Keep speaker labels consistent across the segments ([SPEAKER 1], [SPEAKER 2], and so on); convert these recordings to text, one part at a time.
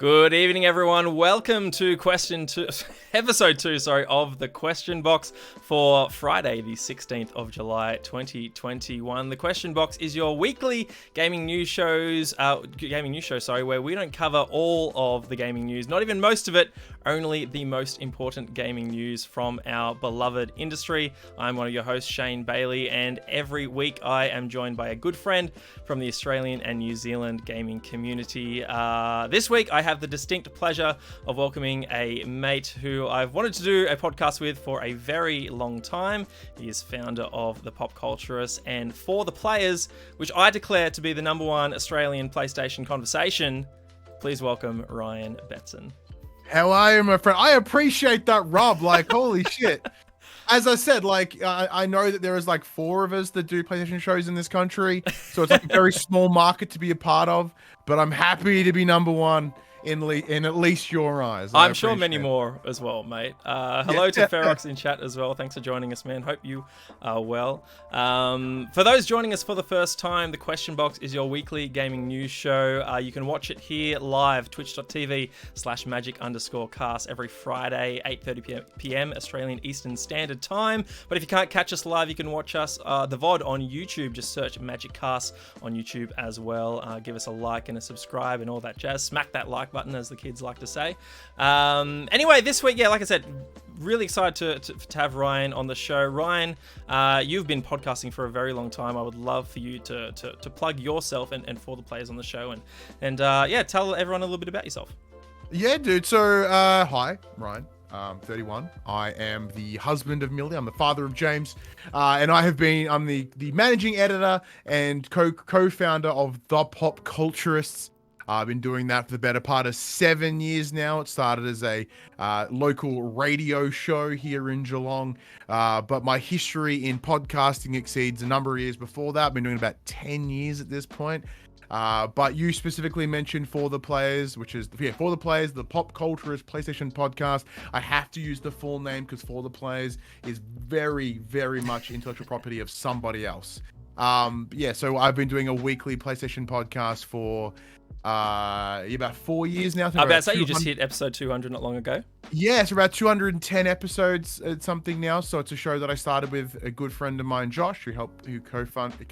[SPEAKER 1] Good evening, everyone. Welcome to episode 2, of the Question Box for Friday, the 16th of July, 2021. The Question Box is your weekly gaming news show, where we don't cover all of the gaming news, not even most of it, only the most important gaming news from our beloved industry. I'm one of your hosts, Shane Bailey, and every week I am joined by a good friend from the Australian and New Zealand gaming community. This week I have the distinct pleasure of welcoming a mate who I've wanted to do a podcast with for a very long time. He is founder of the PopCulturalists and For the Players, which I declare to be the #1 Australian PlayStation conversation. Please welcome Ryan Betson.
[SPEAKER 2] How are you, my friend? I appreciate that rub. Like, holy shit. As I said, like, I know that there is like 4 of us that do PlayStation shows in this country, so it's like a very small market to be a part of, but I'm happy to be #1 in at least your eyes.
[SPEAKER 1] I'm sure many more as well, mate. Hello to Ferox in chat as well. Thanks for joining us, man. Hope you are well. For those joining us for the first time, the Question Box is your weekly gaming news show. You can watch it here live, twitch.tv/magic_cast every Friday, 8:30 p.m. Australian Eastern Standard Time. But if you can't catch us live, you can watch us, the VOD on YouTube. Just search Magic Cast on YouTube as well. Give us a like and a subscribe and all that jazz. Smack that like button, as the kids like to say. Anyway, this week, like I said, really excited to have Ryan on the show. Ryan, you've been podcasting for a very long time. I would love for you to plug yourself and For the Players on the show, and tell everyone a little bit about yourself.
[SPEAKER 2] Yeah, dude. So, hi, Ryan. 31. I am the husband of Millie. I'm the father of James, and I'm the managing editor and co-founder of the PopCulturalists. I've been doing that for the better part of 7 years now. It started as a local radio show here in Geelong, but my history in podcasting exceeds a number of years before that. I've been doing about 10 years at this point. But you specifically mentioned For the Players, which is, For the Players, the PopCulturalists PlayStation podcast. I have to use the full name because For the Players is very, very much intellectual property of somebody else. So I've been doing a weekly PlayStation podcast for about 4 years now.
[SPEAKER 1] I bet you just hit episode 200 not long ago.
[SPEAKER 2] Yeah, it's about 210 episodes something now. So it's a show that I started with a good friend of mine, Josh, who co-founded the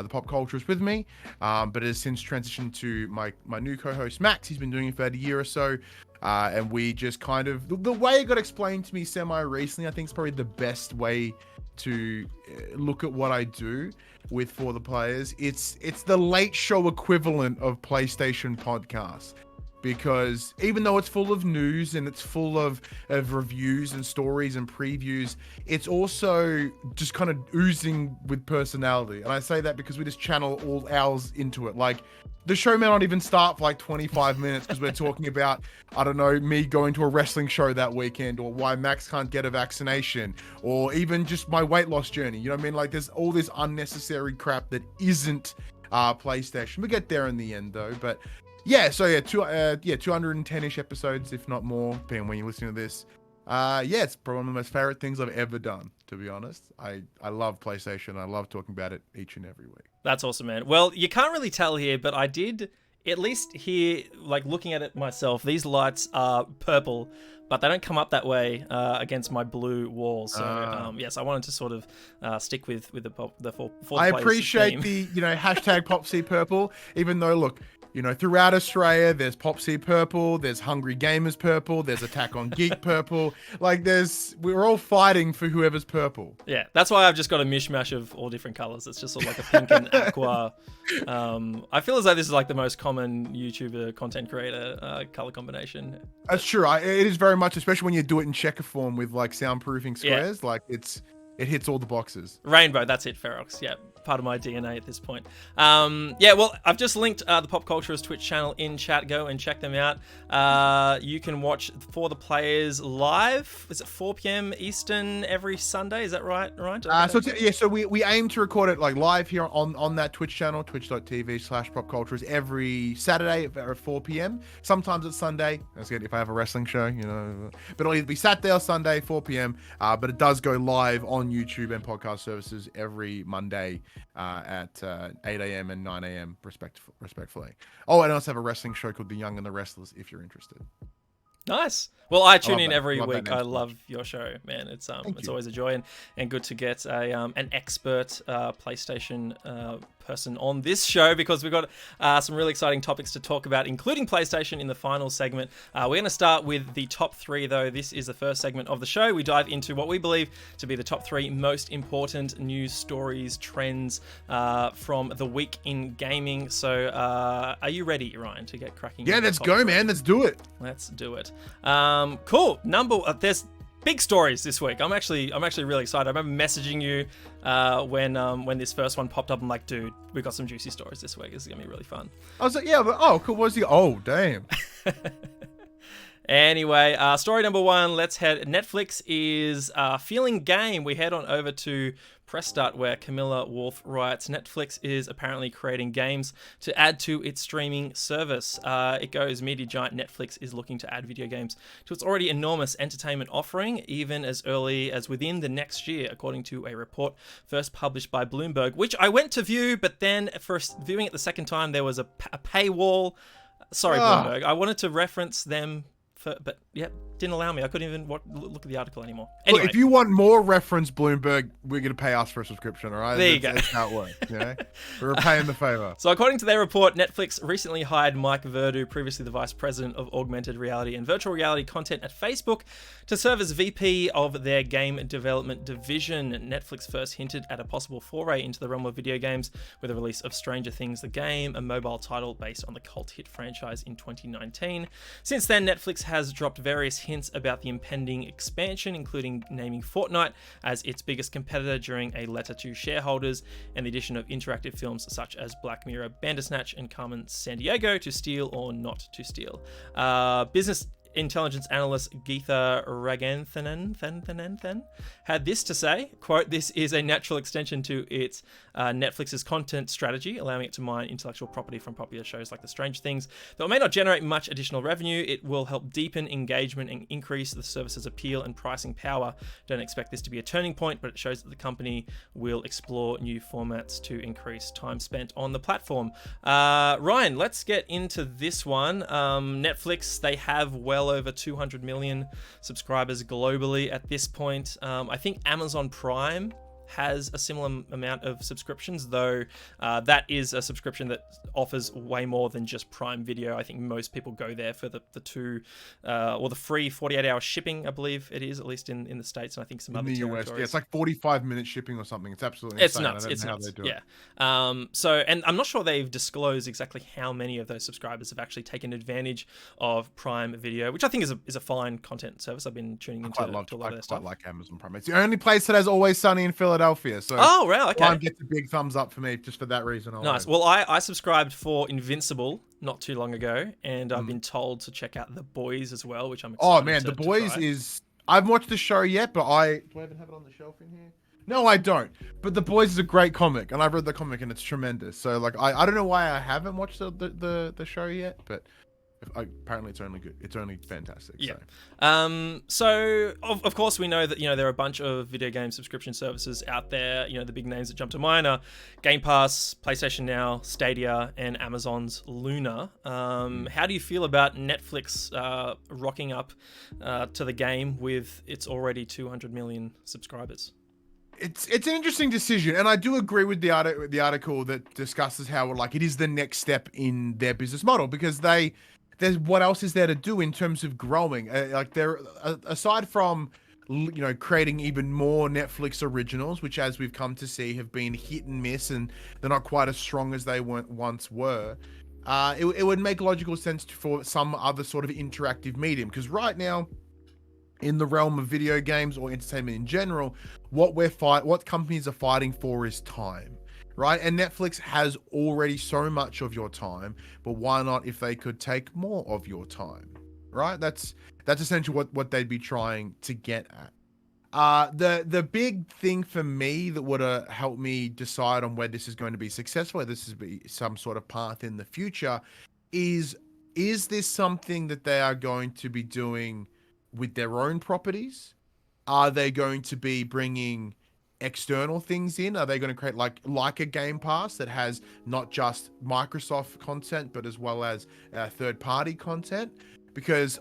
[SPEAKER 2] PopCulturalists with me, but it has since transitioned to my new co-host Max. He's been doing it for about a year or so, and we just kind of, the way it got explained to me semi-recently, I think is probably the best way to look at what I do with For the Players. It's the late show equivalent of PlayStation podcasts, because even though it's full of news and it's full of reviews and stories and previews, it's also just kind of oozing with personality. And I say that because we just channel all ours into it. Like, the show may not even start for like 25 minutes because we're talking about, I don't know, me going to a wrestling show that weekend, or why Max can't get a vaccination, or even just my weight loss journey. You know what I mean? Like, there's all this unnecessary crap that isn't PlayStation. We'll get there in the end though. But yeah, so 210-ish episodes, if not more, depending on when you're listening to this. It's probably one of the most favorite things I've ever done, to be honest. I love PlayStation. I love talking about it each and every week.
[SPEAKER 1] That's awesome, man. Well, you can't really tell here, but I did at least hear, like, looking at it myself, these lights are purple, but they don't come up that way against my blue wall. So, yes, I wanted to sort of stick with the For
[SPEAKER 2] I
[SPEAKER 1] Players
[SPEAKER 2] appreciate
[SPEAKER 1] theme.
[SPEAKER 2] the, hashtag PopCPurple, even though, look, throughout Australia, there's Popsy Purple, there's Hungry Gamers Purple, there's Attack on Geek Purple. Like, we're all fighting for whoever's purple.
[SPEAKER 1] Yeah, that's why I've just got a mishmash of all different colors. It's just sort of like a pink and aqua. I feel as though this is like the most common YouTuber content creator color combination.
[SPEAKER 2] That's true. It is very much, especially when you do it in checker form with like soundproofing squares. Yeah. Like, it hits all the boxes.
[SPEAKER 1] Rainbow, that's it, Ferox. Yeah. Part of my DNA at this point. Well, I've just linked the PopCulturalists Twitch channel in chat. Go and check them out. You can watch For the Players live. Is it 4 p.m. Eastern every Sunday? Is that right, Ryan?
[SPEAKER 2] So we aim to record it like live here on that Twitch channel, twitch.tv/PopCulturalists, every Saturday at 4 p.m. Sometimes it's Sunday. That's good if I have a wrestling show, But it'll either be Saturday or Sunday, 4 p.m. But it does go live on YouTube and podcast services every Monday at 8 a.m. and 9 a.m. respectfully. Oh, and I also have a wrestling show called The Young and the Restless if you're interested.
[SPEAKER 1] Nice. Well, I tune
[SPEAKER 2] love
[SPEAKER 1] in
[SPEAKER 2] that.
[SPEAKER 1] every
[SPEAKER 2] Love that
[SPEAKER 1] week.
[SPEAKER 2] name
[SPEAKER 1] I
[SPEAKER 2] so much.
[SPEAKER 1] love your show, man. It's
[SPEAKER 2] Thank you.
[SPEAKER 1] always a joy and good to get an expert PlayStation person on this show, because we've got some really exciting topics to talk about, including PlayStation in the final segment. We're going to start with the top three, though. This is the first segment of the show. We dive into what we believe to be the top three most important news stories, trends from the week in gaming. So are you ready, Ryan, to get cracking?
[SPEAKER 2] Yeah, let's go, man. Let's do it.
[SPEAKER 1] Let's do it. Cool. There's big stories this week. I'm actually really excited. I remember messaging you when this first one popped up. I'm like, dude, we got some juicy stories this week. This is gonna be really fun.
[SPEAKER 2] I was like, yeah, but oh, cool. What's the? Oh, damn.
[SPEAKER 1] Anyway, story number one. Let's head. Netflix is feeling game. We head on over to Press Start, where Camilla Wolf writes, Netflix is apparently creating games to add to its streaming service. It goes, media giant Netflix is looking to add video games to its already enormous entertainment offering, even as early as within the next year, according to a report first published by Bloomberg, which I went to view, but then for viewing it the second time, there was a paywall. Sorry, Bloomberg. I wanted to reference them, but yeah, didn't allow me. I couldn't even look at the article anymore. Anyway.
[SPEAKER 2] Look, if you want more reference Bloomberg, we're going to pay us for a subscription, all right?
[SPEAKER 1] There you go.
[SPEAKER 2] That's how it works, you know? We're repaying the favor.
[SPEAKER 1] So according to their report, Netflix recently hired Mike Verdu, previously the vice president of augmented reality and virtual reality content at Facebook, to serve as VP of their game development division. Netflix first hinted at a possible foray into the realm of video games with the release of Stranger Things the Game, a mobile title based on the cult hit franchise in 2019. Since then, Netflix has dropped various hints about the impending expansion, including naming Fortnite as its biggest competitor during a letter to shareholders, and the addition of interactive films such as Black Mirror, Bandersnatch, and Carmen Sandiego to steal or not to steal. Business intelligence analyst Geetha Raganthanan had this to say, quote, this is a natural extension to its Netflix's content strategy, allowing it to mine intellectual property from popular shows like The Strange Things. Though it may not generate much additional revenue, it will help deepen engagement and increase the service's appeal and pricing power. Don't expect this to be a turning point, but it shows that the company will explore new formats to increase time spent on the platform. Ryan, let's get into this one. Netflix, they have well over 200 million subscribers globally at this point. I think Amazon Prime has a similar amount of subscriptions, though that is a subscription that offers way more than just Prime Video. I think most people go there for the free 48-hour shipping, I believe it is, at least in the States, and I think some other territories.
[SPEAKER 2] Yeah, it's like 45-minute shipping or something. It's absolutely
[SPEAKER 1] insane.
[SPEAKER 2] Nuts.
[SPEAKER 1] It's
[SPEAKER 2] how
[SPEAKER 1] nuts.
[SPEAKER 2] they do
[SPEAKER 1] Yeah.
[SPEAKER 2] it.
[SPEAKER 1] And I'm not sure they've disclosed exactly how many of those subscribers have actually taken advantage of Prime Video, which I think is a fine content service. I've been tuning into a lot of their stuff.
[SPEAKER 2] I like Amazon Prime. It's the only place that has Always Sunny in Philadelphia. So
[SPEAKER 1] oh, right, okay.
[SPEAKER 2] Prime gets a big thumbs up for me just for that reason alone.
[SPEAKER 1] Nice. Well, I subscribed for Invincible not too long ago, and I've been told to check out The Boys as well, which I'm excited
[SPEAKER 2] Oh man, The Boys is. I haven't watched the show yet, but do I even have it on the shelf in here? No, I don't. But The Boys is a great comic, and I've read the comic, and it's tremendous. So like, I don't know why I haven't watched the show yet, but apparently it's only good. It's only fantastic.
[SPEAKER 1] Yeah.
[SPEAKER 2] So.
[SPEAKER 1] So of course we know that there are a bunch of video game subscription services out there. The big names that jump to mind are Game Pass, PlayStation Now, Stadia, and Amazon's Luna. How do you feel about Netflix rocking up to the game with its already 200 million subscribers?
[SPEAKER 2] It's an interesting decision, and I do agree with the article that discusses how it is the next step in their business model, because there's what else is there to do in terms of growing? Aside from creating even more Netflix originals, which as we've come to see have been hit and miss, and they're not quite as strong as they once were. It would make logical sense for some other sort of interactive medium, because right now, in the realm of video games or entertainment in general, what companies are fighting for is time. Right? And Netflix has already so much of your time, but why not if they could take more of your time? Right? That's essentially what they'd be trying to get at. The big thing for me that would help me decide on where this is going to be successful, whether this is be some sort of path in the future, is this something that they are going to be doing with their own properties? Are they going to be bringing external things in? Are they going to create like a Game Pass that has not just Microsoft content, but as well as third-party content? Because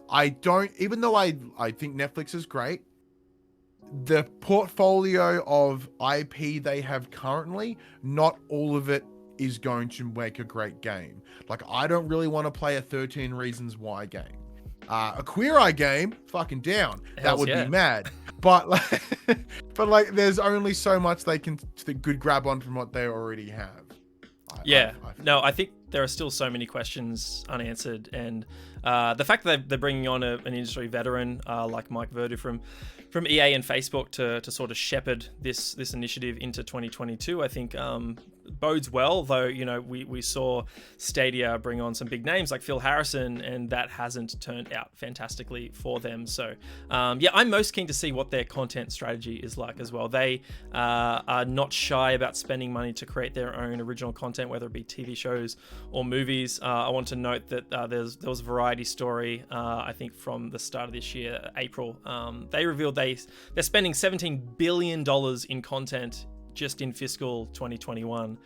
[SPEAKER 2] even though I think Netflix is great, the portfolio of IP they have currently, not all of it is going to make a great game. Like, I don't really want to play a 13 Reasons Why game. A Queer Eye game, fucking down. That would be mad. But like, there's only so much they could grab on from what they already have.
[SPEAKER 1] I think there are still so many questions unanswered, and the fact that they're bringing on an industry veteran like Mike Verdu from EA and Facebook to sort of shepherd this initiative into 2022, I think bodes well. Though, you know, we saw Stadia bring on some big names like Phil Harrison, and that hasn't turned out fantastically for them. So I'm most keen to see what their content strategy is like as well. They are not shy about spending money to create their own original content, whether it be TV shows or movies. I want to note that there was a Variety story, I think from the start of this year, April. They revealed they're spending $17 billion in content just in fiscal 2021,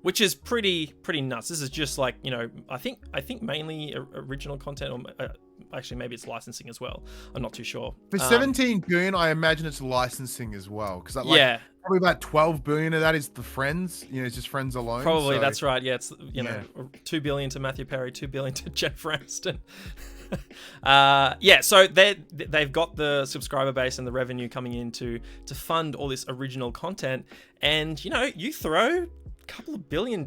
[SPEAKER 1] which is pretty nuts. This is just like, you know, I think mainly original content, or actually maybe it's licensing as well. I'm not too sure.
[SPEAKER 2] For 17 billion, I imagine it's licensing as well, because probably about 12 billion of that is the Friends. You know, it's just Friends alone.
[SPEAKER 1] Probably, so that's right. Yeah, it's know, 2 billion to Matthew Perry, 2 billion to Jeff Aniston. So they've got the subscriber base and the revenue coming in to fund all this original content, and you know, you throw couple of $1 billion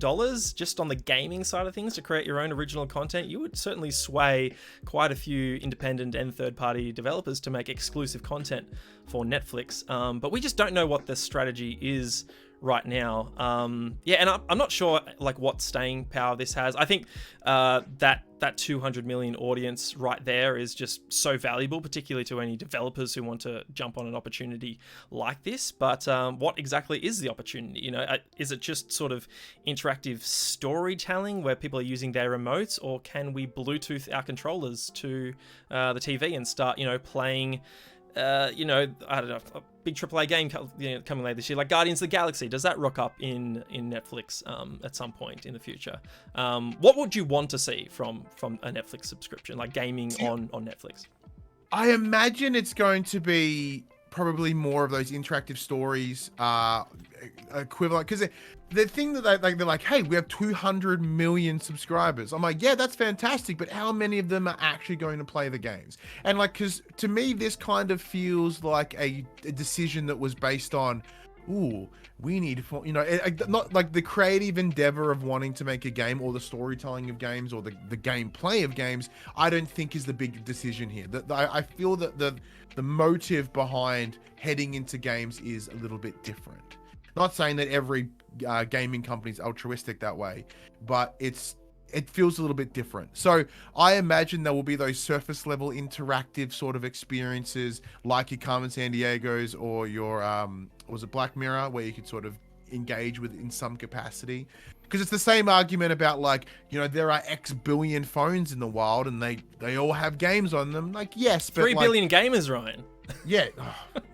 [SPEAKER 1] just on the gaming side of things to create your own original content, you would certainly sway quite a few independent and third-party developers to make exclusive content for Netflix. But we just don't know what the strategy is right now. And I'm not sure like what staying power this has. I think that 200 million audience right there is just so valuable, particularly to any developers who want to jump on an opportunity like this. But what exactly is the opportunity? You know, is it just sort of interactive storytelling where people are using their remotes, or can we Bluetooth our controllers to the TV and start, you know, playing I don't know, a big AAA game coming later this year, like Guardians of the Galaxy? Does that rock up in Netflix at some point in the future? What would you want to see from a Netflix subscription, like gaming on Netflix?
[SPEAKER 2] I imagine it's going to be probably more of those interactive stories, equivalent, because the thing that they're like, hey, we have 200 million subscribers. I'm like, yeah, that's fantastic, but how many of them are actually going to play the games? And like, because to me, this kind of feels like a decision that was based on, ooh, we need, not like the creative endeavor of wanting to make a game, or the storytelling of games, or the gameplay of games. I don't think is the big decision here. I feel that the motive behind heading into games is a little bit different. Not saying that every gaming company is altruistic that way, but it feels a little bit different. So I imagine there will be those surface level interactive sort of experiences like your Carmen Sandiego's, or your was it Black Mirror, where you could sort of engage with in some capacity. Because it's the same argument about, like, you know, there are X billion phones in the wild and they all have games on them. Like, yes, but
[SPEAKER 1] 3 billion gamers, Ryan.
[SPEAKER 2] Yeah.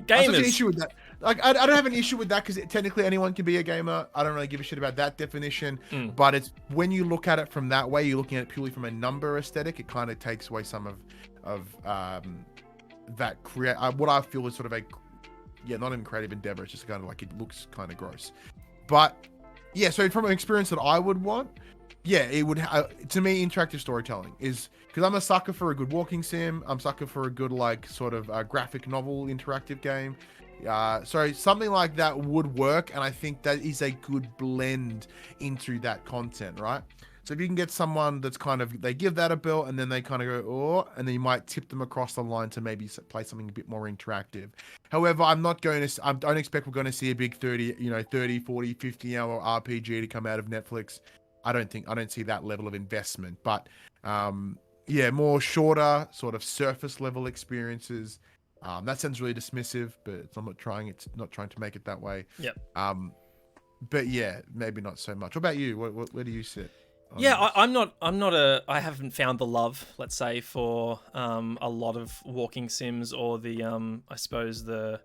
[SPEAKER 1] Gamers.
[SPEAKER 2] I have an issue with that. Like, I don't have an issue with that, because technically anyone can be a gamer. I don't really give a shit about that definition. But it's when you look at it from that way, you're looking at it purely from a number aesthetic, it kind of takes away some of that what I feel is sort of not even creative endeavor. It's just kind of like, it looks kind of gross. But yeah, so from an experience that I would want, yeah, it would to me, interactive storytelling is, because I'm a sucker for a good walking sim. I'm a sucker for a good, like, sort of graphic novel interactive game. So something like that would work, and I think that is a good blend into that content, right? So if you can get someone that's kind of, they give that a bill, and then they kind of go, oh, and then you might tip them across the line to maybe play something a bit more interactive. However, I don't expect we're going to see a big 30, 40, 50 hour RPG to come out of Netflix. I don't see that level of investment, but more shorter sort of surface level experiences. That sounds really dismissive, but I'm not trying to make it that way.
[SPEAKER 1] Yep.
[SPEAKER 2] But yeah, maybe not so much. What about you? Where do you sit?
[SPEAKER 1] Yeah, I haven't found the love, let's say, for a lot of walking sims, or the I suppose the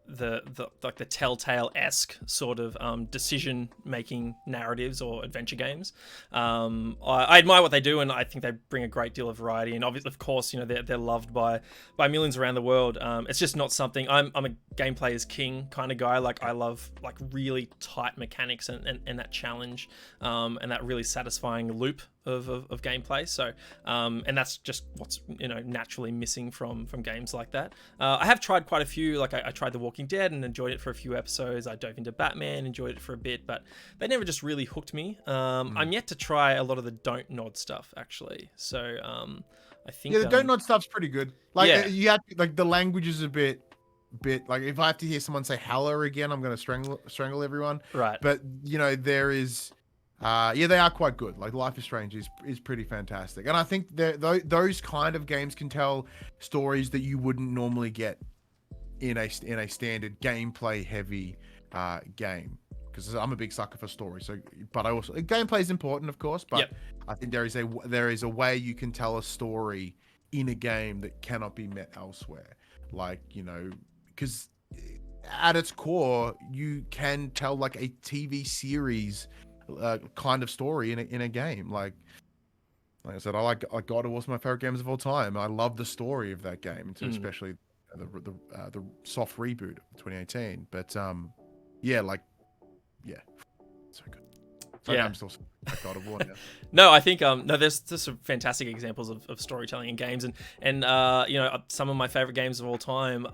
[SPEAKER 1] like the Telltale-esque sort of decision making narratives or adventure games. I admire what they do, and I think they bring a great deal of variety. And obviously, of course, they're loved by millions around the world. It's just not something I'm a gameplay is king kind of guy. Like I love like really tight mechanics and that challenge, and that really satisfying loop of gameplay. So and that's just what's naturally missing from games like that. I have tried quite a few. Like I tried The Walking Dead and enjoyed it for a few episodes. I dove into Batman, enjoyed it for a bit, but they never just really hooked me. I'm yet to try a lot of the Don't Nod stuff actually. So I think
[SPEAKER 2] the Don't Nod stuff's pretty good. Like
[SPEAKER 1] yeah.
[SPEAKER 2] you have like the language is a bit like if I have to hear someone say hello again, I'm gonna strangle everyone.
[SPEAKER 1] Right.
[SPEAKER 2] But there is they are quite good. Like Life is Strange is pretty fantastic, and I think those kind of games can tell stories that you wouldn't normally get in a standard gameplay heavy game. Because I'm a big sucker for story. So, but I also gameplay is important, of course. But I think there is a way you can tell a story in a game that cannot be met elsewhere. Like because at its core, you can tell like a TV series kind of story in a game. Like I said, I like God of War, my favorite games of all time. I love the story of that game, especially the soft reboot of 2018. But so good. So I'm still like God of War now.
[SPEAKER 1] No, I think there's some fantastic examples of storytelling in games, and some of my favorite games of all time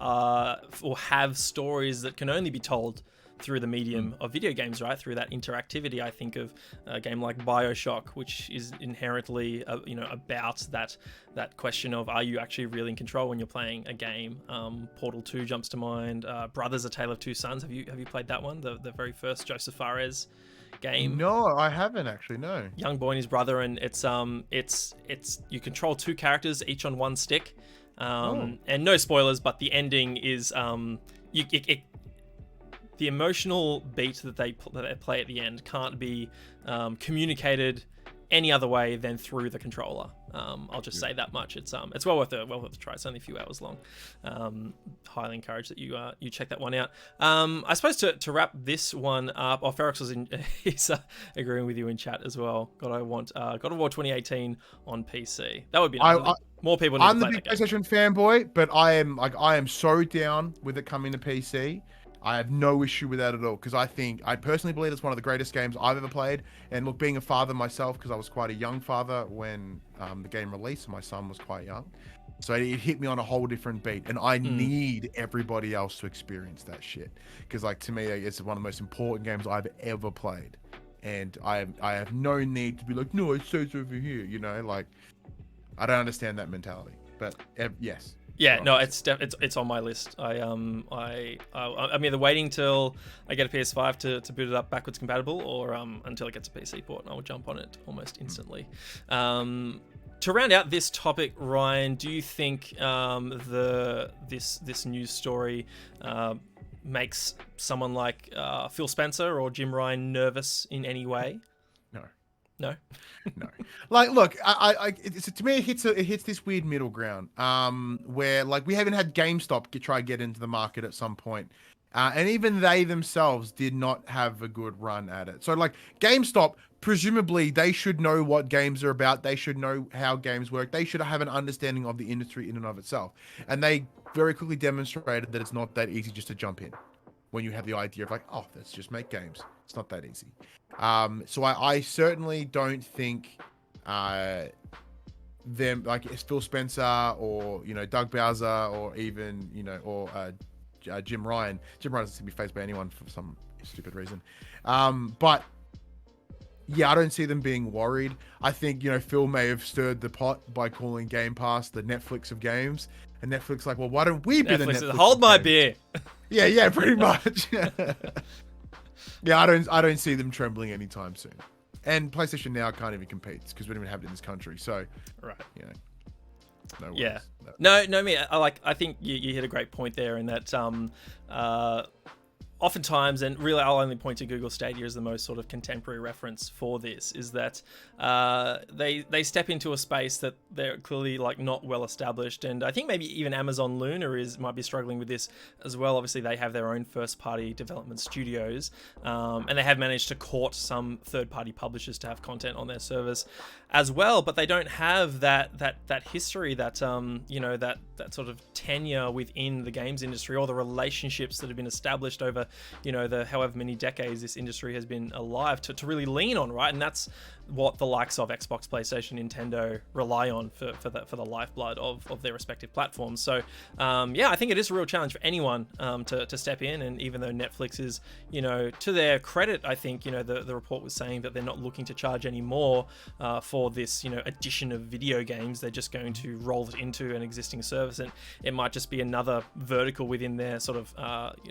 [SPEAKER 1] will have stories that can only be told through the medium of video games, right? Through that interactivity. I think of a game like BioShock, which is inherently about that question of, are you actually really in control when you're playing a game? Portal 2 jumps to mind. Brothers: A Tale of Two Sons. Have you played that one? The very first Joseph Fares game.
[SPEAKER 2] No, I haven't actually. No.
[SPEAKER 1] Young boy and his brother, and it's you control two characters, each on one stick. And no spoilers, but the ending is the emotional beat that they play at the end can't be communicated any other way than through the controller. I'll just say that much. It's well worth a try. It's only a few hours long. Highly encourage that you check that one out. I suppose to wrap this one up, Ferox he's agreeing with you in chat as well. God of War 2018 on PC. That would be nice. More people need to play that game.
[SPEAKER 2] I'm the big PlayStation fanboy, but I am so down with it coming to PC. I have no issue with that at all, because I personally believe it's one of the greatest games I've ever played. And look, being a father myself, because I was quite a young father when the game released, and my son was quite young, so it hit me on a whole different beat. And I need everybody else to experience that shit, because to me, it's one of the most important games I've ever played. And I have no need to be like, no, it says over here, I don't understand that mentality. But yes.
[SPEAKER 1] Yeah, no, it's on my list. I'm either waiting till I get a PS5 to boot it up backwards compatible, or until it gets a PC port, and I will jump on it almost instantly. To round out this topic, Ryan, do you think this news story makes someone like Phil Spencer or Jim Ryan nervous in any way? No.
[SPEAKER 2] No. Look, to me, it hits this weird middle ground, where we haven't had GameStop try to get into the market at some point, and even they themselves did not have a good run at it. So GameStop, presumably they should know what games are about. They should know how games work. They should have an understanding of the industry in and of itself. And they very quickly demonstrated that it's not that easy just to jump in when you have the idea of let's just make games. It's not that easy. So I certainly don't think them it's Phil Spencer or Doug Bowser or even Jim Ryan. Jim Ryan doesn't seem to be faced by anyone for some stupid reason. But yeah, I don't see them being worried. I think Phil may have stirred the pot by calling Game Pass the Netflix of games, and Netflix well, why don't we be the Netflix?
[SPEAKER 1] Hold my beer.
[SPEAKER 2] Yeah, pretty much. Yeah, I don't see them trembling anytime soon. And PlayStation Now can't even compete because we don't even have it in this country. So,
[SPEAKER 1] right,
[SPEAKER 2] no worries.
[SPEAKER 1] Yeah, no, me. I think you hit a great point there in that. oftentimes, and really I'll only point to Google Stadia as the most sort of contemporary reference for this, is that they step into a space that they're clearly like not well established, and I think maybe even Amazon Luna might be struggling with this as well. Obviously they have their own first party development studios, and they have managed to court some third party publishers to have content on their service as well, but they don't have that history, that that sort of tenure within the games industry, or the relationships that have been established over the however many decades this industry has been alive, to really lean on, right? And that's what the likes of Xbox, PlayStation, Nintendo rely on for the lifeblood of their respective platforms. So I think it is a real challenge for anyone to step in. And even though Netflix is, to their credit, I think the report was saying that they're not looking to charge any more for this addition of video games. They're just going to roll it into an existing service, and it might just be another vertical within their sort of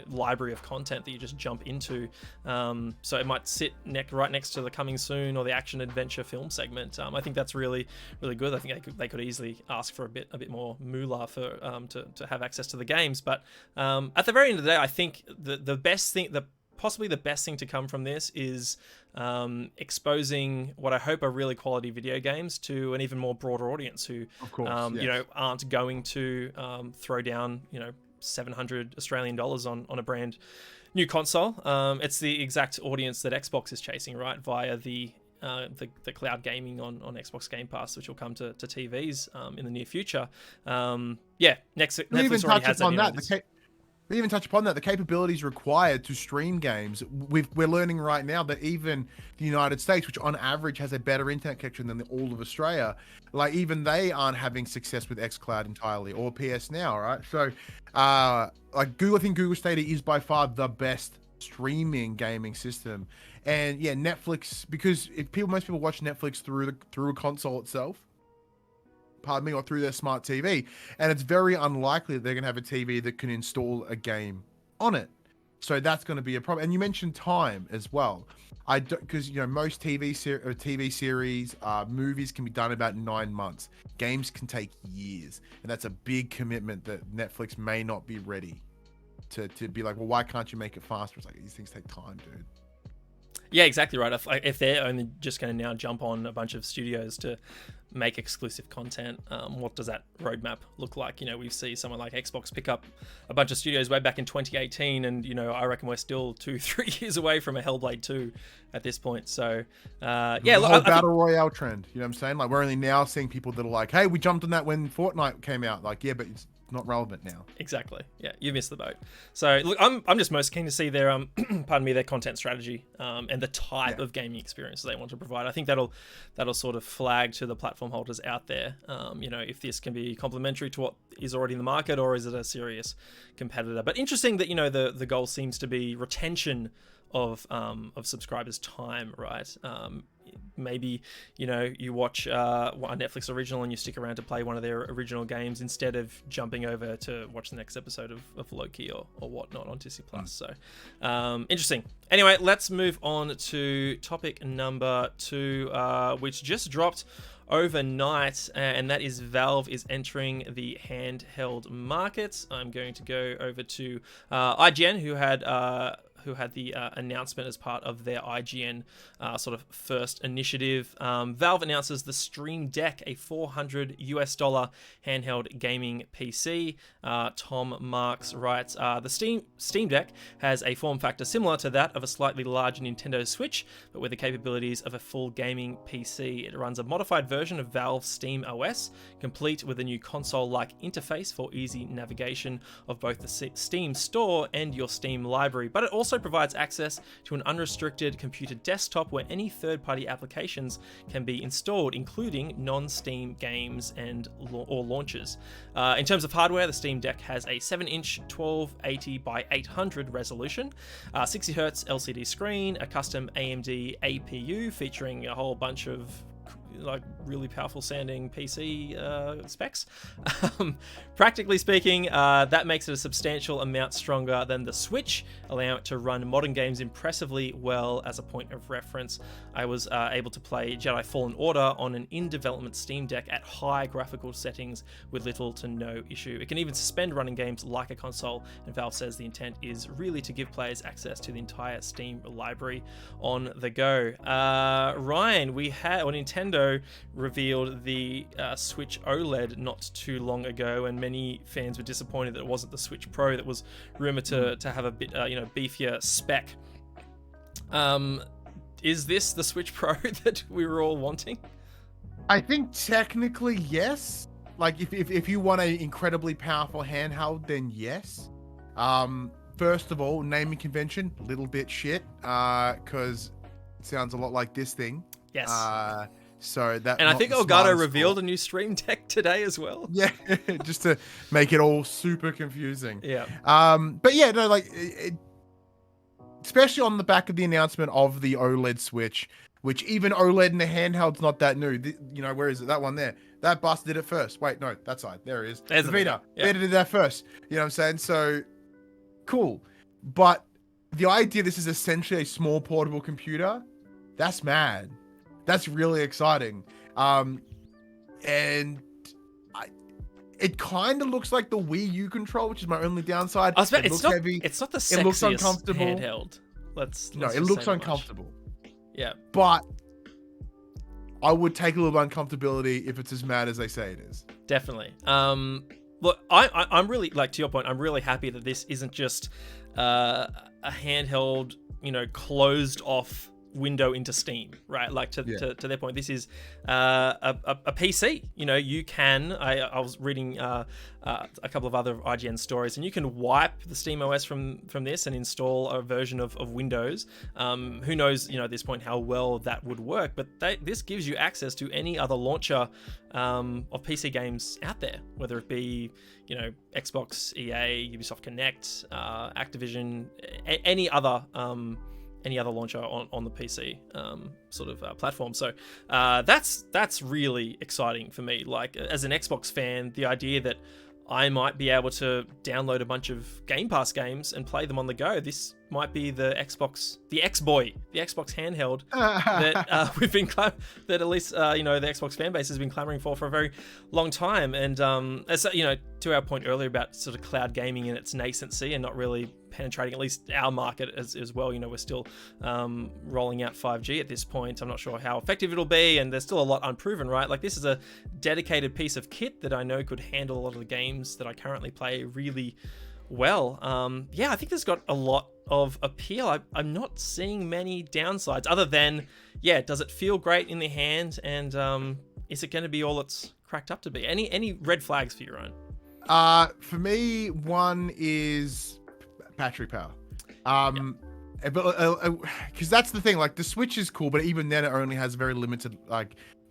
[SPEAKER 1] library of content that you just jump into. So it might sit right next to the coming soon or the action adventure film segment. I think that's really, really good. I think they could easily ask for a bit more moolah for to have access to the games. But at the very end of the day, I think the best thing, possibly the best thing to come from this is exposing what I hope are really quality video games to an even more broader audience who,
[SPEAKER 2] of course, yes,
[SPEAKER 1] aren't going to throw down $700 Australian dollars on a brand new console. It's the exact audience that Xbox is chasing, right, via the cloud gaming on Xbox Game Pass, which will come to TVs in the near future. Netflix already has that.
[SPEAKER 2] We even touch upon that, the capabilities required to stream games. We're learning right now that even the United States, which on average has a better internet connection than all of Australia, like even they aren't having success with xCloud entirely, or PS Now, right? So, I think Google Stadia is by far the best streaming gaming system. And yeah, Netflix, because most people watch Netflix through a console itself, or through their smart TV, and it's very unlikely that they're going to have a TV that can install a game on it. So that's going to be a problem. And you mentioned time as well. Because most TV series, movies can be done in about 9 months. Games can take years, and that's a big commitment that Netflix may not be ready to be like, well, why can't you make it faster? It's like, these things take time, dude.
[SPEAKER 1] Yeah, exactly right. If they're only just going to now jump on a bunch of studios to make exclusive content, what does that roadmap look like? We see someone like Xbox pick up a bunch of studios way back in 2018, and I reckon we're still 2-3 years away from a Hellblade 2 at this point. So
[SPEAKER 2] the whole battle royale trend, you know what I'm saying? Like, we're only now seeing people that are like, hey, we jumped on that when Fortnite came out. Like, yeah, but it's not relevant now.
[SPEAKER 1] Exactly. Yeah, you missed the boat. So look, I'm just most keen to see their their content strategy and the type of gaming experience they want to provide. I think that'll sort of flag to the platform holders out there, if this can be complementary to what is already in the market, or is it a serious competitor. But interesting that the goal seems to be retention of subscribers' time, right? Maybe you watch a Netflix original and you stick around to play one of their original games instead of jumping over to watch the next episode of Loki or whatnot on Disney Plus. So interesting. Anyway, let's move on to topic number 2, which just dropped overnight, and that is Valve is entering the handheld market. I'm going to go over to IGN, who had the announcement as part of their IGN sort of first initiative. Valve announces the Stream Deck, a $400 handheld gaming PC. Tom Marks writes, the Steam Deck has a form factor similar to that of a slightly larger Nintendo Switch, but with the capabilities of a full gaming PC. It runs a modified version of Valve's Steam OS, complete with a new console-like interface for easy navigation of both the Steam store and your Steam library, but it also provides access to an unrestricted computer desktop where any third-party applications can be installed, including non-Steam games or launchers. In terms of hardware, the Steam Deck has a 7-inch 1280 by 800 resolution, 60Hz LCD screen, a custom AMD APU featuring a whole bunch of like really powerful sounding PC specs. Practically speaking, that makes it a substantial amount stronger than the Switch, allowing it to run modern games impressively well. As a point of reference, I was able to play Jedi Fallen Order on an in-development Steam Deck at high graphical settings with little to no issue. It can even suspend running games like a console, and Valve says the intent is really to give players access to the entire Steam library on the go. Ryan, Nintendo revealed the Switch OLED not too long ago, and many fans were disappointed that it wasn't the Switch Pro that was rumored to have a bit beefier spec. Is this the Switch Pro that we were all wanting?
[SPEAKER 2] I think technically yes. Like if you want an incredibly powerful handheld, then yes. First of all, naming convention, little bit shit, because it sounds a lot like this thing.
[SPEAKER 1] Yes.
[SPEAKER 2] So that.
[SPEAKER 1] And I think Elgato revealed a new Stream Deck today as well.
[SPEAKER 2] Yeah, just to make it all super confusing.
[SPEAKER 1] Yeah.
[SPEAKER 2] But yeah, no, like, especially on the back of the announcement of the OLED Switch, which even OLED in the handheld's not that new. Where is it? That one there. That bastard did it first. Wait, no, that side. There it is.
[SPEAKER 1] There's
[SPEAKER 2] the Vita.
[SPEAKER 1] Yeah.
[SPEAKER 2] Vita did that first. You know what I'm saying? So, cool. But the idea this is essentially a small portable computer, that's mad. That's really exciting. And it kind of looks like the Wii U control, which is my only downside. It looks heavy.
[SPEAKER 1] It's not the sexiest
[SPEAKER 2] it looks uncomfortable.
[SPEAKER 1] handheld.
[SPEAKER 2] It looks uncomfortable.
[SPEAKER 1] Yeah.
[SPEAKER 2] But I would take a little uncomfortability if it's as mad as they say it is.
[SPEAKER 1] Definitely. Look, I'm really, like, to your point, I'm really happy that this isn't just a handheld, closed off window into Steam, right? Like to their point, this is a PC. You can. I was reading a couple of other IGN stories, and you can wipe the Steam OS from this and install a version of Windows. Who knows, at this point how well that would work? But this gives you access to any other launcher of PC games out there, whether it be Xbox, EA, Ubisoft Connect, Activision, any other launcher on the PC platform. So that's really exciting for me. Like, as an Xbox fan, the idea that I might be able to download a bunch of Game Pass games and play them on the go. This might be the Xbox handheld that we've been that at least the Xbox fan base has been clamoring for a very long time. And as to our point earlier about sort of cloud gaming in its nascency and not really penetrating at least our market as well. We're still rolling out 5G at this point. I'm not sure how effective it'll be, and there's still a lot unproven, right? Like, this is a dedicated piece of kit that I know could handle a lot of the games that I currently play really well. I think there's got a lot of appeal. I'm not seeing many downsides other than, does it feel great in the hand, and is it going to be all it's cracked up to be? Any red flags for your own?
[SPEAKER 2] For me, one is battery power. Because that's the thing, like, the Switch is cool, but even then it only has very limited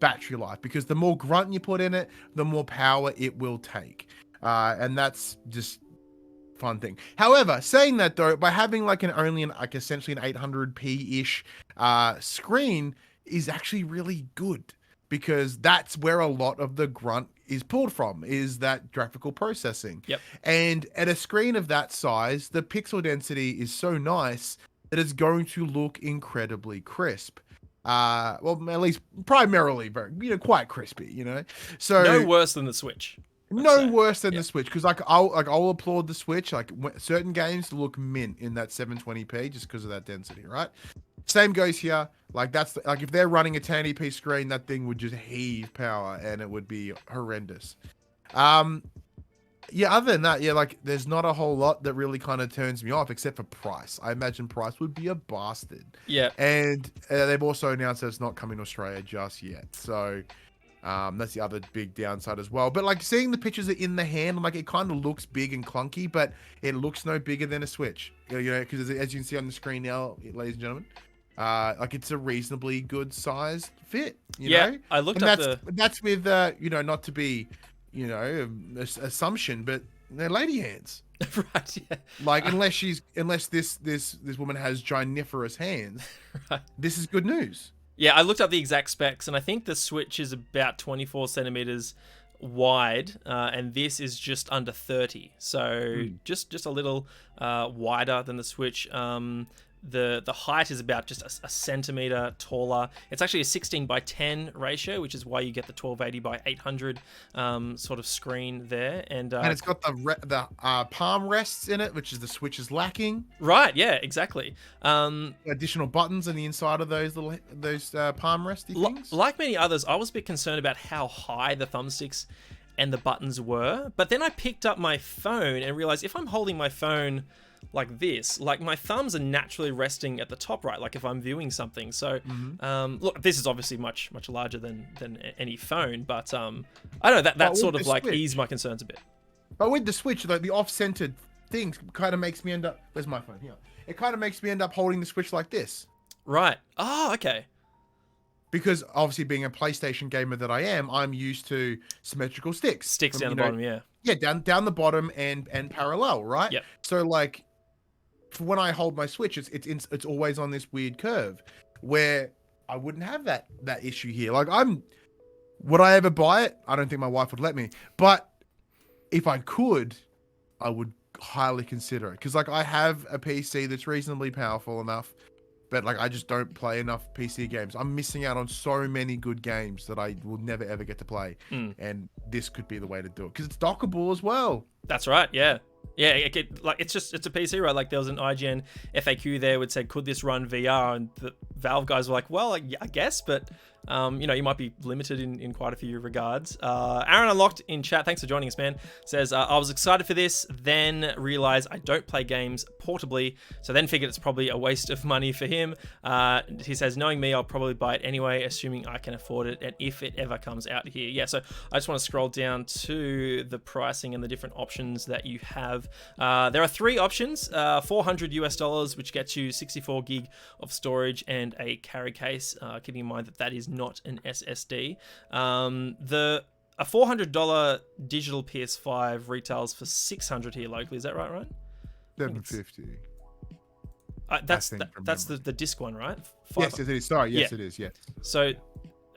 [SPEAKER 2] battery life, because the more grunt you put in it, the more power it will take, and that's just fun thing. However, saying that though, by having essentially an 800p ish screen is actually really good, because that's where a lot of the grunt is pulled from, is that graphical processing.
[SPEAKER 1] Yep. And
[SPEAKER 2] at a screen of that size, the pixel density is so nice that it's going to look incredibly crisp. Well, at least primarily very, quite crispy, So
[SPEAKER 1] no worse than the Switch.
[SPEAKER 2] No worse than the Switch, because I'll applaud the Switch. Like, certain games look mint in that 720p just because of that density, right? Same goes here. Like, that's if they're running a 1080p screen, that thing would just heave power and it would be horrendous. Other than that, there's not a whole lot that really kind of turns me off, except for price. I imagine price would be a bastard.
[SPEAKER 1] Yeah.
[SPEAKER 2] And they've also announced that it's not coming to Australia just yet. So that's the other big downside as well. But seeing the pictures in the hand, it kind of looks big and clunky, but it looks no bigger than a Switch. Because as you can see on the screen now, ladies and gentlemen, it's a reasonably good sized fit. You know?
[SPEAKER 1] I looked up
[SPEAKER 2] that's with not to be assumption, but they're lady hands.
[SPEAKER 1] Right. Yeah.
[SPEAKER 2] Unless this woman has giniferous hands, right. This is good news.
[SPEAKER 1] Yeah, I looked up the exact specs, and I think the Switch is about 24 centimeters wide, and this is just under 30. So just a little wider than the Switch. The height is about just a centimeter taller. It's actually a 16:10 ratio, which is why you get the 1280 by 800 sort of screen there. And
[SPEAKER 2] it's got the palm rests in it, which is the Switch is lacking.
[SPEAKER 1] Right, yeah, exactly.
[SPEAKER 2] Additional buttons on the inside of those palm resty things.
[SPEAKER 1] Like many others, I was a bit concerned about how high the thumbsticks and the buttons were. But then I picked up my phone and realized if I'm holding my phone like this, like my thumbs are naturally resting at the top right, like if I'm viewing something. So look, this is obviously much larger than any phone, but I don't know, that sort of like eased my concerns a bit.
[SPEAKER 2] But with the Switch, like the off-centered things kind of makes me end up, where's my phone here, it kind of makes me end up holding the Switch like this.
[SPEAKER 1] Right. Oh, okay.
[SPEAKER 2] Because obviously being a PlayStation gamer that I am, I'm used to symmetrical sticks
[SPEAKER 1] down the bottom.
[SPEAKER 2] Yeah, down the bottom and parallel, right?
[SPEAKER 1] Yep.
[SPEAKER 2] So like for when I hold my Switch, it's always on this weird curve where I wouldn't have that issue here. Like would I ever buy it? I don't think my wife would let me. But if I could, I would highly consider it. Because like I have a PC that's reasonably powerful enough, but like I just don't play enough PC games. I'm missing out on so many good games that I will never ever get to play. And this could be the way to do it because it's dockable as well.
[SPEAKER 1] That's right. Yeah. Yeah, it's a PC, right? Like there was an IGN FAQ there which said, could this run VR? And the Valve guys were like, well, I guess, but you might be limited in quite a few regards. Aaron Unlocked in chat, thanks for joining us, man, says, I was excited for this, then realized I don't play games portably, so then figured it's probably a waste of money for him. He says, knowing me, I'll probably buy it anyway, assuming I can afford it, and if it ever comes out here. Yeah, so I just want to scroll down to the pricing and the different options that you have. There are 3 options, $400 US, which gets you 64 gig of storage and a carry case, keeping in mind that is not an SSD. A $400 digital PS5 retails for $600 here locally. Is that right, Ryan?
[SPEAKER 2] $750.
[SPEAKER 1] That's the disc one, right?
[SPEAKER 2] Yes, it is. Sorry, yes, it is. Yes.
[SPEAKER 1] So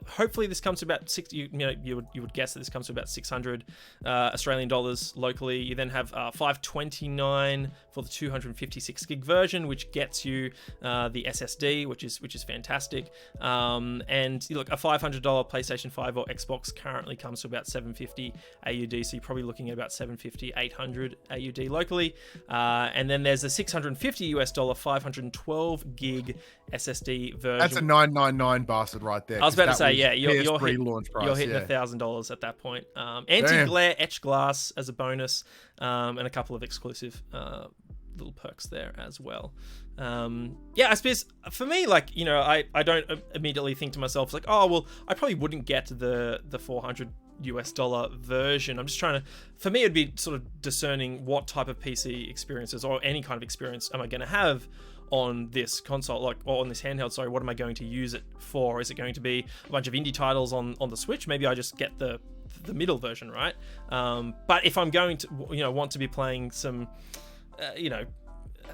[SPEAKER 1] hopefully this comes to about 60. You would guess that this comes to about 600 Australian dollars locally. You then have $529 for the 256 gig version, which gets you the SSD, which is fantastic. And look, a $500 PlayStation 5 or Xbox currently comes to about 750 AUD. So you're probably looking at about 750, 800 AUD locally. And then there's a $650 512 gig SSD version.
[SPEAKER 2] That's a $999 bastard right there.
[SPEAKER 1] I was about to say, yeah, you're hitting
[SPEAKER 2] $1,000
[SPEAKER 1] $1,000 at that point. Anti-glare etch glass as a bonus, and a couple of exclusive little perks there as well. I suppose for me, like, I don't immediately think to myself like, oh well, I probably wouldn't get the $400 version. I'm just trying to, for me, it'd be sort of discerning what type of PC experiences or any kind of experience am I going to have on this console, like, or on this handheld. Sorry, what am I going to use it for? Is it going to be a bunch of indie titles on the Switch? Maybe I just get the middle version, right? But if I'm going to, want to be playing some,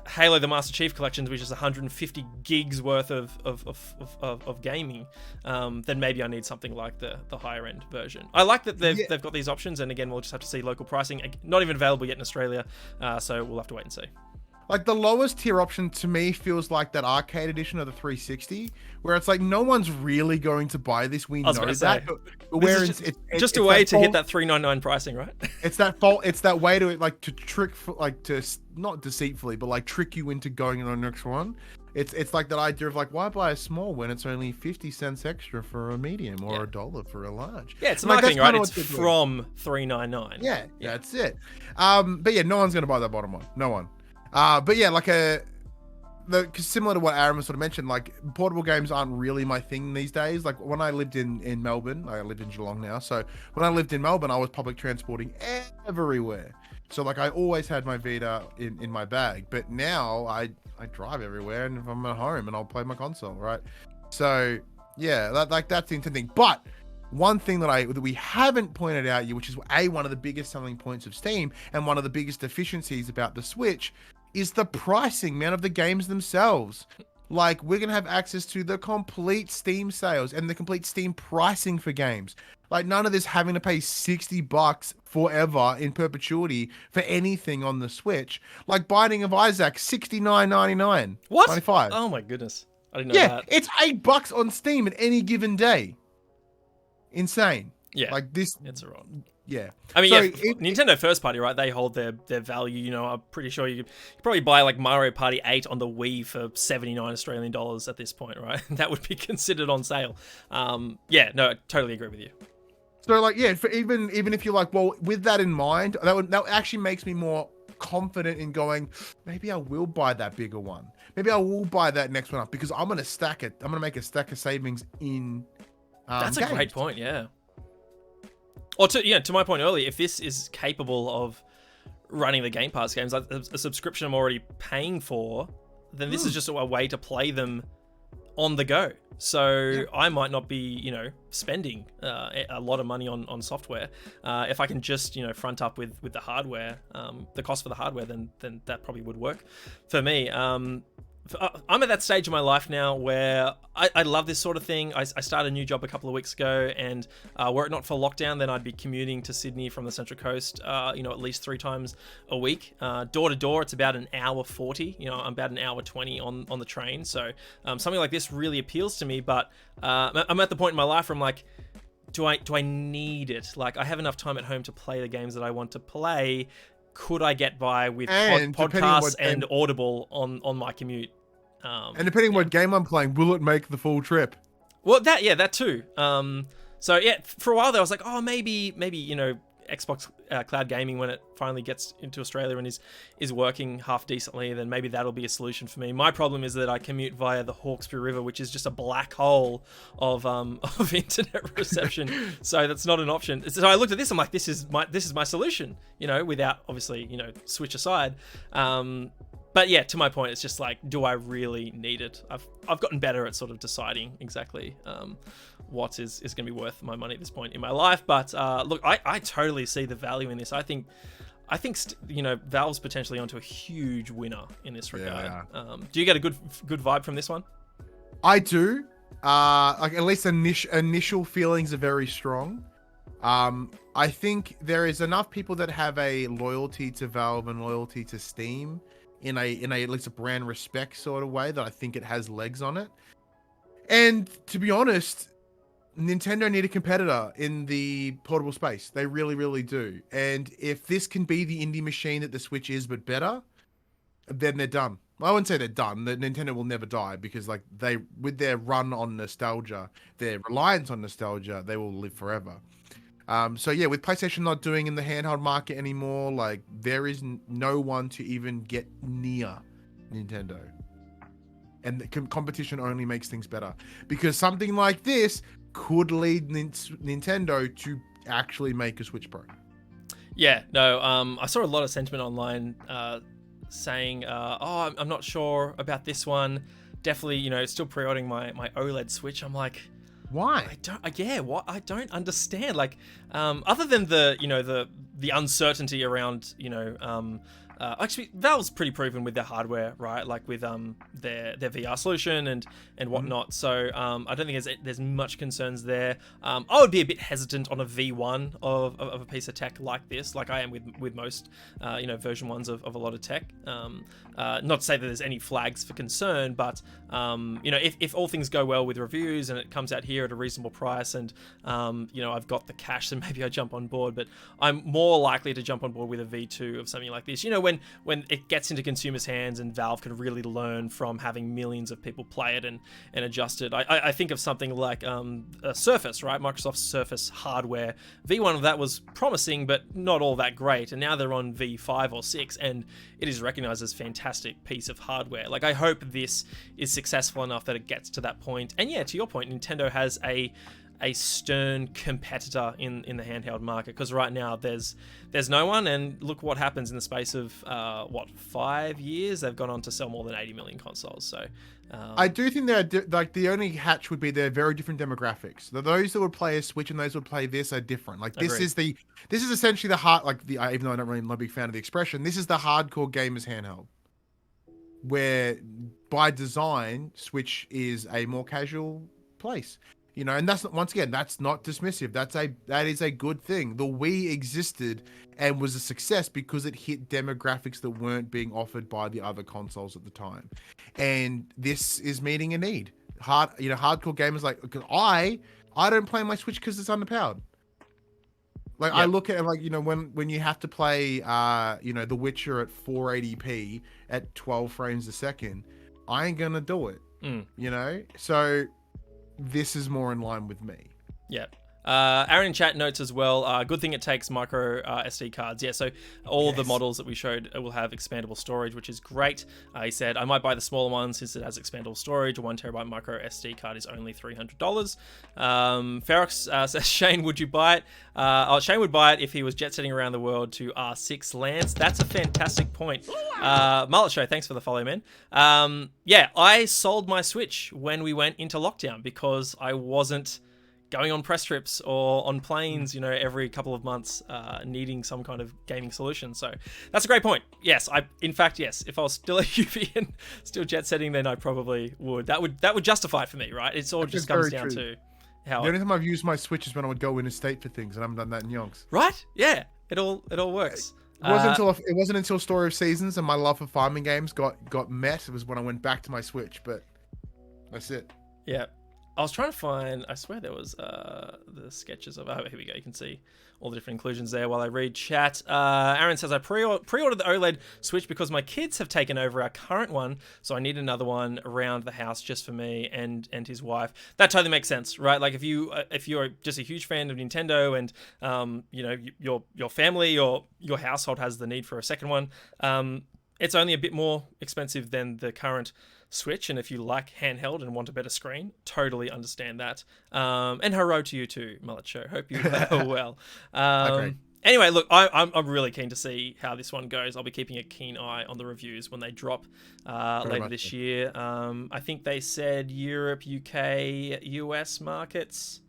[SPEAKER 1] Halo the Master Chief Collection, which is 150 gigs worth of gaming, then maybe I need something like the higher end version. I like that they've got these options, and again, we'll just have to see local pricing. Not even available yet in Australia, so we'll have to wait and see.
[SPEAKER 2] Like the lowest tier option to me feels like that arcade edition of the 360, where it's like no one's really going to buy this. We know that. Where it's
[SPEAKER 1] just a way to hit that $399 pricing, right?
[SPEAKER 2] It's that way to like to trick, like to not deceitfully, but like trick you into going on the next one. It's like that idea of like, why buy a small when it's only 50 cents extra for a medium or $1 for a large?
[SPEAKER 1] Yeah, it's marketing, right? It's from $399.
[SPEAKER 2] Yeah, that's it. But yeah, no one's gonna buy that bottom one. No one. But yeah, like cause similar to what Aaron was sort of mentioned, like portable games aren't really my thing these days. Like when I lived in Melbourne, I lived in Geelong now. So when I lived in Melbourne, I was public transporting everywhere. So like I always had my Vita in my bag, but now I drive everywhere, and if I'm at home and I'll play my console, right? So yeah, that's the interesting thing. But one thing that we haven't pointed out yet, which is one of the biggest selling points of Steam and one of the biggest deficiencies about the Switch, is the pricing, man, of the games themselves. Like, we're gonna have access to the complete Steam sales and the complete Steam pricing for games. Like, none of this having to pay $60 forever in perpetuity for anything on the Switch. Like Binding of Isaac, $69.99.
[SPEAKER 1] What?
[SPEAKER 2] 95.
[SPEAKER 1] Oh my goodness. I didn't know
[SPEAKER 2] Yeah,
[SPEAKER 1] that.
[SPEAKER 2] it's $8 on Steam at any given day. Insane.
[SPEAKER 1] Yeah.
[SPEAKER 2] Like this.
[SPEAKER 1] It's alright.
[SPEAKER 2] Yeah.
[SPEAKER 1] I mean,
[SPEAKER 2] So
[SPEAKER 1] Nintendo first party, right? They hold their value. You know, I'm pretty sure you could probably buy like Mario Party 8 on the Wii for 79 Australian dollars at this point, right? That would be considered on sale. Yeah, no, I totally agree with you.
[SPEAKER 2] So like, yeah, for even if you're like, well, with that in mind, that actually makes me more confident in going, maybe I will buy that bigger one. Maybe I will buy that next one up because I'm gonna stack it. I'm gonna make a stack of savings in.
[SPEAKER 1] That's a
[SPEAKER 2] games.
[SPEAKER 1] great point. Yeah. Or to my point earlier, if this is capable of running the Game Pass games, like a subscription I'm already paying for, then this is just a way to play them on the go. So I might not be, spending a lot of money on software. If I can just, front up with the hardware, the cost for the hardware, then that probably would work for me. I'm at that stage of my life now where I love this sort of thing. I started a new job a couple of weeks ago, and were it not for lockdown, then I'd be commuting to Sydney from the Central Coast, at least 3 times a week. Door to door, it's about an hour 40. I'm about an hour 20 on the train. So something like this really appeals to me, but I'm at the point in my life where I'm like, do I need it? Like, I have enough time at home to play the games that I want to play. Could I get by with podcasts and Audible on my commute?
[SPEAKER 2] And depending on what game I'm playing, will it make the full trip?
[SPEAKER 1] Well, that too. So yeah, for a while there, I was like, oh, maybe Xbox Cloud Gaming, when it finally gets into Australia and is working half decently, then maybe that'll be a solution for me. My problem is that I commute via the Hawkesbury River, which is just a black hole of internet reception. So that's not an option. So I looked at this, I'm like, this is my solution, without obviously, Switch aside. But yeah, to my point, it's just like, do I really need it? I've gotten better at sort of deciding exactly what is going to be worth my money at this point in my life. But look, I totally see the value in this. I think Valve's potentially onto a huge winner in this regard. Yeah. Do you get a good vibe from this one?
[SPEAKER 2] I do. Like, at least initial feelings are very strong. I think there is enough people that have a loyalty to Valve and loyalty to Steam in a at least a brand respect sort of way that I think it has legs on it. And to be honest, Nintendo need a competitor in the portable space. They really, really do. And if this can be the indie machine that the Switch is, but better, then they're done. I wouldn't say they're done. That Nintendo will never die, because like with their run on nostalgia, their reliance on nostalgia, they will live forever. So yeah, with PlayStation not doing in the handheld market anymore, like, there is no one to even get near Nintendo. And the competition only makes things better, because something like this could lead Nintendo to actually make a Switch Pro.
[SPEAKER 1] Yeah, no, I saw a lot of sentiment online saying, oh, I'm not sure about this one. Definitely, still pre-ordering my OLED Switch. I'm like,
[SPEAKER 2] why?
[SPEAKER 1] I don't understand. Like, other than the uncertainty around, actually, Valve's pretty proven with their hardware, right? Like with their VR solution and whatnot. So I don't think there's much concerns there. I would be a bit hesitant on a V1 of a piece of tech like this, like I am with most version 1s of a lot of tech. Not to say that there's any flags for concern, but if all things go well with reviews and it comes out here at a reasonable price, and I've got the cash, then maybe I jump on board. But I'm more likely to jump on board with a V2 of something like this. When it gets into consumers' hands and Valve can really learn from having millions of people play it and adjust it. I think of something like a Surface, right? Microsoft's Surface hardware. V1 of that was promising, but not all that great. And now they're on V5 or 6, and it is recognized as a fantastic piece of hardware. Like, I hope this is successful enough that it gets to that point. And yeah, to your point, Nintendo has a stern competitor in the handheld market, because right now there's no one, and look what happens in the space of 5 years. They've gone on to sell more than 80 million consoles. So
[SPEAKER 2] I do think they're like, the only hatch would be they're very different demographics. Those that would play a Switch and those that would play this are different. Like, this is essentially the hard, like, even though I don't really, I'm not a big fan of the expression, this is the hardcore gamers handheld. where by design, Switch is a more casual place. And that's not, once again, that's not dismissive. That is a good thing. The Wii existed and was a success because it hit demographics that weren't being offered by the other consoles at the time. And this is meeting a need. Hardcore gamers like, because I don't play my Switch because it's underpowered. Like, I look at it like, when you have to play The Witcher at 480p at 12 frames a second, I ain't gonna do it. So this is more in line with me.
[SPEAKER 1] Yeah. Aaron in chat notes as well, good thing it takes micro SD cards. Yeah, so all the models that we showed will have expandable storage, which is great. He said, I might buy the smaller one since it has expandable storage. A 1 terabyte micro SD card is only $300. Ferox says, Shane, would you buy it? Shane would buy it if he was jet setting around the world to R6 lands. That's a fantastic point. Mullet Show, thanks for the follow, man. Yeah, I sold my Switch when we went into lockdown because I wasn't going on press trips or on planes, every couple of months, needing some kind of gaming solution. So that's a great point. Yes, yes, if I was still a UV and still jet setting, then I probably would. That would justify it for me, right? It's all just comes down to how.
[SPEAKER 2] The only time I've used my Switch is when I would go interstate for things, and I haven't done that in yonks.
[SPEAKER 1] Right? Yeah, it all works.
[SPEAKER 2] It wasn't until Story of Seasons and my love for farming games got met. It was when I went back to my Switch, but that's it.
[SPEAKER 1] Yeah. I was trying to find, I swear there was the sketches of, here we go, you can see all the different inclusions there while I read chat. Aaron says, I pre-ordered the OLED Switch because my kids have taken over our current one, so I need another one around the house just for me and his wife. That totally makes sense, right? Like if you're just a huge fan of Nintendo and your family or your household has the need for a second one, it's only a bit more expensive than the current Switch, and if you like handheld and want a better screen, totally understand that. And hello to you too, Mullet Show. Hope you are well. Anyway, look, I'm really keen to see how this one goes. I'll be keeping a keen eye on the reviews when they drop later this year. I think they said Europe, UK, US markets,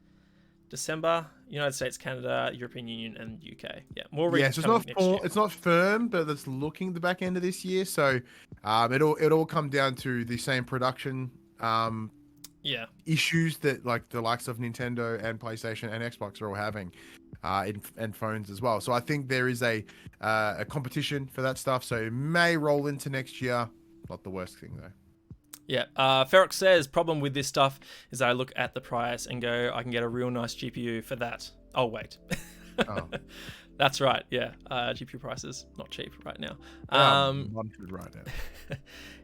[SPEAKER 1] December. United States, Canada, European Union, and UK. Yeah, more.
[SPEAKER 2] Yeah, so it's not firm, but it's looking the back end of this year. So, it'll come down to the same production issues that like the likes of Nintendo and PlayStation and Xbox are all having, and phones as well. So I think there is a competition for that stuff. So it may roll into next year. Not the worst thing though.
[SPEAKER 1] Yeah, Ferox says, problem with this stuff is I look at the price and go, I can get a real nice GPU for that. Oh, wait. Oh. That's right, yeah. GPU prices, not cheap right now.
[SPEAKER 2] Right now.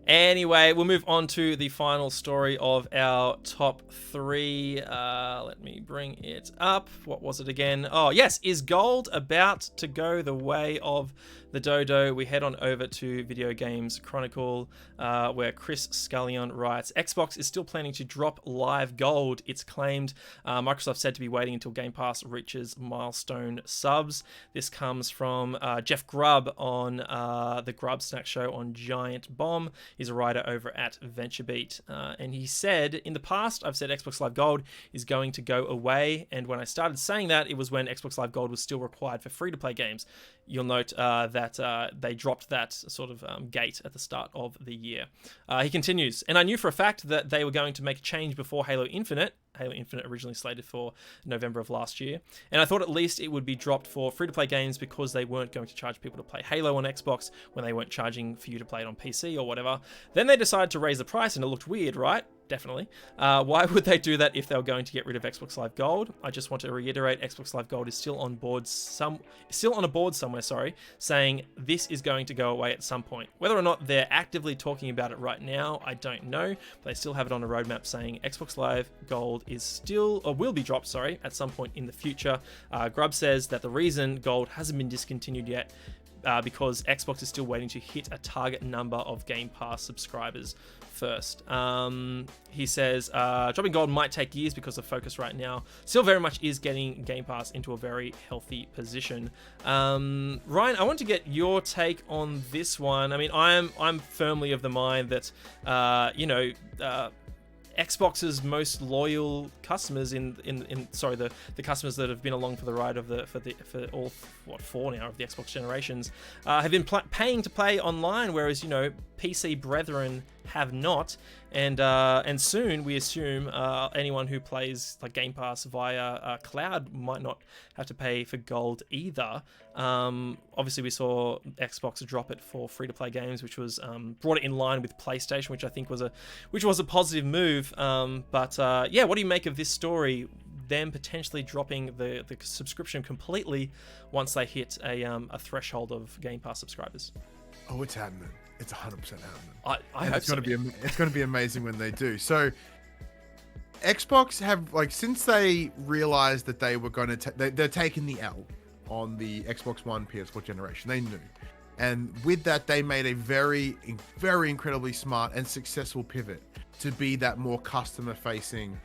[SPEAKER 1] Anyway, we'll move on to the final story of our top 3. Let me bring it up. What was it again? Oh, yes. Is gold about to go the way of the Dodo? We head on over to Video Games Chronicle, where Chris Scullion writes, Xbox is still planning to drop live gold, it's claimed. Microsoft said to be waiting until Game Pass reaches milestone subs. This comes from Jeff Grubb on the Grubb Snack Show on Giant Bomb. He's a writer over at VentureBeat. And he said, in the past, I've said Xbox Live Gold is going to go away. And when I started saying that, it was when Xbox Live Gold was still required for free-to-play games. You'll note that they dropped that sort of gate at the start of the year. He continues, and I knew for a fact that they were going to make a change before Halo Infinite. Halo Infinite originally slated for November of last year. And I thought at least it would be dropped for free-to-play games because they weren't going to charge people to play Halo on Xbox when they weren't charging for you to play it on PC or whatever. Then they decided to raise the price and it looked weird, right? Definitely. Why would they do that if they were going to get rid of Xbox Live Gold? I just want to reiterate, Xbox Live Gold is still on a board somewhere, saying this is going to go away at some point. Whether or not they're actively talking about it right now, I don't know, but they still have it on a roadmap saying Xbox Live Gold is still, or will be dropped, at some point in the future. Grubb says that the reason Gold hasn't been discontinued yet because Xbox is still waiting to hit a target number of Game Pass subscribers first. He says dropping gold might take years because of focus right now still very much is getting Game Pass into a very healthy position. Ryan, I want to get your take on this one. I mean, I'm firmly of the mind that Xbox's most loyal customers the customers that have been along for the ride for all four now of the Xbox generations have been paying to play online, whereas PC brethren have not, and soon we assume anyone who plays like Game Pass via cloud might not have to pay for gold either. Obviously we saw Xbox drop it for free-to-play games, which was brought it in line with PlayStation, which I think was a positive move. What do you make of this story? Them potentially dropping the subscription completely once they hit a threshold of Game Pass subscribers.
[SPEAKER 2] Oh, it's happening. It's 100% happening.
[SPEAKER 1] I hope
[SPEAKER 2] it's going to be amazing when they do. So Xbox have, since they realized that they were going to they're taking the L on the Xbox One PS4 generation. They knew. And with that, they made a very, very incredibly smart and successful pivot to be that more customer-facing,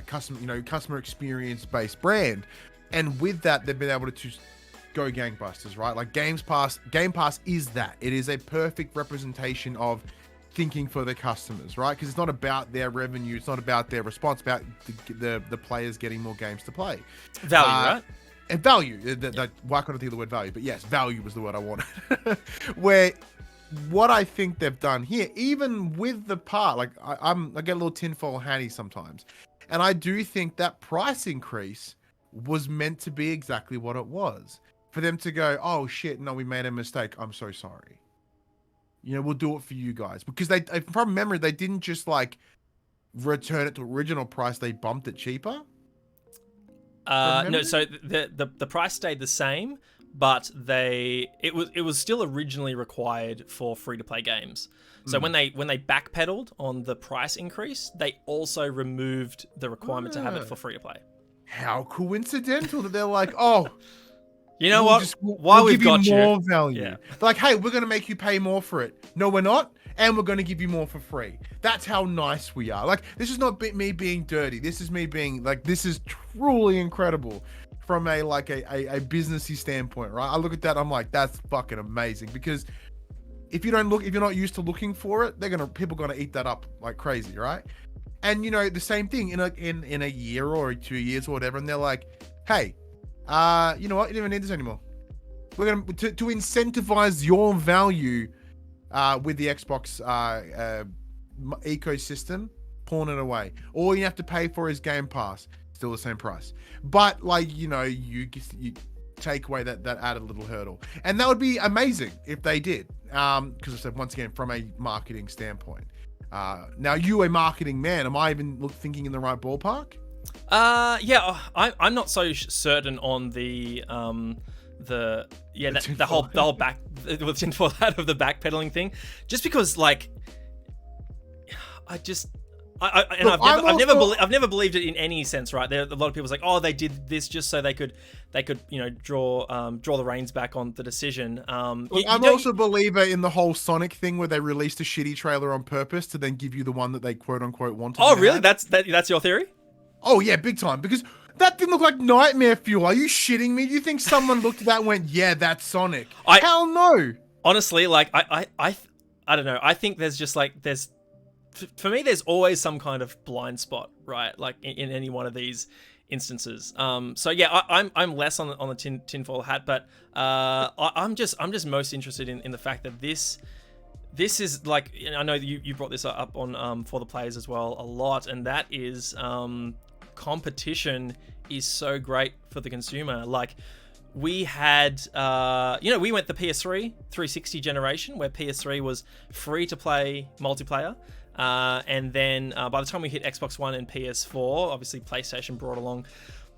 [SPEAKER 2] customer experience-based brand. And with that, they've been able to go gangbusters, right? Like Game Pass is that. It is a perfect representation of thinking for the customers, right? Because it's not about their revenue, it's not about their response, about the players getting more games to play.
[SPEAKER 1] Value, right?
[SPEAKER 2] And value. Why couldn't I think of the word value? But yes, value was the word I wanted. Where what I think they've done here, even with the part, I get a little tinfoil hatty sometimes, and I do think that price increase was meant to be exactly what it was. For them to go, oh shit, no, we made a mistake. I'm so sorry. We'll do it for you guys. Because from memory, they didn't just return it to original price. They bumped it cheaper.
[SPEAKER 1] No, so the price stayed the same, but it was still originally required for free to play games. So when they backpedaled on the price increase, they also removed the requirement to have it for free to play.
[SPEAKER 2] How coincidental that they're like, oh,
[SPEAKER 1] you know what? While we've got you,
[SPEAKER 2] more value. Yeah. They're like, hey, we're going to make you pay more for it. No, we're not. And we're going to give you more for free. That's how nice we are. This is not me being dirty. This is me being this is truly incredible from a businessy standpoint, right? I look at that, I'm like, that's fucking amazing. Because if you're not used to looking for it, people are going to eat that up like crazy, right? And the same thing in a year or 2 years or whatever, and they're like, hey, you know what? You don't even need this anymore. We're going to incentivize your value with the Xbox ecosystem, pulling it away. All you have to pay for is Game Pass, still the same price. But you take away that added little hurdle, and that would be amazing if they did. Because I said once again, from a marketing standpoint. Now you a marketing man, am I even thinking in the right ballpark?
[SPEAKER 1] I'm not so certain on the whole back with tinfoil hat of the backpedaling thing, just because I've never believed it in any sense, right? There a lot of people's like, oh, they did this just so they could draw the reins back on the decision. I'm
[SPEAKER 2] also a believer in the whole Sonic thing where they released a shitty trailer on purpose to then give you the one that they quote unquote wanted.
[SPEAKER 1] Oh, really? That's your theory?
[SPEAKER 2] Oh yeah, big time. Because that didn't look like nightmare fuel. Are you shitting me? Do you think someone looked at that and went, yeah, that's Sonic? Hell no.
[SPEAKER 1] Honestly, I don't know. I think there's just for me, there's always some kind of blind spot, right? In any one of these instances. So yeah, I'm less on the tinfoil hat, but I'm just most interested in the fact that this is I know you brought this up on for the players as well a lot, and that is competition is so great for the consumer. We had, we went the PS3 360 generation where PS3 was free to play multiplayer. And then by the time we hit Xbox One and PS4, obviously PlayStation brought along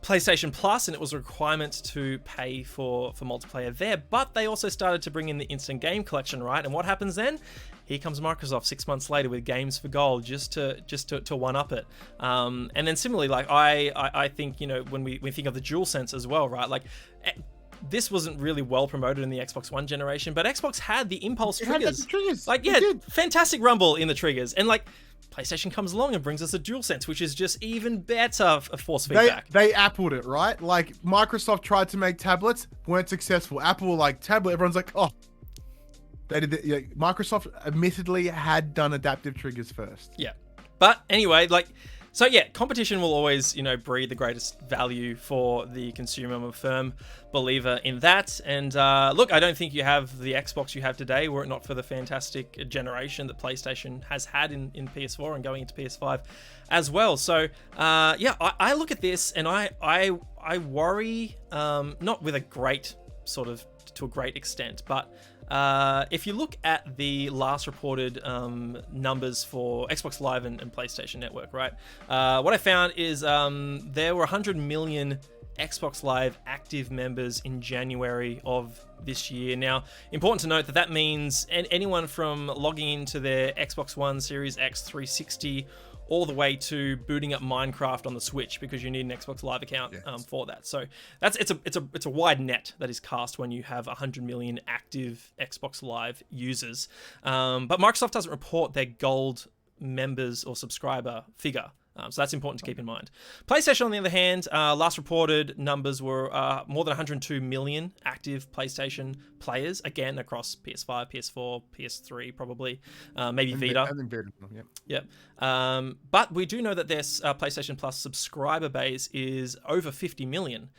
[SPEAKER 1] PlayStation Plus, and it was a requirement to pay for multiplayer there. But they also started to bring in the instant game collection, right? And what happens then? Here comes Microsoft 6 months later with games for gold, just to one up it. And then similarly, I think when we think of the DualSense as well, right? This wasn't really well promoted in the Xbox One generation, but Xbox had the impulse triggers. Fantastic rumble in the triggers, and PlayStation comes along and brings us a DualSense, which is just even better force feedback.
[SPEAKER 2] They Appled it, right? Microsoft tried to make tablets, weren't successful. Apple tablet, everyone's oh. They did it. Microsoft admittedly had done adaptive triggers first.
[SPEAKER 1] Yeah. But anyway, so yeah, competition will always, breed the greatest value for the consumer. I'm a firm believer in that. And look, I don't think you have the Xbox you have today were it not for the fantastic generation that PlayStation has had in PS4 and going into PS5 as well. So yeah, I look at this and I worry, not with a great sort of to a great extent, but if you look at the last reported numbers for Xbox Live and PlayStation Network, right? What I found is there were 100 million Xbox Live active members in January of this year. Now, important to note that means anyone from logging into their Xbox One, Series X, 360, all the way to booting up Minecraft on the Switch, because you need an Xbox Live account for that. So it's a wide net that is cast when you have 100 million active Xbox Live users. But Microsoft doesn't report their gold members or subscriber figure. So that's important to keep in mind. PlayStation, on the other hand, last reported numbers were more than 102 million active PlayStation players, again, across PS5, PS4, PS3, probably, maybe Vita.
[SPEAKER 2] And then Vita,
[SPEAKER 1] yeah. But we do know that their PlayStation Plus subscriber base is over 50 million.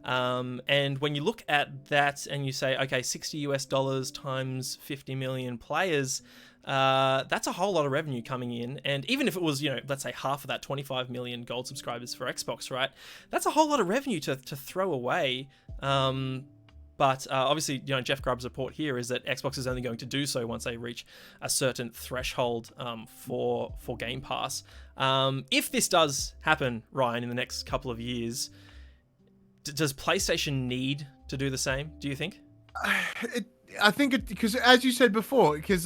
[SPEAKER 1] And when you look at that and you say, okay, $60 times 50 million players, that's a whole lot of revenue coming in. And even if it was, let's say half of that, 25 million gold subscribers for Xbox, right? That's a whole lot of revenue to throw away. But obviously, Jeff Grubb's report here is that Xbox is only going to do so once they reach a certain threshold for Game Pass. If this does happen, Ryan, in the next couple of years, does PlayStation need to do the same, do you think?
[SPEAKER 2] I think because, as you said before, because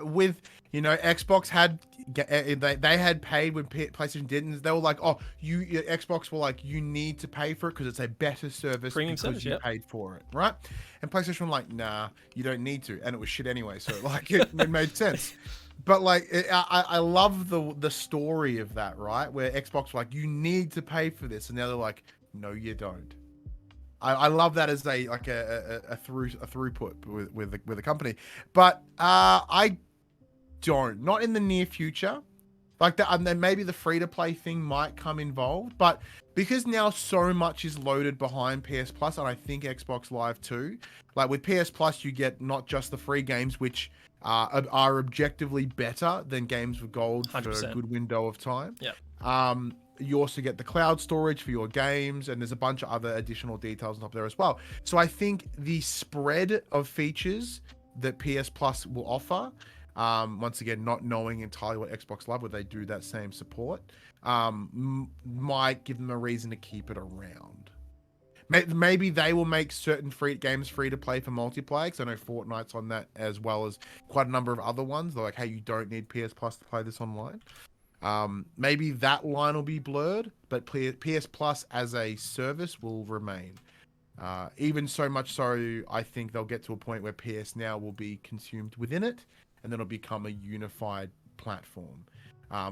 [SPEAKER 2] with Xbox had they had paid when PlayStation didn't. They were like, Xbox were like, you need to pay for it because it's a better service
[SPEAKER 1] Premium
[SPEAKER 2] because
[SPEAKER 1] service,
[SPEAKER 2] you paid for it, right? And PlayStation were like, nah, you don't need to, and it was shit anyway. So it made sense. But I love the story of that, right? Where Xbox were like, you need to pay for this, and now they're like, no, you don't. I love that as a throughput with the company, but I don't, not in the near future. Like that, and then maybe the free to play thing might come involved, but because now so much is loaded behind PS Plus, and I think Xbox Live too. Like with PS Plus, you get not just the free games, which are objectively better than games with gold 100%. For a good window of time.
[SPEAKER 1] Yeah.
[SPEAKER 2] You also get the cloud storage for your games, and there's a bunch of other additional details on top there as well. So I think the spread of features that PS Plus will offer, once again, not knowing entirely what Xbox Live, would they do that same support, might give them a reason to keep it around. Maybe they will make certain games free to play for multiplayer, because I know Fortnite's on that, as well as quite a number of other ones. They're like, hey, you don't need PS Plus to play this online. Maybe that line will be blurred, but PS Plus as a service will remain. Even so much so, I think they'll get to a point where PS Now will be consumed within it, and then it'll become a unified platform,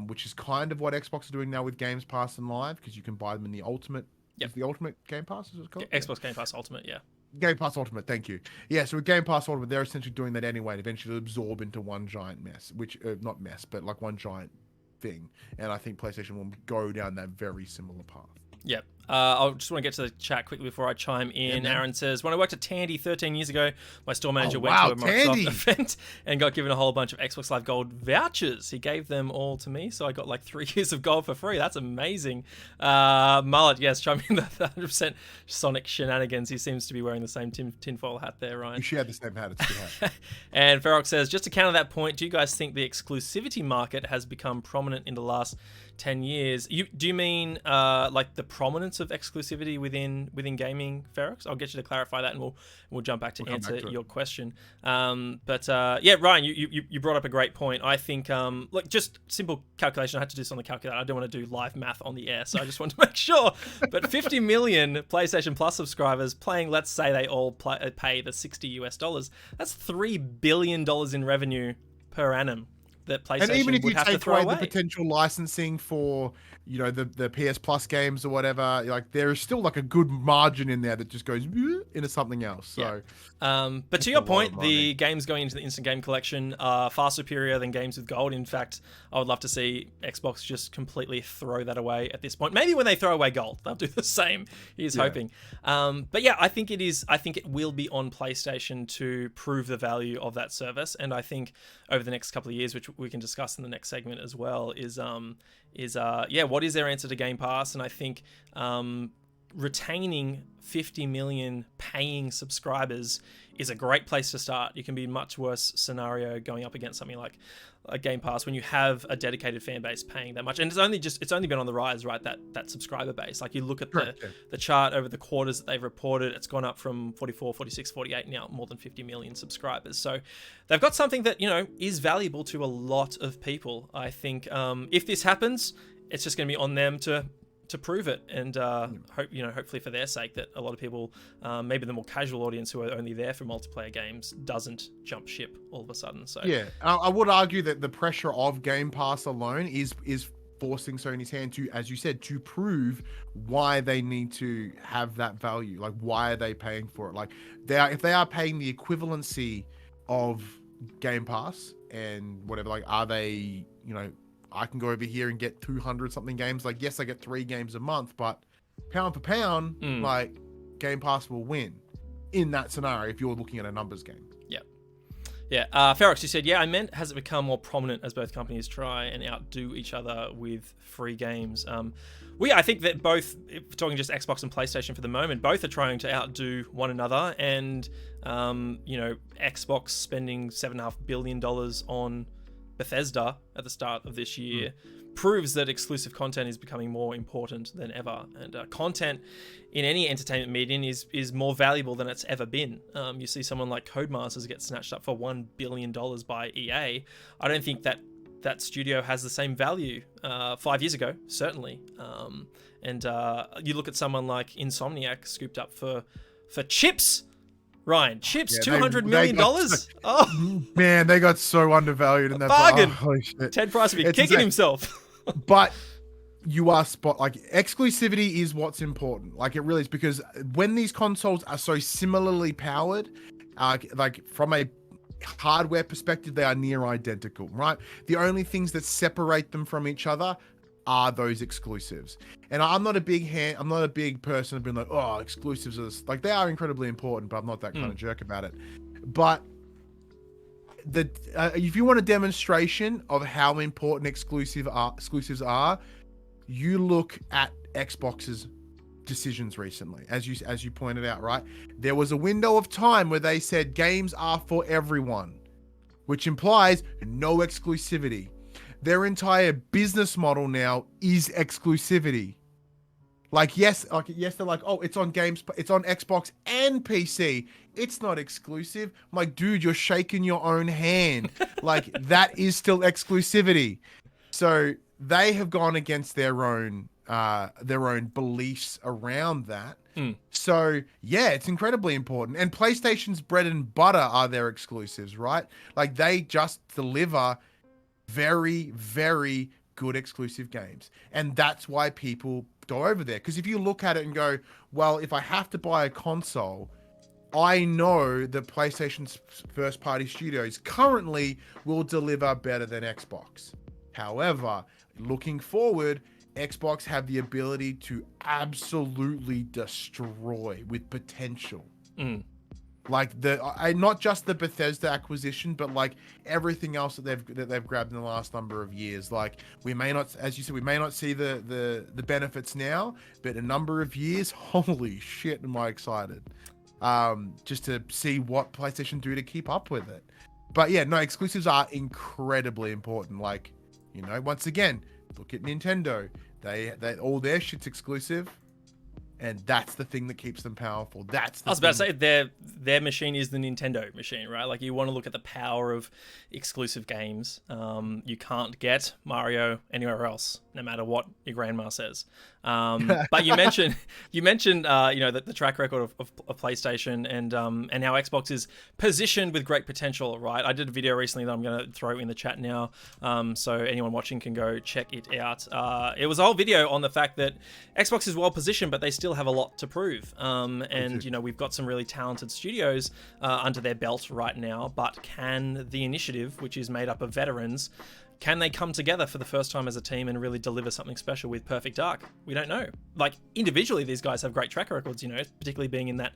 [SPEAKER 2] which is kind of what Xbox are doing now with Games Pass and Live, because you can buy them in the Ultimate.
[SPEAKER 1] Yep.
[SPEAKER 2] Is the Ultimate Game Pass, is it called?
[SPEAKER 1] Yeah, Xbox Game Pass Ultimate, yeah.
[SPEAKER 2] Game Pass Ultimate, thank you. Yeah, so with Game Pass Ultimate, they're essentially doing that anyway, and eventually absorb into one giant mess, which, not mess, but like one giant thing. And I think PlayStation will go down that very similar path.
[SPEAKER 1] Yep. I just want to get to the chat quickly before I chime in. Yeah, Aaron says, when I worked at Tandy 13 years ago, my store manager went to a Microsoft event and got given a whole bunch of Xbox Live Gold vouchers. He gave them all to me, so I got like 3 years of gold for free. That's amazing. Mullet, yes, chime in the 100% Sonic shenanigans. He seems to be wearing the same tinfoil hat there, Ryan.
[SPEAKER 2] You share the same hat. It's good hat.
[SPEAKER 1] And Ferox says, just to counter that point, do you guys think the exclusivity market has become prominent in the last 10 years? Do you mean like the prominence of exclusivity within gaming, Ferox? I'll get you to clarify that, and we'll jump back to answer your question. Yeah, Ryan, you brought up a great point. I think look, just simple calculation. I had to do this on the calculator. I don't want to do live math on the air, so I just want to make sure. But 50 million PlayStation Plus subscribers playing, let's say they all pay the $60. That's $3 billion in revenue per annum that
[SPEAKER 2] And even
[SPEAKER 1] PlayStation
[SPEAKER 2] if
[SPEAKER 1] would
[SPEAKER 2] you
[SPEAKER 1] have to
[SPEAKER 2] take
[SPEAKER 1] throw
[SPEAKER 2] away
[SPEAKER 1] away.
[SPEAKER 2] the potential licensing for, the PS Plus games or whatever, like there is still like a good margin in there that just goes into something else. So,
[SPEAKER 1] But to your point, the games going into the instant game collection are far superior than games with gold. In fact, I would love to see Xbox just completely throw that away at this point. Maybe when they throw away gold, they'll do the same. He's hoping. But yeah, I think it will be on PlayStation to prove the value of that service. And I think over the next couple of years, which we can discuss in the next segment as well, is what is their answer to Game Pass? And I think retaining 50 million paying subscribers is a great place to start. You can be in a much worse scenario going up against something like a Game Pass when you have a dedicated fan base paying that much. And it's only been on the rise, right? That subscriber base. Like you look at the chart over the quarters that they've reported, it's gone up from 44, 46, 48, now more than 50 million subscribers. So they've got something that, is valuable to a lot of people. I think if this happens, it's just going to be on them to prove it, and hopefully for their sake that a lot of people, maybe the more casual audience who are only there for multiplayer games, doesn't jump ship all of a sudden. So
[SPEAKER 2] yeah, I would argue that the pressure of Game Pass alone is forcing Sony's hand to, as you said, to prove why they need to have that value. Like, why are they paying for it? Like, if they are paying the equivalency of Game Pass and whatever, like, are they, I can go over here and get 200 something games. Like, yes, I get 3 games a month, but pound for pound, like Game Pass will win in that scenario if you're looking at a numbers game.
[SPEAKER 1] Yeah. Ferox, you said, I meant, has it become more prominent as both companies try and outdo each other with free games? I think that both, if talking just Xbox and PlayStation for the moment, both are trying to outdo one another. And, Xbox spending $7.5 billion on Bethesda at the start of this year proves that exclusive content is becoming more important than ever, and content in any entertainment medium is more valuable than it's ever been. You see someone like Codemasters get snatched up for $1 billion by EA. I don't think that studio has the same value 5 years ago, certainly. And you look at someone like Insomniac scooped up for chips. Ryan, chips, $200 million. Oh
[SPEAKER 2] man, they got so undervalued in that
[SPEAKER 1] bargain.
[SPEAKER 2] Holy shit.
[SPEAKER 1] Ted Price would be kicking himself.
[SPEAKER 2] But you are exclusivity is what's important. Like, it really is, because when these consoles are so similarly powered, like from a hardware perspective, they are near identical, right? The only things that separate them from each other are those exclusives. And I'm not a big person of being like, oh, exclusives are like, they are incredibly important, but I'm not that kind of jerk about it. But if you want a demonstration of how important exclusives are, you look at Xbox's decisions recently. As you pointed out, right? There was a window of time where they said games are for everyone, which implies no exclusivity. Their entire business model now is exclusivity. Yes, they're like, oh, it's on Xbox and PC. It's not exclusive. I'm like, dude, you're shaking your own hand. Like, that is still exclusivity. So they have gone against their own beliefs around that. So yeah, it's incredibly important. And PlayStation's bread and butter are their exclusives, right? Like, they just deliver very, very good exclusive games. And that's why people go over there. Because if you look at it and go, well, if I have to buy a console, I know that PlayStation's first party studios currently will deliver better than Xbox. However, looking forward, Xbox have the ability to absolutely destroy with potential. Like, not just the Bethesda acquisition, but like everything else that they've grabbed in the last number of years. Like, we may not, as you said, we may not see the benefits now, but a number of years, holy shit, am I excited. Just to see what PlayStation do to keep up with it. But yeah, no, exclusives are incredibly important. Like, once again, look at Nintendo. They all their shit's exclusive. And that's the thing that keeps them powerful. That's the
[SPEAKER 1] I was about to
[SPEAKER 2] thing.
[SPEAKER 1] say their machine is the Nintendo machine, right? Like, you want to look at the power of exclusive games. You can't get Mario anywhere else, no matter what your grandma says. But you mentioned the track record of PlayStation and how Xbox is positioned with great potential, right? I did a video recently that I'm going to throw in the chat now, so anyone watching can go check it out. It was a whole video on the fact that Xbox is well positioned, but they still have a lot to prove. And we've got some really talented studios under their belt right now, but can the initiative, which is made up of veterans, can they come together for the first time as a team and really deliver something special with Perfect Dark? We don't know. Like, individually, these guys have great track records, particularly being in that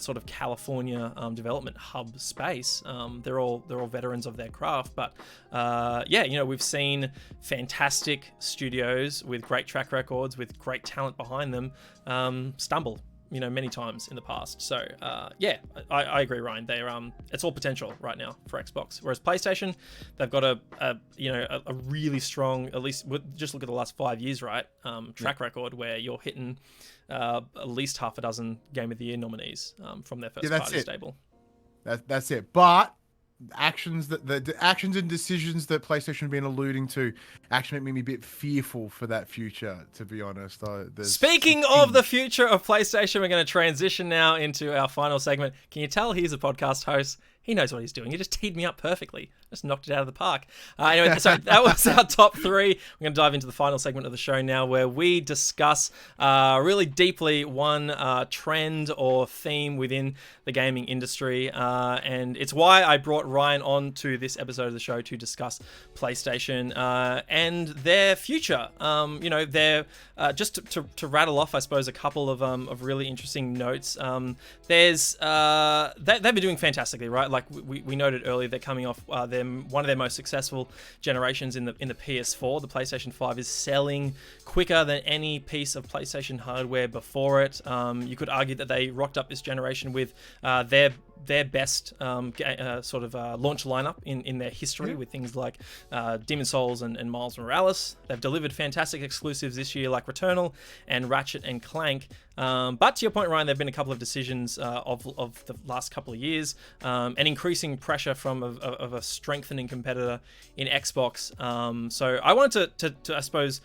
[SPEAKER 1] sort of California development hub space. They're all veterans of their craft, but we've seen fantastic studios with great track records, with great talent behind them, stumble many times in the past. So I agree, Ryan. It's all potential right now for Xbox. Whereas PlayStation, they've got a really strong, at least just look at the last 5 years, right? Track record where you're hitting at least half a dozen Game of the Year nominees from their first party stable.
[SPEAKER 2] That's it. But actions the actions and decisions that PlayStation have been alluding to actually make me a bit fearful for that future, to be honest.
[SPEAKER 1] Speaking of the future of PlayStation, we're going to transition now into our final segment. Can you tell he's a podcast host? He knows what he's doing. He just teed me up perfectly. Just knocked it out of the park. Anyway, so that was our top three. We're going to dive into the final segment of the show now, where we discuss really deeply one trend or theme within the gaming industry. And it's why I brought Ryan on to this episode of the show to discuss PlayStation and their future. They're just to rattle off, I suppose, a couple of really interesting notes. They've been doing fantastically, right? Like we noted earlier, they're coming off one of their most successful generations in the PS4. The PlayStation 5 is selling quicker than any piece of PlayStation hardware before it. You could argue that they rocked up this generation with their best launch lineup in their history, with things like Demon's Souls and Miles Morales. They've delivered fantastic exclusives this year like Returnal and Ratchet and Clank. But to your point, Ryan, there have been a couple of decisions of the last couple of years, and increasing pressure from a strengthening competitor in Xbox. So I wanted to I suppose,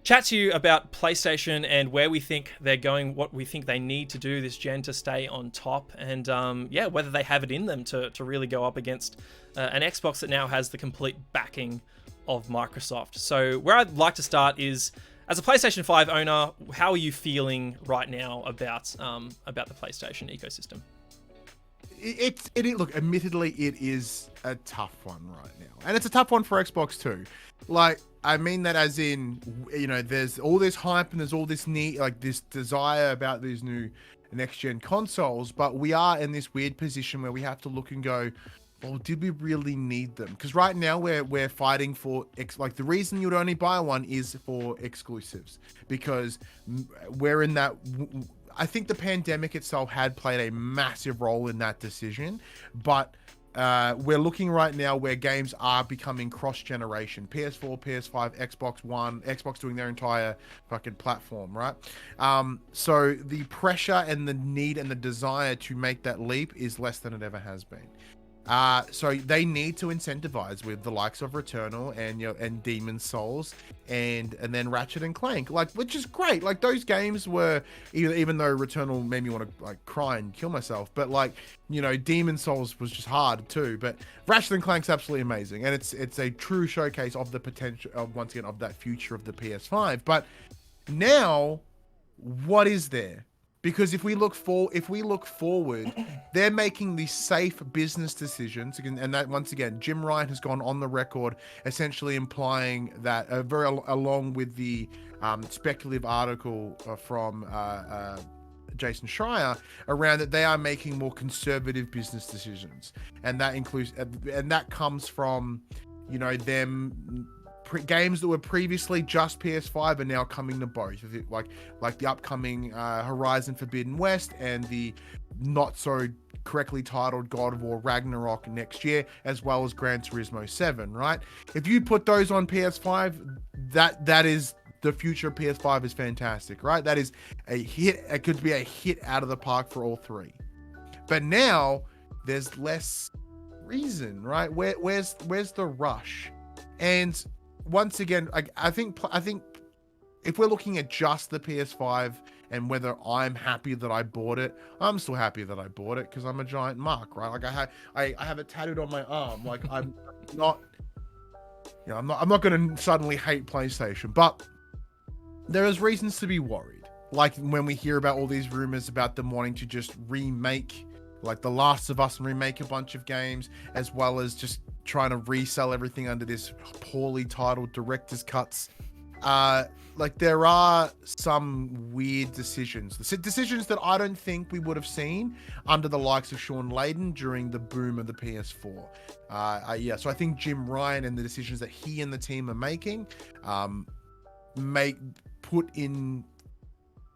[SPEAKER 1] chat to you about PlayStation and where we think they're going, what we think they need to do this gen to stay on top, and whether they have it in them to really go up against an Xbox that now has the complete backing of Microsoft. So where I'd like to start is, as a PlayStation 5 owner, how are you feeling right now about the PlayStation ecosystem?
[SPEAKER 2] Look, admittedly, it is a tough one right now, and it's a tough one for Xbox too. Like, I mean that as in, there's all this hype and there's all this need, like this desire about these new next-gen consoles, but we are in this weird position where we have to look and go, well, did we really need them? Because right now we're fighting for the reason you'd only buy one is for exclusives, because we're in that. I think the pandemic itself had played a massive role in that decision, but we're looking right now where games are becoming cross-generation. PS4, PS5, Xbox One, Xbox doing their entire fucking platform, right? So the pressure and the need and the desire to make that leap is less than it ever has been. So they need to incentivize with the likes of Returnal and Demon's Souls and then Ratchet and Clank, which is great. Like, those games were, even though Returnal made me want to cry and kill myself, but Demon's Souls was just hard too. But Ratchet and Clank's absolutely amazing, and it's a true showcase of the potential of, once again, of that future of the PS5. But now, what is there? Because if we look forward, they're making these safe business decisions, and that, once again, Jim Ryan has gone on the record essentially implying that, along with the speculative article from Jason Schreier around that, they are making more conservative business decisions, and that includes, and that comes from, them. Games that were previously just PS5 are now coming to both, like the upcoming Horizon Forbidden West and the not so correctly titled God of War Ragnarok next year, as well as Gran Turismo 7, right? If you put those on PS5, that is the future of PS5 is fantastic, right? That is a hit. It could be a hit out of the park for all three. But now there's less reason, right? Where's the rush? And once again, I think if we're looking at just the PS5 and whether I'm happy that I bought it, I'm still happy that I bought it because I'm a giant mark, right? Like I have it tattooed on my arm. Like I'm not, I'm not going to suddenly hate PlayStation, but there is reasons to be worried. Like when we hear about all these rumors about them wanting to just remake, like The Last of Us, and remake a bunch of games, as well as just trying to resell everything under this poorly titled director's cuts. Like there are some weird decisions that I don't think we would have seen under the likes of Sean Layden during the boom of the PS4. So I think Jim Ryan and the decisions that he and the team are making put in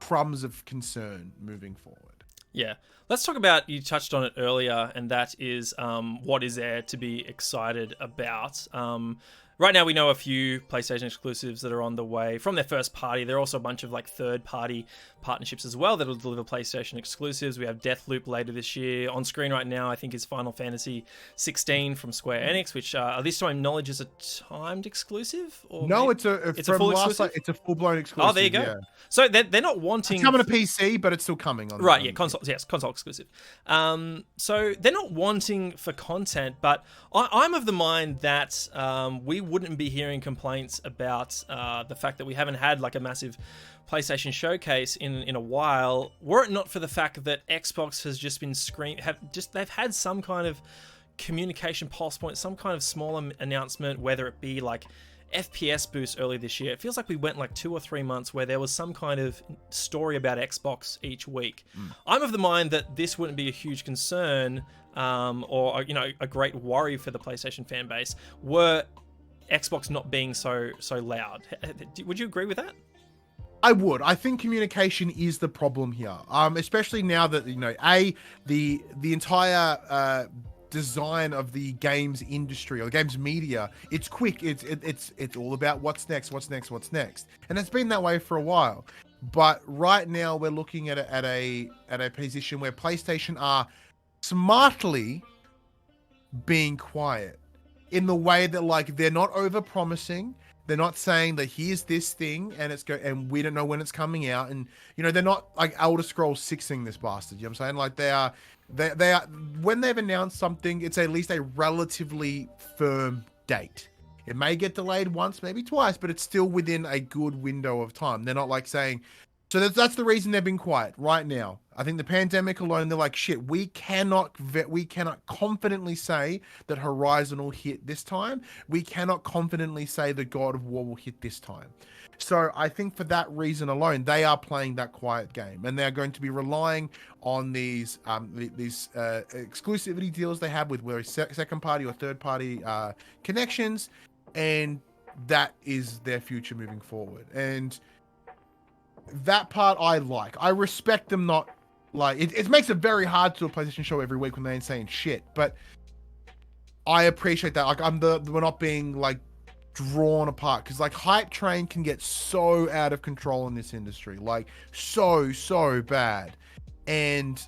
[SPEAKER 2] crumbs of concern moving forward.
[SPEAKER 1] Yeah. Let's talk about, you touched on it earlier, and that is what is there to be excited about. Right now, we know a few PlayStation exclusives that are on the way from their first party. There are also a bunch of like third-party partnerships as well that will deliver PlayStation exclusives. We have Deathloop later this year. On screen right now, I think, is Final Fantasy 16 from Square Enix, which at least to my knowledge is a timed exclusive. Or
[SPEAKER 2] no,
[SPEAKER 1] maybe...
[SPEAKER 2] it's a full exclusive. It's a full-blown exclusive.
[SPEAKER 1] Oh, there you go.
[SPEAKER 2] Yeah.
[SPEAKER 1] So they're not wanting.
[SPEAKER 2] It's coming to PC, but it's still coming on.
[SPEAKER 1] Right, yeah, console exclusive. So they're not wanting for content, but I'm of the mind that we wouldn't be hearing complaints about the fact that we haven't had like a massive PlayStation showcase in a while, were it not for the fact that Xbox has just been they've had some kind of communication pulse point, some kind of smaller announcement, whether it be like FPS boost early this year. It feels like we went like 2 or 3 months where there was some kind of story about Xbox each week. I'm of the mind that this wouldn't be a huge concern or a great worry for the PlayStation fan base were Xbox not being so loud. Would you agree with that?
[SPEAKER 2] I would. I think communication is the problem here, especially now that the entire design of the games industry or the games media, it's quick. It's all about what's next, and it's been that way for a while. But right now we're looking at a position where PlayStation are smartly being quiet in the way that like they're not over promising. They're not saying that here's this thing and we don't know when it's coming out, and they're not like Elder Scrolls 6ing this bastard. You know what I'm saying? Like they are when they've announced something, it's at least a relatively firm date. It may get delayed once, maybe twice, but it's still within a good window of time. They're not like saying. So that's the reason they've been quiet right now. I think the pandemic alone, they're like, shit, we cannot confidently say that Horizon will hit this time. We cannot confidently say that God of War will hit this time. So I think for that reason alone, they are playing that quiet game, and they're going to be relying on these exclusivity deals they have with whether second party or third party connections, and that is their future moving forward. And that part I like. I respect them not like it makes it very hard to do a PlayStation show every week when they ain't saying shit, but I appreciate that. Like we're not being like drawn apart, because like hype train can get so out of control in this industry, like so bad, and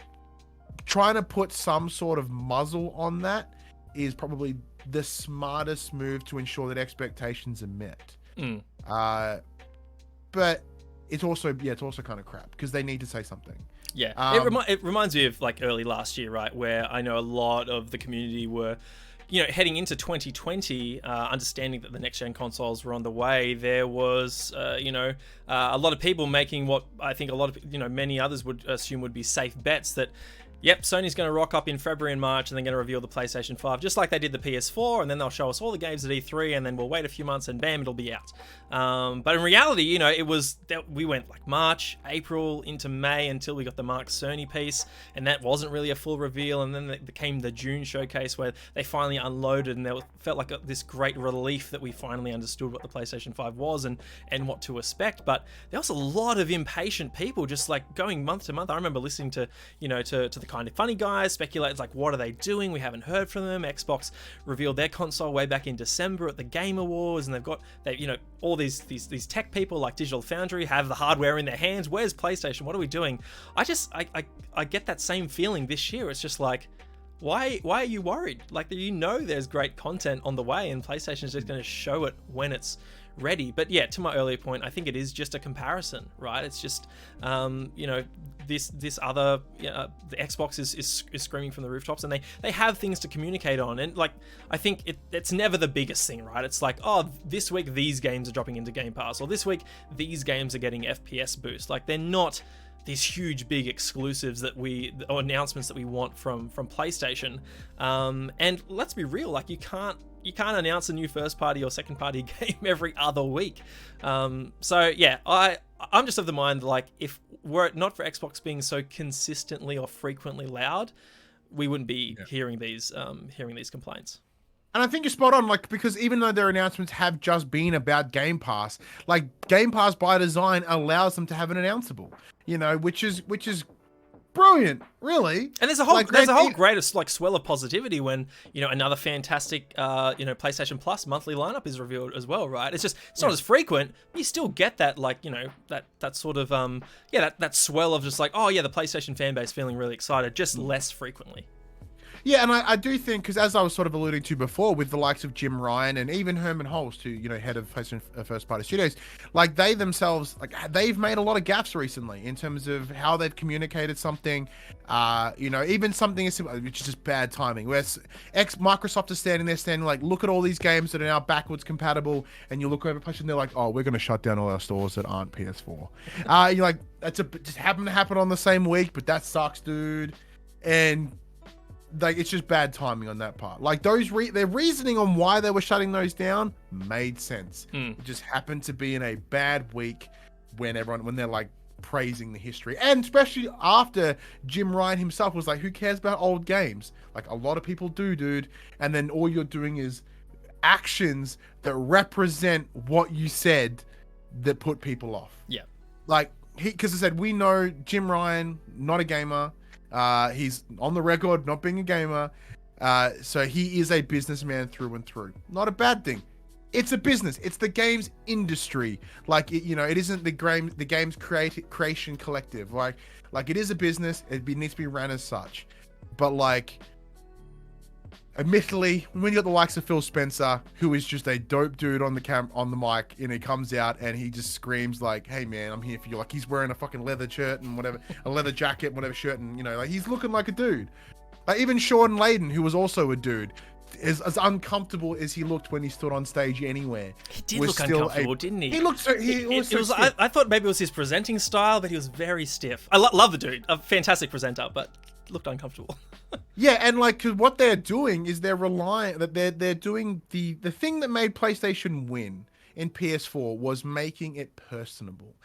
[SPEAKER 2] trying to put some sort of muzzle on that is probably the smartest move to ensure that expectations are met. But it's also kind of crap because they need to say something.
[SPEAKER 1] Yeah, it reminds me of like early last year, right, where I know a lot of the community were, heading into 2020, understanding that the next gen consoles were on the way. There was, a lot of people making what I think a lot of, many others would assume would be safe bets that, yep, Sony's going to rock up in February and March and they're going to reveal the PlayStation 5, just like they did the PS4, and then they'll show us all the games at E3, and then we'll wait a few months and bam, it'll be out. But in reality, it was that we went like March, April into May until we got the Mark Cerny piece, and that wasn't really a full reveal. And then came the June showcase where they finally unloaded, and there felt like this great relief that we finally understood what the PlayStation 5 was and what to expect. But there was a lot of impatient people just like going month to month. I remember listening to, to the kind of funny guys speculated like, what are they doing? We haven't heard from them. Xbox revealed their console way back in December at the Game Awards, and all these tech people like Digital Foundry have the hardware in their hands. Where's PlayStation? What are we doing? I get that same feeling this year. It's just like, why are you worried? Like, there's great content on the way, and PlayStation's just going to show it when it's ready. But yeah, to my earlier point, I think it is just a comparison, right? It's just this other the Xbox is screaming from the rooftops, and they have things to communicate on, and like, I think it's never the biggest thing, right? It's like, oh, this week these games are dropping into Game Pass, or this week these games are getting FPS boost. Like, they're not these huge big exclusives or announcements that we want from PlayStation. And let's be real, like, you can't announce a new first party or second party game every other week. So yeah, I'm just of the mind, like, if were it not for Xbox being so consistently or frequently loud, we wouldn't be hearing these complaints.
[SPEAKER 2] And I think you're spot on, like, because even though their announcements have just been about Game Pass, like, Game Pass by design allows them to have an announceable, which is brilliant, really.
[SPEAKER 1] And there's a whole great like swell of positivity when another fantastic PlayStation Plus monthly lineup is revealed as well, right? It's not as frequent, but you still get that, like, that sort of that swell of just like, oh yeah, the PlayStation fan base feeling really excited, just less frequently.
[SPEAKER 2] Yeah, and I do think, because as I was sort of alluding to before, with the likes of Jim Ryan and even Herman Holst, who, head of PlayStation First Party Studios, like, they themselves, like, they've made a lot of gaffes recently in terms of how they've communicated something, even something as simple, which is just bad timing, where Microsoft is standing there like, look at all these games that are now backwards compatible, and you look over PlayStation and they're like, oh, we're going to shut down all our stores that aren't PS4. You're like, just happened to happen on the same week, but that sucks, dude. And like, it's just bad timing on that part. Like, their reasoning on why they were shutting those down made sense. It just happened to be in a bad week when they're like praising the history, and especially after Jim Ryan himself was like, who cares about old games? Like, a lot of people do, dude. And then all you're doing is actions that represent what you said that put people off.
[SPEAKER 1] Yeah.
[SPEAKER 2] Like, because I said, we know Jim Ryan, not a gamer. He's on the record not being a gamer, so he is a businessman through and through. Not a bad thing. It's a business. It's the games industry. Like, it isn't the games creation collective. Like it is a business. It needs to be ran as such. But like, admittedly, when you got the likes of Phil Spencer, who is just a dope dude on the mic, and he comes out and he just screams like, "Hey man, I'm here for you!" Like, he's wearing a fucking leather shirt and whatever, a leather jacket, whatever shirt, and like, he's looking like a dude. Like, even Sean Layden, who was also a dude, is as uncomfortable as he looked when he stood on stage anywhere.
[SPEAKER 1] He did look uncomfortable, didn't he?
[SPEAKER 2] He looked so.
[SPEAKER 1] I thought maybe it was his presenting style, but he was very stiff. I love the dude, a fantastic presenter, but looked uncomfortable.
[SPEAKER 2] Yeah, and like, cause what they're doing is they're doing the thing that made PlayStation win in PS4 was making it personable.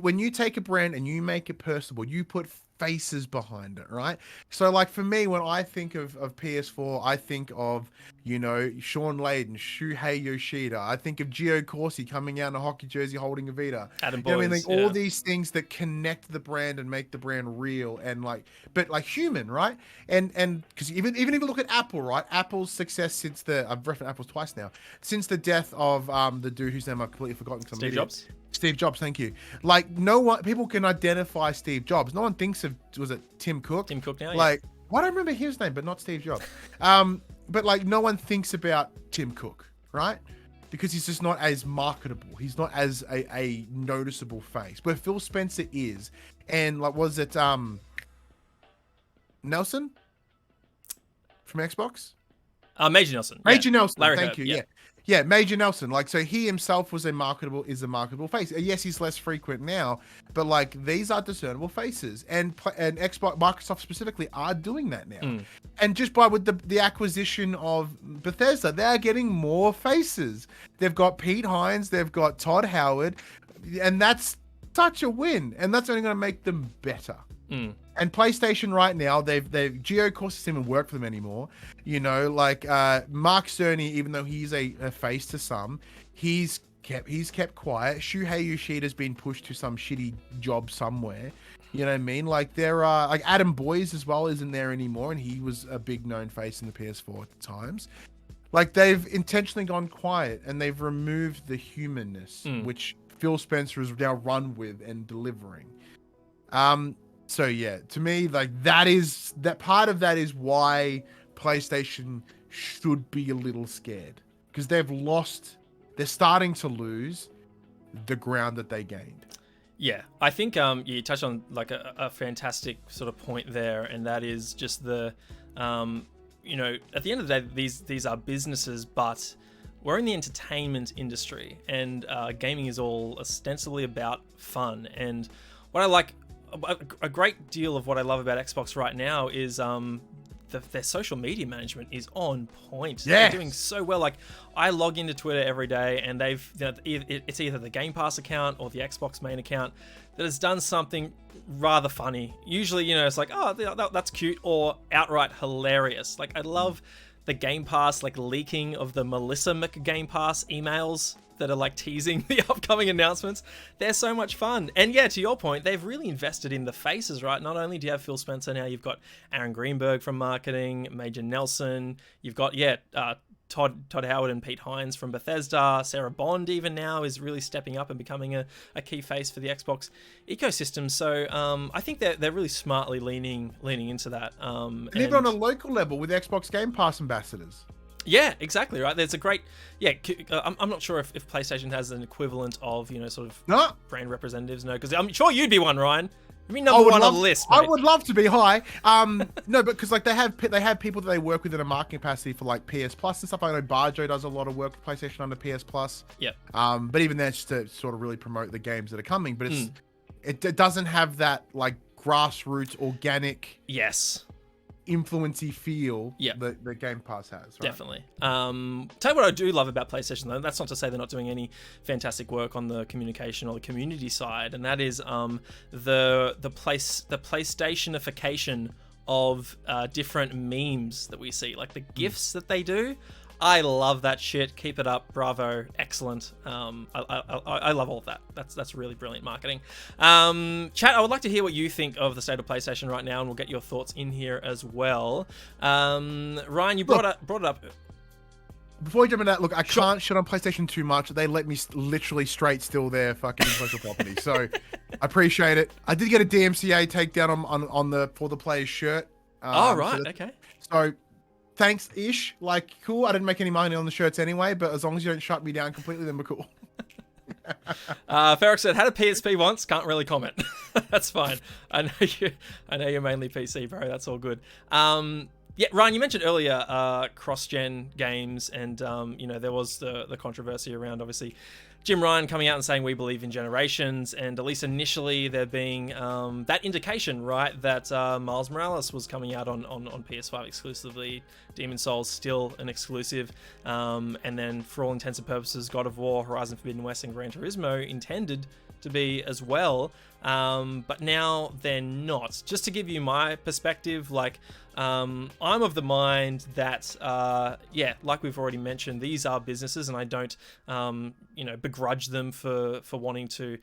[SPEAKER 2] When you take a brand and you make it personable, you put faces behind it, right? So like, for me, when I think of PS4, I think of, Sean Layden, Shuhei Yoshida. I think of Gio Corsi coming out in a hockey jersey holding a Vita.
[SPEAKER 1] Adam Boyes,
[SPEAKER 2] all these things that connect the brand and make the brand real and like, but like human, right? And because even if you look at Apple, right? Apple's success since I've referenced Apple twice now, since the death of the dude whose name I've completely forgotten.
[SPEAKER 1] Steve Jobs.
[SPEAKER 2] Steve Jobs, thank you. Like, people can identify Steve Jobs. No one thinks of, was it Tim Cook?
[SPEAKER 1] Tim Cook now,
[SPEAKER 2] like, why do I remember his name, but not Steve Jobs? But like, no one thinks about Tim Cook, right? Because he's just not as marketable. He's not as a noticeable face. But Phil Spencer is. And like, was it Nelson from Xbox?
[SPEAKER 1] Major Nelson.
[SPEAKER 2] Major Nelson,
[SPEAKER 1] Larry
[SPEAKER 2] thank
[SPEAKER 1] Herb,
[SPEAKER 2] you,
[SPEAKER 1] yeah.
[SPEAKER 2] Yeah, Major Nelson. Like, so he himself is a marketable face. Yes, he's less frequent now, but like, these are discernible faces, and Xbox, Microsoft specifically, are doing that now. And just with the acquisition of Bethesda, they are getting more faces. They've got Pete Hines, they've got Todd Howard, and that's such a win, and that's only going to make them better. And PlayStation right now, Geo Corsi doesn't even work for them anymore. Like Mark Cerny, even though he's a face to some, he's kept quiet. Shuhei Yoshida's been pushed to some shitty job somewhere. You know what I mean? Like there are like Adam Boyes as well isn't there anymore, and he was a big known face in the PS4 at the times. Like they've intentionally gone quiet and they've removed the humanness, which Phil Spencer has now run with and delivering. So yeah, to me, like that part of that is why PlayStation should be a little scared, because they're starting to lose the ground that they gained.
[SPEAKER 1] Yeah, I think you touched on like a fantastic sort of point there, and that is just the at the end of the day, these are businesses, but we're in the entertainment industry, and gaming is all ostensibly about fun. And what I like, a great deal of what I love about Xbox right now is their social media management is on point.
[SPEAKER 2] Yes.
[SPEAKER 1] They're doing so well. Like I log into Twitter every day, and it's either the Game Pass account or the Xbox main account that has done something rather funny. Usually, it's like, oh, that's cute, or outright hilarious. Like I love the Game Pass like leaking of the Melissa McGame Pass emails that are like teasing the upcoming announcements. They're so much fun. And yeah, to your point, they've really invested in the faces, right? Not only do you have Phil Spencer now, you've got Aaron Greenberg from marketing, Major Nelson, you've got, Todd Howard and Pete Hines from Bethesda. Sarah Bond even now is really stepping up and becoming a key face for the Xbox ecosystem. So I think they're really smartly leaning into that.
[SPEAKER 2] And even on a local level with Xbox Game Pass ambassadors.
[SPEAKER 1] Yeah, exactly right. There's a great, I'm not sure if PlayStation has an equivalent of, sort of brand representatives. No, because I'm sure you'd be one, Ryan. You'd be number one on the list, mate.
[SPEAKER 2] I would love to be high. No, but because like they have people that they work with in a marketing capacity for like PS Plus and stuff. I know Barjo does a lot of work with PlayStation under PS Plus.
[SPEAKER 1] Yep.
[SPEAKER 2] But even then, just to sort of really promote the games that are coming. But it doesn't have that like grassroots, organic.
[SPEAKER 1] Yes.
[SPEAKER 2] Influency feel that the Game Pass has, right?
[SPEAKER 1] Definitely. Tell you what I do love about PlayStation, though. That's not to say they're not doing any fantastic work on the communication or the community side, and that is the PlayStationification of different memes that we see, like the GIFs that they do. I love that shit. Keep it up. Bravo. Excellent. I love all of that. That's really brilliant marketing. Chat, I would like to hear what you think of the state of PlayStation right now, and we'll get your thoughts in here as well. Ryan, you brought it up.
[SPEAKER 2] Before we jump into that, look, I can't shit on PlayStation too much. They let me literally straight steal their fucking intellectual property. So I appreciate it. I did get a DMCA takedown on the For the Players shirt.
[SPEAKER 1] Right. Okay.
[SPEAKER 2] So thanks-ish. Like, cool. I didn't make any money on the shirts anyway, but as long as you don't shut me down completely, then we're cool.
[SPEAKER 1] Ferric said, had a PSP once, can't really comment. That's fine. I know you're mainly PC, bro. That's all good. Yeah, Ryan, you mentioned earlier cross-gen games, and there was the controversy around, obviously, Jim Ryan coming out and saying we believe in generations, and at least initially there being that indication, right, that Miles Morales was coming out on PS5 exclusively, Demon's Souls still an exclusive, and then for all intents and purposes, God of War, Horizon Forbidden West, and Gran Turismo intended to be as well, but now they're not. Just to give you my perspective, like, I'm of the mind that, like we've already mentioned, these are businesses, and I don't, begrudge them for wanting to,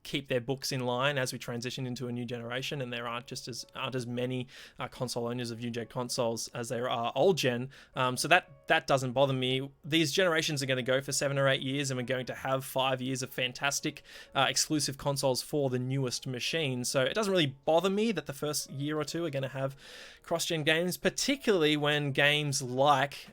[SPEAKER 1] keep their books in line as we transition into a new generation, and there aren't as many console owners of new gen consoles as there are old gen. So that doesn't bother me. These generations are going to go for 7 or 8 years, and we're going to have 5 years of fantastic exclusive consoles for the newest machine. So it doesn't really bother me that the first year or two are going to have cross-gen games, particularly when games like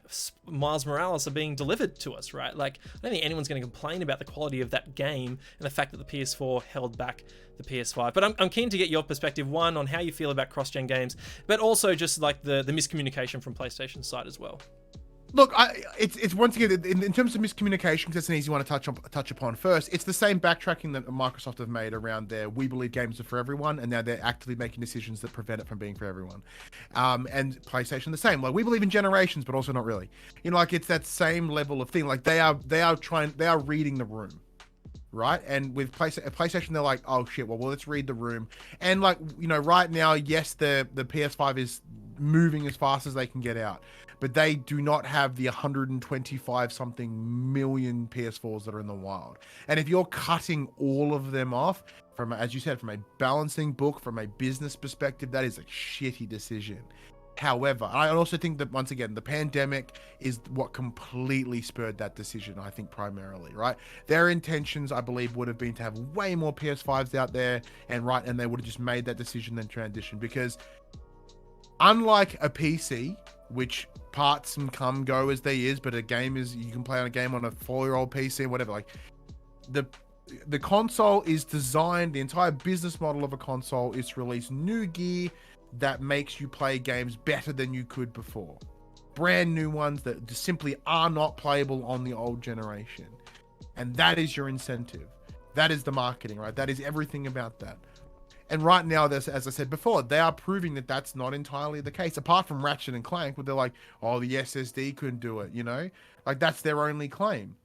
[SPEAKER 1] Miles Morales are being delivered to us, right? Like, I don't think anyone's going to complain about the quality of that game and the fact that the PS4 held back the PS5. But I'm keen to get your perspective, one, on how you feel about cross-gen games, but also just like the miscommunication from PlayStation's side as well.
[SPEAKER 2] Look, it's once again, in terms of miscommunication, because that's an easy one to touch upon first, it's the same backtracking that Microsoft have made around their we believe games are for everyone, and now they're actively making decisions that prevent it from being for everyone. And PlayStation the same. Like, we believe in generations, but also not really. Like, it's that same level of thing. Like, they are reading the room. Right? And with PlayStation, they're like, oh shit, well, let's read the room. And like, right now, yes, the PS5 is moving as fast as they can get out, but they do not have the 125 something million PS4s that are in the wild. And if you're cutting all of them off, from, as you said, from a balancing book, from a business perspective, that is a shitty decision. However, I also think that, once again, the pandemic is what completely spurred that decision, I think, primarily, right? Their intentions, I believe, would have been to have way more PS5s out there, and they would have just made that decision, then transition. Because unlike a PC, which parts and come go as they is, but a game is, you can play on a game on a 4-year-old PC or whatever, like, the console is designed, the entire business model of a console is to release new gear that makes you play games better than you could before. Brand new ones that just simply are not playable on the old generation. And that is your incentive. That is the marketing, right? That is everything about that. And right now, as I said before, they are proving that that's not entirely the case. Apart from Ratchet and Clank, where they're like, oh, the SSD couldn't do it, you know? Like, that's their only claim.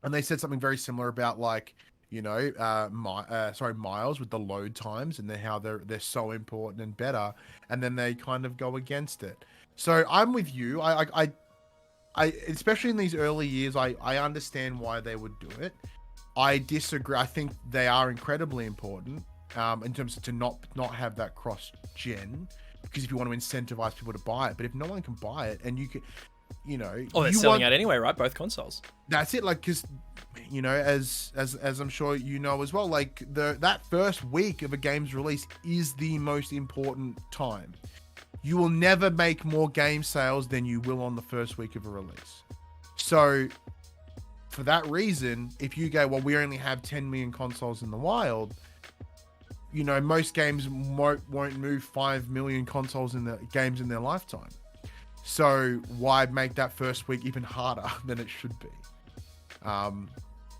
[SPEAKER 2] And they said something very similar about, like, you know, Miles with the load times and how they're so important and better, and then they kind of go against it. So I'm with you. I especially in these early years, I understand why they would do it. I disagree. I think they are incredibly important in terms of to not have that cross gen, because if you want to incentivize people to buy it, but if no one can buy it and you can, you know,
[SPEAKER 1] they're selling out anyway, right? Both consoles.
[SPEAKER 2] That's it. Like, because, you know, as I'm sure you know as well, like that first week of a game's release is the most important time. You will never make more game sales than you will on the first week of a release. So for that reason, if you go, well, we only have 10 million consoles in the wild, you know, most games won't move 5 million consoles in the games in their lifetime. So why make that first week even harder than it should be?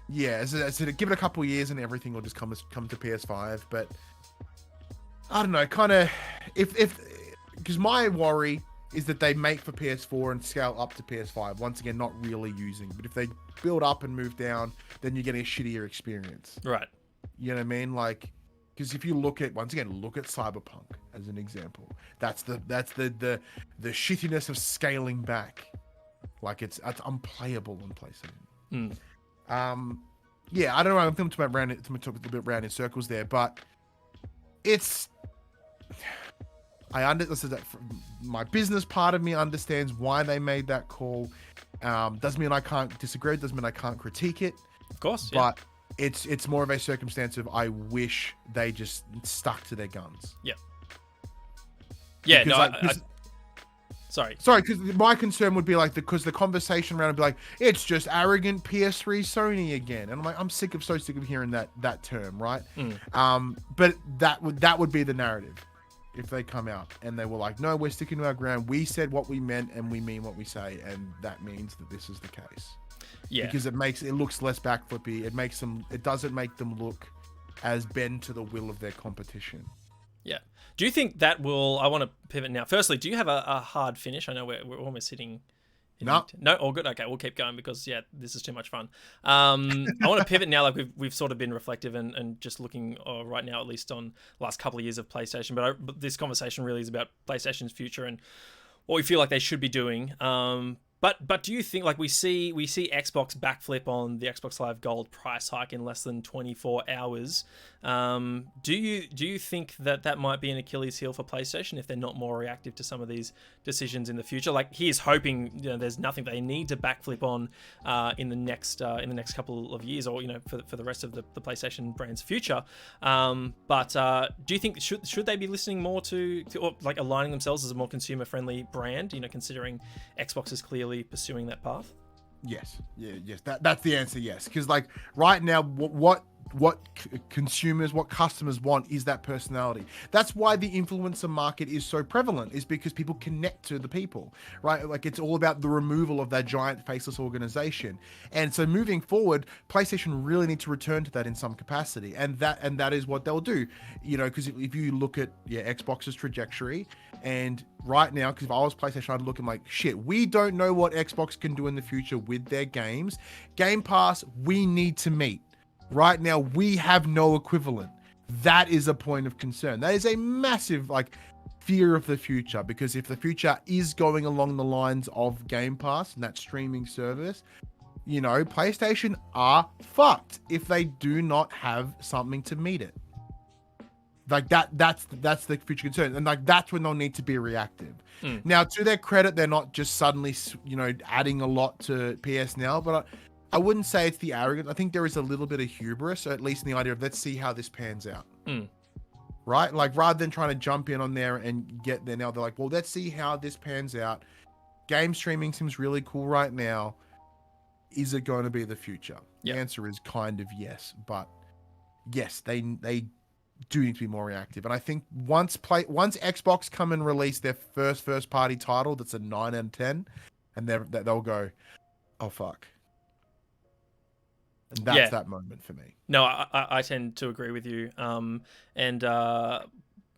[SPEAKER 2] Yeah, as I said, give it a couple of years and everything will just come to PS5. But I don't know, kind of, because my worry is that they make for PS4 and scale up to PS5. Once again, not really using, but if they build up and move down, then you're getting a shittier experience.
[SPEAKER 1] Right.
[SPEAKER 2] You know what I mean? Like, because if you look at Cyberpunk as an example, that's the shittiness of scaling back. Like, it's unplayable on PlayStation. Yeah, I don't know. I'm going to talk a little bit round in circles there, but it's. I understand that my business part of me understands why they made that call. Doesn't mean I can't disagree. Doesn't mean I can't critique it.
[SPEAKER 1] Of course, yeah.
[SPEAKER 2] But it's more of a circumstance of I wish they just stuck to their guns.
[SPEAKER 1] Yeah. Yeah.
[SPEAKER 2] Because,
[SPEAKER 1] Sorry,
[SPEAKER 2] because my concern would be like, because the conversation around would be like, it's just arrogant PS3 Sony again, and I'm like, I'm so sick of hearing that term, right? But that would be the narrative if they come out and they were like, no, we're sticking to our ground. We said what we meant and we mean what we say, and that means that this is the case. Yeah, because it looks less backflippy. It doesn't make them look as bend to the will of their competition.
[SPEAKER 1] Yeah. Do you think that will? I want to pivot now. Firstly, do you have a hard finish? I know we're almost hitting. No, all good. Okay, we'll keep going because this is too much fun. I want to pivot now. Like we've sort of been reflective and just looking right now, at least on the last couple of years of PlayStation. But this conversation really is about PlayStation's future and what we feel like they should be doing. But do you think, like, we see Xbox backflip on the Xbox Live Gold price hike in less than 24 hours? Do you think that might be an Achilles heel for PlayStation if they're not more reactive to some of these decisions in the future? Like, he is hoping, you know, there's nothing they need to backflip on in the next couple of years, or, you know, for the rest of the PlayStation brand's future. But do you think should they be listening more to or like aligning themselves as a more consumer friendly brand? You know, considering Xbox is clearly pursuing that path?
[SPEAKER 2] Yes. That's the answer. Yes, because like right now, what consumers, what customers want is that personality. That's why the influencer market is so prevalent, is because people connect to the people, right? Like, it's all about the removal of that giant faceless organization. And so moving forward, PlayStation really need to return to that in some capacity, and that is what they'll do. You know, because if you look at Xbox's trajectory, and right now, because if I was PlayStation, I'd look at like, shit, we don't know what Xbox can do in the future with their games. Game Pass, we need to meet. Right now, we have no equivalent. That is a point of concern. That is a massive, like, fear of the future, because if the future is going along the lines of Game Pass and that streaming service, you know, PlayStation are fucked if they do not have something to meet it. Like that's the future concern, and like that's when they'll need to be reactive.
[SPEAKER 1] Mm.
[SPEAKER 2] Now, to their credit, they're not just suddenly adding a lot to PS Now, but I wouldn't say it's the arrogance. I think there is a little bit of hubris, or at least in the idea of let's see how this pans out.
[SPEAKER 1] Mm.
[SPEAKER 2] Right? Like rather than trying to jump in on there and get there now, they're like, well, let's see how this pans out. Game streaming seems really cool right now. Is it going to be the future?
[SPEAKER 1] Yep.
[SPEAKER 2] The answer is kind of yes, but yes, they do need to be more reactive. And I think once Xbox come and release their first party title that's a 9 out of 10, and they'll go, oh fuck. And that's that moment for me.
[SPEAKER 1] No, I tend to agree with you. And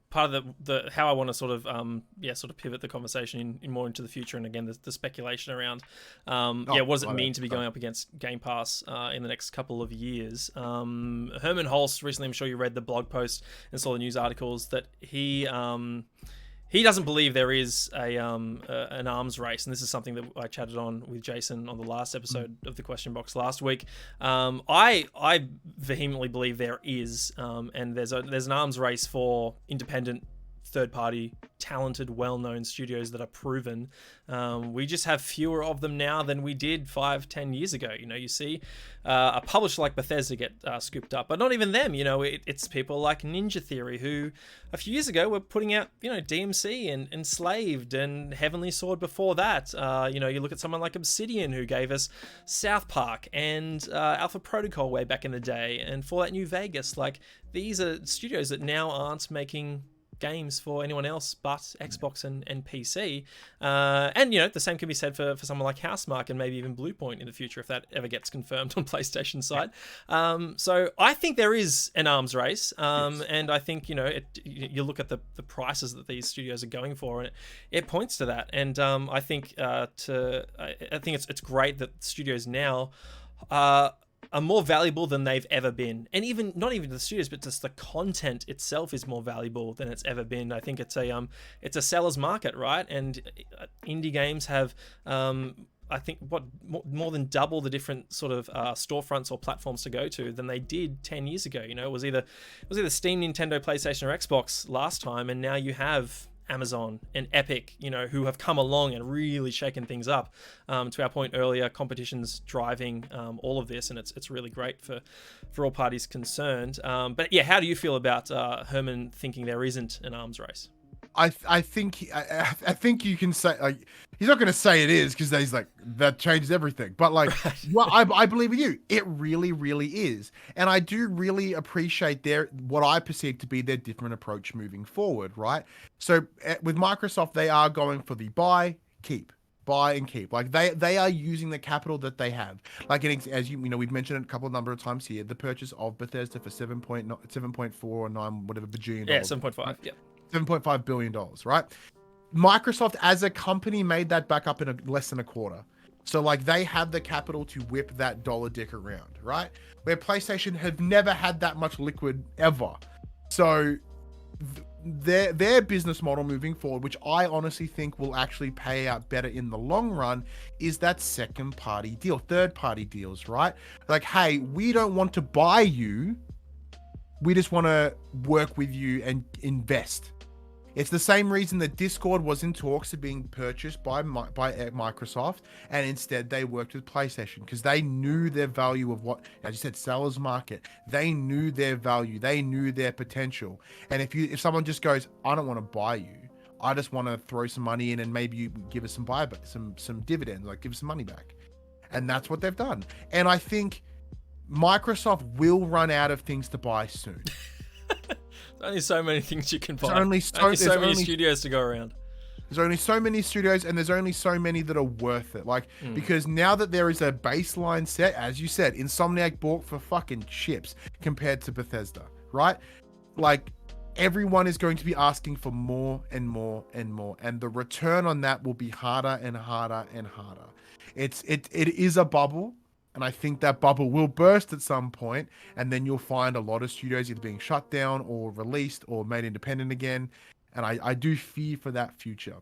[SPEAKER 1] part of the how I want to sort of pivot the conversation in more into the future, and again the speculation around what does it mean to be going up against Game Pass in the next couple of years. Herman Holst recently, I'm sure you read the blog post and saw the news articles, that he doesn't believe there is an arms race, and this is something that I chatted on with Jason on the last episode of the Question Box last week. I vehemently believe there is, and there's an arms race for independent, third-party, talented, well-known studios that are proven. We just have fewer of them now than we did 5-10 years ago. You see a publisher like Bethesda get scooped up, but not even them. It's people like Ninja Theory, who a few years ago were putting out DMC and Enslaved and Heavenly Sword before that. You look at someone like Obsidian, who gave us South Park and Alpha Protocol way back in the day, and Fallout New Vegas. Like, these are studios that now aren't making games for anyone else but Xbox and PC. And the same can be said for someone like Housemarque and maybe even Bluepoint in the future, if that ever gets confirmed on PlayStation side. So I think there is an arms race, and I think you look at the prices that these studios are going for, and it points to that. And I think it's great that studios now are more valuable than they've ever been, and even not even the studios, but just the content itself is more valuable than it's ever been. I think it's a seller's market, right? And indie games have I think more than double the different sort of storefronts or platforms to go to than they did 10 years ago. It was either Steam, Nintendo, PlayStation, or Xbox last time, and now you have Amazon and Epic, who have come along and really shaken things up. To our point earlier, competition's driving all of this, and it's really great for all parties concerned. But yeah, how do you feel about Herman thinking there isn't an arms race?
[SPEAKER 2] I think you can say, like, he's not going to say it is, because he's like, that changes everything. But like, well, I believe in you. It really, really is. And I do really appreciate what I perceive to be their different approach moving forward, right? So with Microsoft, they are going for the buy and keep. Like they are using the capital that they have. Like, as we've mentioned it a number of times here, the purchase of Bethesda for 7.4 or 9, whatever bajillion.
[SPEAKER 1] Yeah, 7.5. Yeah.
[SPEAKER 2] $7.5 billion, right? Microsoft as a company made that back up in less than a quarter. So like, they have the capital to whip that dollar dick around, right? Where PlayStation have never had that much liquid ever. So their business model moving forward, which I honestly think will actually pay out better in the long run, is that second party deal, third party deals, right? Like, hey, we don't want to buy you. We just want to work with you and invest. It's the same reason that Discord was in talks of being purchased by Microsoft, and instead they worked with PlayStation, because they knew their value of what, as you said, seller's market. They knew their value. They knew their potential. And if someone just goes, I don't want to buy you, I just want to throw some money in and maybe you give us some buyback, some dividends, like give us some money back. And that's what they've done. And I think Microsoft will run out of things to buy soon.
[SPEAKER 1] There's only so many things you can buy.
[SPEAKER 2] There's only
[SPEAKER 1] so many studios to go around.
[SPEAKER 2] There's only so many studios, and there's only so many that are worth it. Like, because now that there is a baseline set, as you said, Insomniac bought for fucking chips compared to Bethesda, right? Like, everyone is going to be asking for more and more and more, and the return on that will be harder and harder and harder. It is a bubble. And I think that bubble will burst at some point, and then you'll find a lot of studios either being shut down or released or made independent again. And I do fear for that future.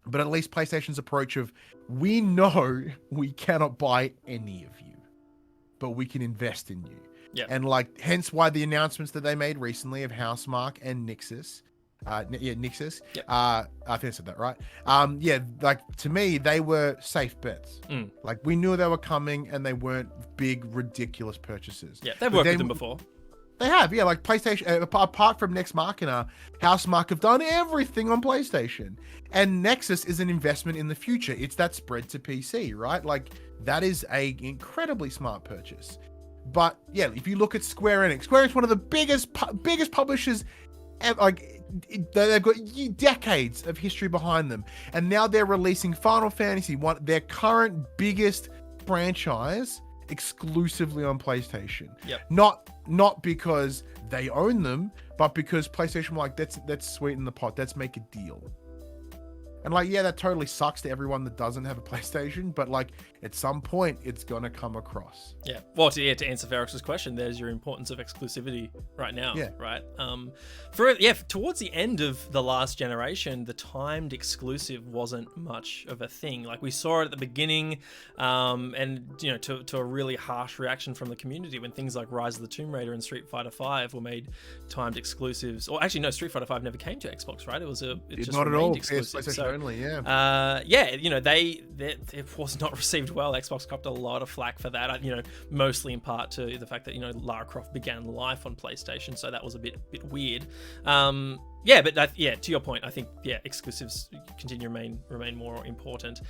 [SPEAKER 2] But at least PlayStation's approach of, we know we cannot buy any of you, but we can invest in you.
[SPEAKER 1] Yeah.
[SPEAKER 2] And like, hence why the announcements that they made recently of Housemarque and Nixus. Nixus.
[SPEAKER 1] Yep.
[SPEAKER 2] I think I said that right. Yeah, like to me, they were safe bets. Like we knew they were coming, and they weren't big, ridiculous purchases.
[SPEAKER 1] Yeah, they've worked with them before.
[SPEAKER 2] They have, yeah. Like PlayStation, apart from Next Machina, Housemarque have done everything on PlayStation, and Nexus is an investment in the future. It's that spread to PC, right? Like that is a incredibly smart purchase. But yeah, if you look at Square Enix, one of the biggest publishers ever, like they've got decades of history behind them, and now they're releasing Final Fantasy, their current biggest franchise, exclusively on PlayStation.
[SPEAKER 1] Yep.
[SPEAKER 2] Not because they own them, but because PlayStation were like, let's sweeten the pot, let's make a deal. And like, yeah, that totally sucks to everyone that doesn't have a PlayStation, but like at some point it's gonna come across.
[SPEAKER 1] Yeah. Well, to answer Ferrix's question, there's your importance of exclusivity right now.
[SPEAKER 2] Yeah.
[SPEAKER 1] Right. Towards the end of the last generation, the timed exclusive wasn't much of a thing. Like we saw it at the beginning, and to a really harsh reaction from the community when things like Rise of the Tomb Raider and Street Fighter V were made timed exclusives. Or actually, no, Street Fighter V never came to Xbox, right? It just
[SPEAKER 2] not at all
[SPEAKER 1] exclusive.
[SPEAKER 2] PlayStation only,
[SPEAKER 1] It was not received well. Xbox copped a lot of flack for that. Mostly in part to the fact that Lara Croft began life on PlayStation, so that was a bit weird. To your point, I think exclusives continue to remain more important.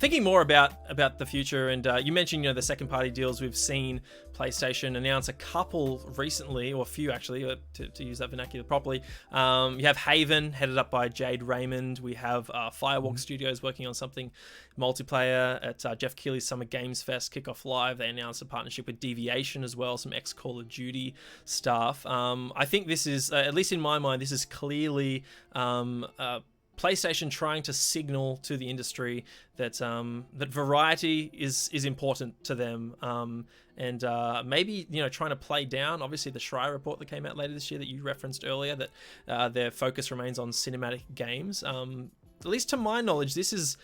[SPEAKER 1] Thinking more about the future, and you mentioned the second party deals. We've seen PlayStation announce a couple recently, or a few actually, to use that vernacular properly. You have Haven, headed up by Jade Raymond. We have Firewalk Studios working on something multiplayer at Jeff Keighley's Summer Games Fest Kickoff Live. They announced a partnership with Deviation as well, some ex-Call of Duty stuff. I think this is, at least in my mind, this is clearly PlayStation trying to signal to the industry that that variety is important to them, and maybe trying to play down obviously the Schreier report that came out later this year that you referenced earlier, that their focus remains on cinematic games. At least to my knowledge, this is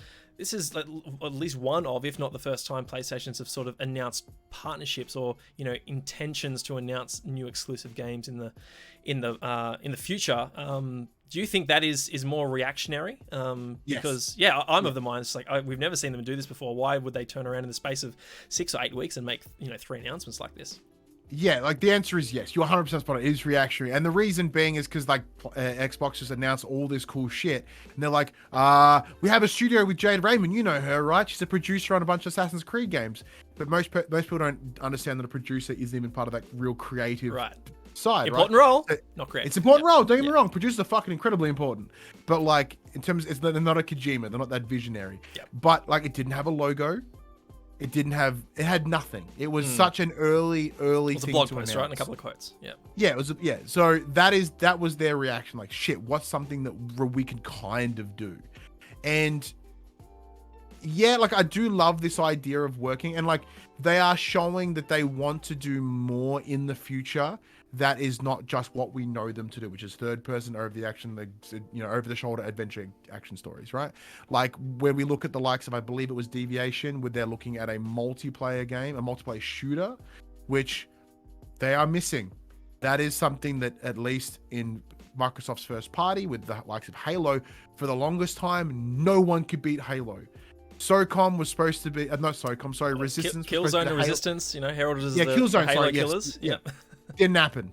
[SPEAKER 1] at least one of, if not the first time, PlayStations have sort of announced partnerships or intentions to announce new exclusive games in the future. Do you think that is more reactionary? Because I'm of the mind it's like we've never seen them do this before. Why would they turn around in the space of 6 or 8 weeks and make 3 announcements like this?
[SPEAKER 2] Yeah, like the answer is yes. You're 100% spot on. It is reactionary, and the reason being is because Xbox just announced all this cool shit, and they're like, we have a studio with Jade Raymond. You know her, right? She's a producer on a bunch of Assassin's Creed games. But most people don't understand that a producer isn't even part of that real creative side.
[SPEAKER 1] Important role, not creative.
[SPEAKER 2] It's important role. Don't get me wrong. Producers are fucking incredibly important, but like in terms, they're not a Kojima. They're not that visionary. Yep. But like, it didn't have a logo. It had nothing. It was such an early thing to announce. It was a blog post, right? And a couple of quotes. Yeah. Yeah, it was. Yeah. So that was their reaction. Like, shit, what's something that we could kind of do? And yeah, like I do love this idea of working, and like they are showing that they want to do more in the future. That is not just what we know them to do, which is third person over the action, over the shoulder adventure action stories, right? Like where we look at the likes of, I believe it was Deviation, where they're looking at a multiplayer game, a multiplayer shooter, which they are missing. That is something that at least in Microsoft's first party with the likes of Halo, for the longest time, no one could beat Halo. SOCOM was supposed to be, Resistance.
[SPEAKER 1] Killzone and Resistance, heralded as the
[SPEAKER 2] Killzone,
[SPEAKER 1] Halo killers.
[SPEAKER 2] Yeah. Didn't happen,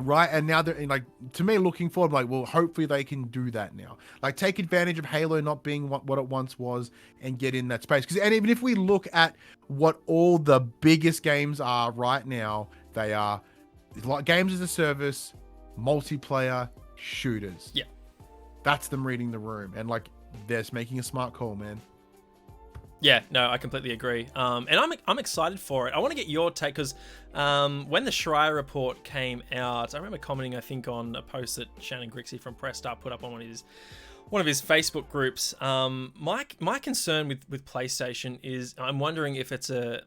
[SPEAKER 2] right? And now they're like, to me, looking forward, like, well, hopefully they can do that now. Like, take advantage of Halo not being what it once was, and get in that space. And even if we look at what all the biggest games are right now, they are like games as a service, multiplayer shooters.
[SPEAKER 1] Yeah,
[SPEAKER 2] that's them reading the room, and like they're just making a smart call, man.
[SPEAKER 1] Yeah, no, I completely agree. And I'm excited for it. I want to get your take, because when the Schreier report came out, I remember commenting, I think, on a post that Shannon Grixey from Press Start put up on one of his Facebook groups. My concern with PlayStation is, I'm wondering if it's a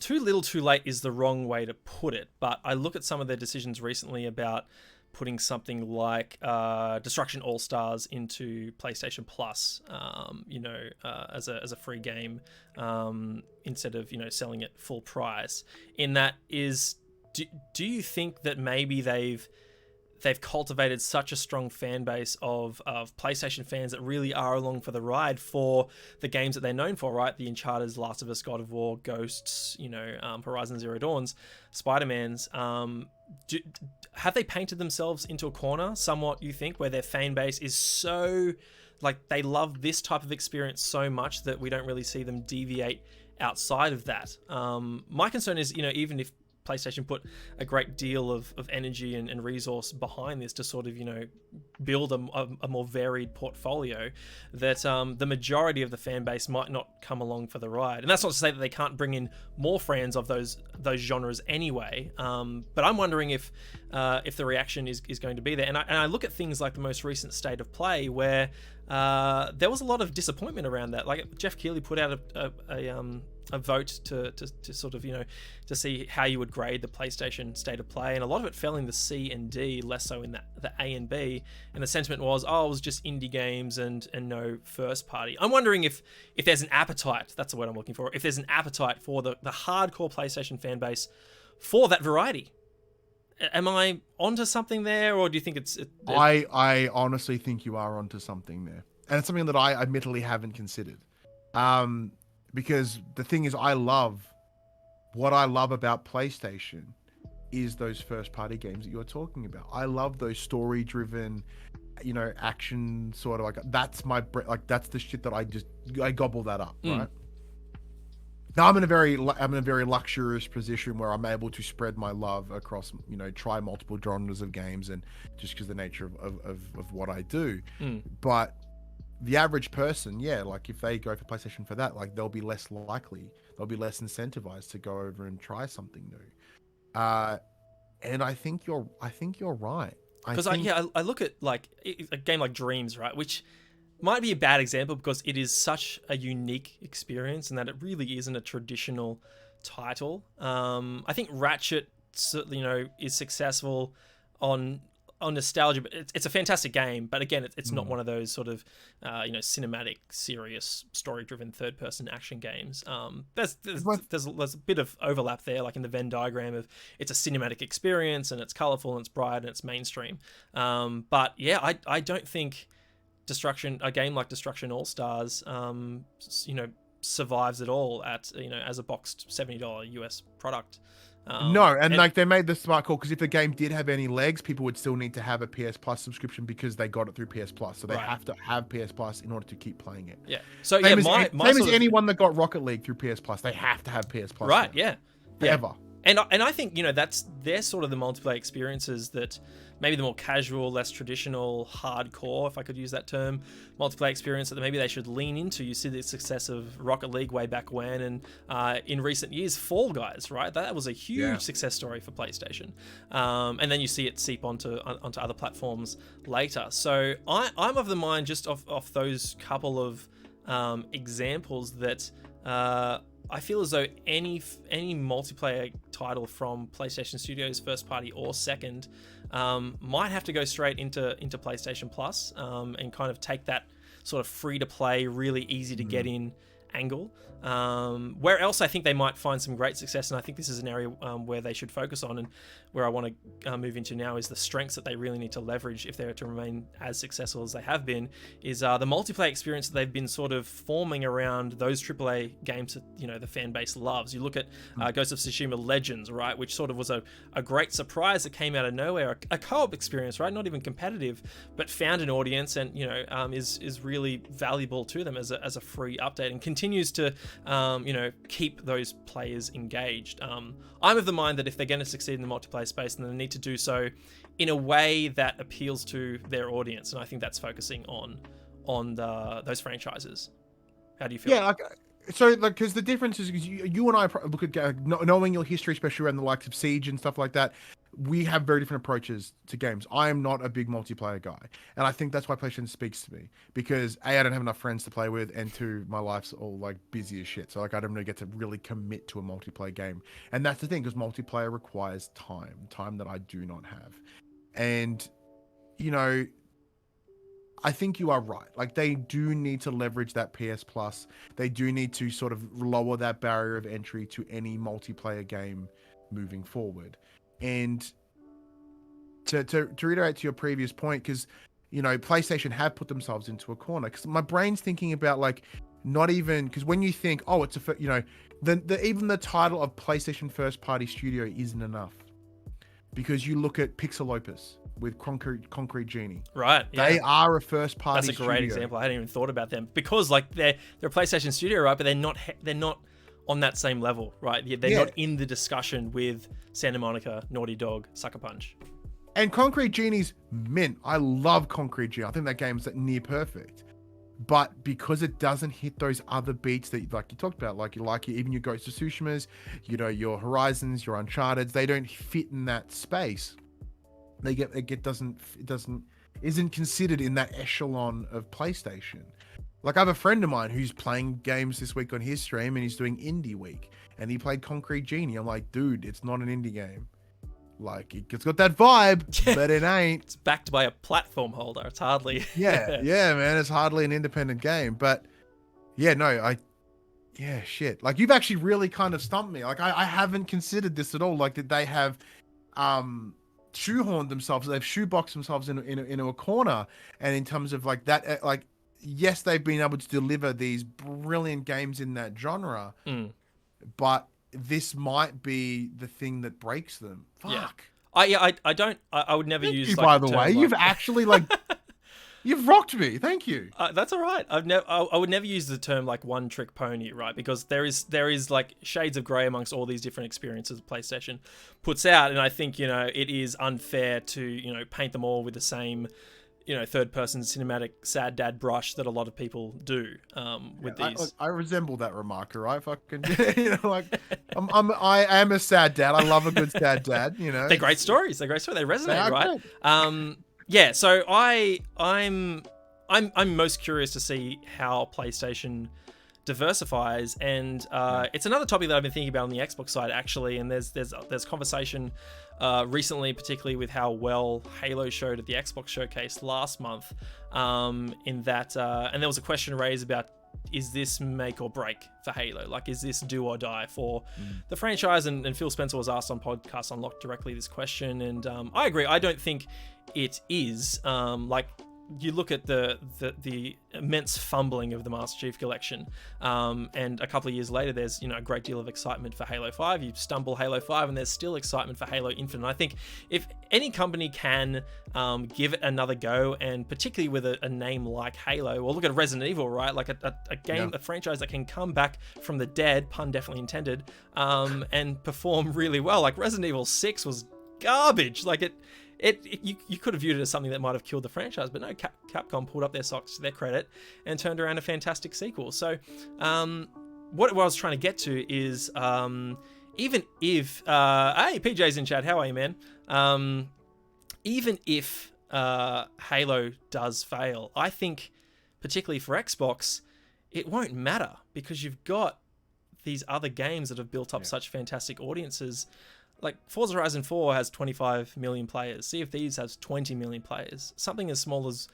[SPEAKER 1] too little too late is the wrong way to put it, but I look at some of their decisions recently about putting something like Destruction All Stars into PlayStation Plus, as a free game, instead of selling it full price. In that do you think that maybe they've cultivated such a strong fan base of PlayStation fans that really are along for the ride for the games that they're known for, right? The Uncharted, Last of Us, God of War, Ghosts, Horizon Zero Dawns, Spider-Man's. Have they painted themselves into a corner somewhat, you think, where their fan base is so, like, they love this type of experience so much that we don't really see them deviate outside of that? My concern is, even if PlayStation put a great deal of energy and resource behind this to sort of, build a more varied portfolio, that the majority of the fan base might not come along for the ride. And that's not to say that they can't bring in more fans of those genres anyway. But I'm wondering if the reaction is going to be there. And I look at things like the most recent State of Play, where there was a lot of disappointment around that. Like, Jeff Keighley put out a vote to sort of, to see how you would grade the PlayStation State of Play, and a lot of it fell in the C and D, less so in the A and B, and the sentiment was, it was just indie games and no first party. I'm wondering if there's an appetite, that's the word I'm looking for, if there's an appetite for the hardcore PlayStation fan base for that variety. Am I onto something there, or do you think
[SPEAKER 2] I honestly think you are onto something there, and it's something that I admittedly haven't considered. Because the thing is, what I love about PlayStation is those first party games that you're talking about. I love those story driven, action sort of, like, that's that's the shit that I gobble that up, right? Now I'm in a very luxurious position where I'm able to spread my love across, try multiple genres of games, and just because the nature of what I do. But the average person, like, if they go for PlayStation for that, like, they'll be less incentivized to go over and try something new. And I think you're right.
[SPEAKER 1] Because I look at, like, a game like Dreams, right, which might be a bad example because it is such a unique experience and that it really isn't a traditional title. I think Ratchet, is successful on nostalgia, but it's a fantastic game. But again, it's not one of those sort of cinematic, serious, story-driven third-person action games. There's a bit of overlap there, like in the Venn diagram of it's a cinematic experience and it's colorful and it's bright and it's mainstream. But yeah, I don't think a game like Destruction All Stars, survives at all at as a boxed $70 US product.
[SPEAKER 2] No, and like, they made the smart call, because if the game did have any legs, people would still need to have a PS Plus subscription because they got it through PS Plus. So they have to have PS Plus in order to keep playing it.
[SPEAKER 1] Yeah. So
[SPEAKER 2] same as anyone that got Rocket League through PS Plus, they have to have PS Plus.
[SPEAKER 1] Right.
[SPEAKER 2] Now.
[SPEAKER 1] Yeah.
[SPEAKER 2] Forever.
[SPEAKER 1] And I think, they're sort of the multiplayer experiences that maybe the more casual, less traditional, hardcore, if I could use that term, multiplayer experience that maybe they should lean into. You see the success of Rocket League way back when, and in recent years, Fall Guys, right? That was a huge success story for PlayStation. And then you see it seep onto other platforms later. So I'm of the mind, just off those couple of examples, that I feel as though any multiplayer title from PlayStation Studios, first party or second, might have to go straight into PlayStation Plus, and kind of take that sort of free to play, really easy to get in angle. Where else I think they might find some great success, and I think this is an area where they should focus on, and where I want to move into now, is the strengths that they really need to leverage if they're to remain as successful as they have been, is the multiplayer experience that they've been sort of forming around those AAA games that the fan base loves. You look at Ghost of Tsushima Legends, right, which sort of was a great surprise that came out of nowhere, a co-op experience, right, not even competitive, but found an audience, and is really valuable to them as a free update, and continues to keep those players engaged. I'm of the mind that if they're going to succeed in the multiplayer space, then they need to do so in a way that appeals to their audience, and I think that's focusing on those franchises. How do you feel?
[SPEAKER 2] Yeah, because the difference is, you and I look at knowing your history, especially around the likes of Siege and stuff like that. We have very different approaches to games. I am not a big multiplayer guy, and I think that's why PlayStation speaks to me, because A, I don't have enough friends to play with, and two, my life's all like busy as shit. So like, I don't really get to really commit to a multiplayer game, and that's the thing, because multiplayer requires time that I do not have. And, you know, I think you are right. Like, they do need to leverage that PS Plus. They do need to sort of lower that barrier of entry to any multiplayer game moving forward. And to reiterate to your previous point, because, you know, PlayStation have put themselves into a corner. Because my brain's thinking about, like, not even, because when you think, oh, it's a, you know, even the title of PlayStation first party studio isn't enough. Because you look at Pixel Opus with Concrete Genie.
[SPEAKER 1] Right. Yeah.
[SPEAKER 2] They are a first party
[SPEAKER 1] That's a great example. I hadn't even thought about them, because like they're a PlayStation studio, right? But they're not on that same level, right? They're not in the discussion with Santa Monica, Naughty Dog, Sucker Punch.
[SPEAKER 2] And Concrete Genie's mint. I love Concrete Genie. I think that game's near perfect. But because it doesn't hit those other beats that, like you talked about, like even your Ghost of Tsushimas, you know, your Horizons, your Uncharted, they don't fit in that space. Isn't considered in that echelon of PlayStation. Like, I have a friend of mine who's playing games this week on his stream, and he's doing Indie Week, and he played Concrete Genie. I'm like, dude, it's not an indie game. Like, it's got that vibe, but it ain't.
[SPEAKER 1] It's backed by a platform holder. It's hardly.
[SPEAKER 2] yeah, man. It's hardly an independent game. But yeah, no, shit. Like, you've actually really kind of stumped me. Like, I haven't considered this at all. Like, that they have shoehorned themselves, they've shoeboxed themselves into a corner. And in terms of like that, like, yes, they've been able to deliver these brilliant games in that genre, but this might be the thing that breaks them. Fuck.
[SPEAKER 1] I would never
[SPEAKER 2] Thank
[SPEAKER 1] use.
[SPEAKER 2] You,
[SPEAKER 1] like,
[SPEAKER 2] by the way, you've actually like, you've rocked me. Thank you.
[SPEAKER 1] That's all right. I would never use the term like one trick pony, right? Because there is like shades of grey amongst all these different experiences PlayStation puts out, and I think, you know, it is unfair to, you know, paint them all with the same, you know, third-person cinematic sad dad brush that a lot of people do with these.
[SPEAKER 2] I resemble that remark, right? Fucking, you know, like I am a sad dad. I love a good sad dad. You know,
[SPEAKER 1] they're great stories. They resonate, right?
[SPEAKER 2] Great.
[SPEAKER 1] Yeah. So I'm most curious to see how PlayStation diversifies, and it's another topic that I've been thinking about on the Xbox side, actually. And there's conversation recently, particularly with how well Halo showed at the Xbox showcase last month, in that and there was a question raised about, is this make or break for Halo? Like, is this do or die for the franchise? And Phil Spencer was asked on Podcast Unlocked directly this question, and I agree. I don't think it is. Like, you look at the immense fumbling of the Master Chief Collection, and a couple of years later, there's, you know, a great deal of excitement for Halo 5. You stumble Halo 5, and there's still excitement for Halo Infinite. I think if any company can give it another go, and particularly with a name like Halo, or look at Resident Evil, right? Like a game, a franchise that can come back from the dead, pun definitely intended, and perform really well. Like, Resident Evil 6 was garbage. Like, you could have viewed it as something that might have killed the franchise, but no, Capcom pulled up their socks to their credit and turned around a fantastic sequel. So what I was trying to get to is, even if hey, PJ's in chat, how are you, man? Even if Halo does fail, I think particularly for Xbox, it won't matter, because you've got these other games that have built up such fantastic audiences. Like, Forza Horizon 4 has 25 million players. Sea of Thieves has 20 million players. Something as small as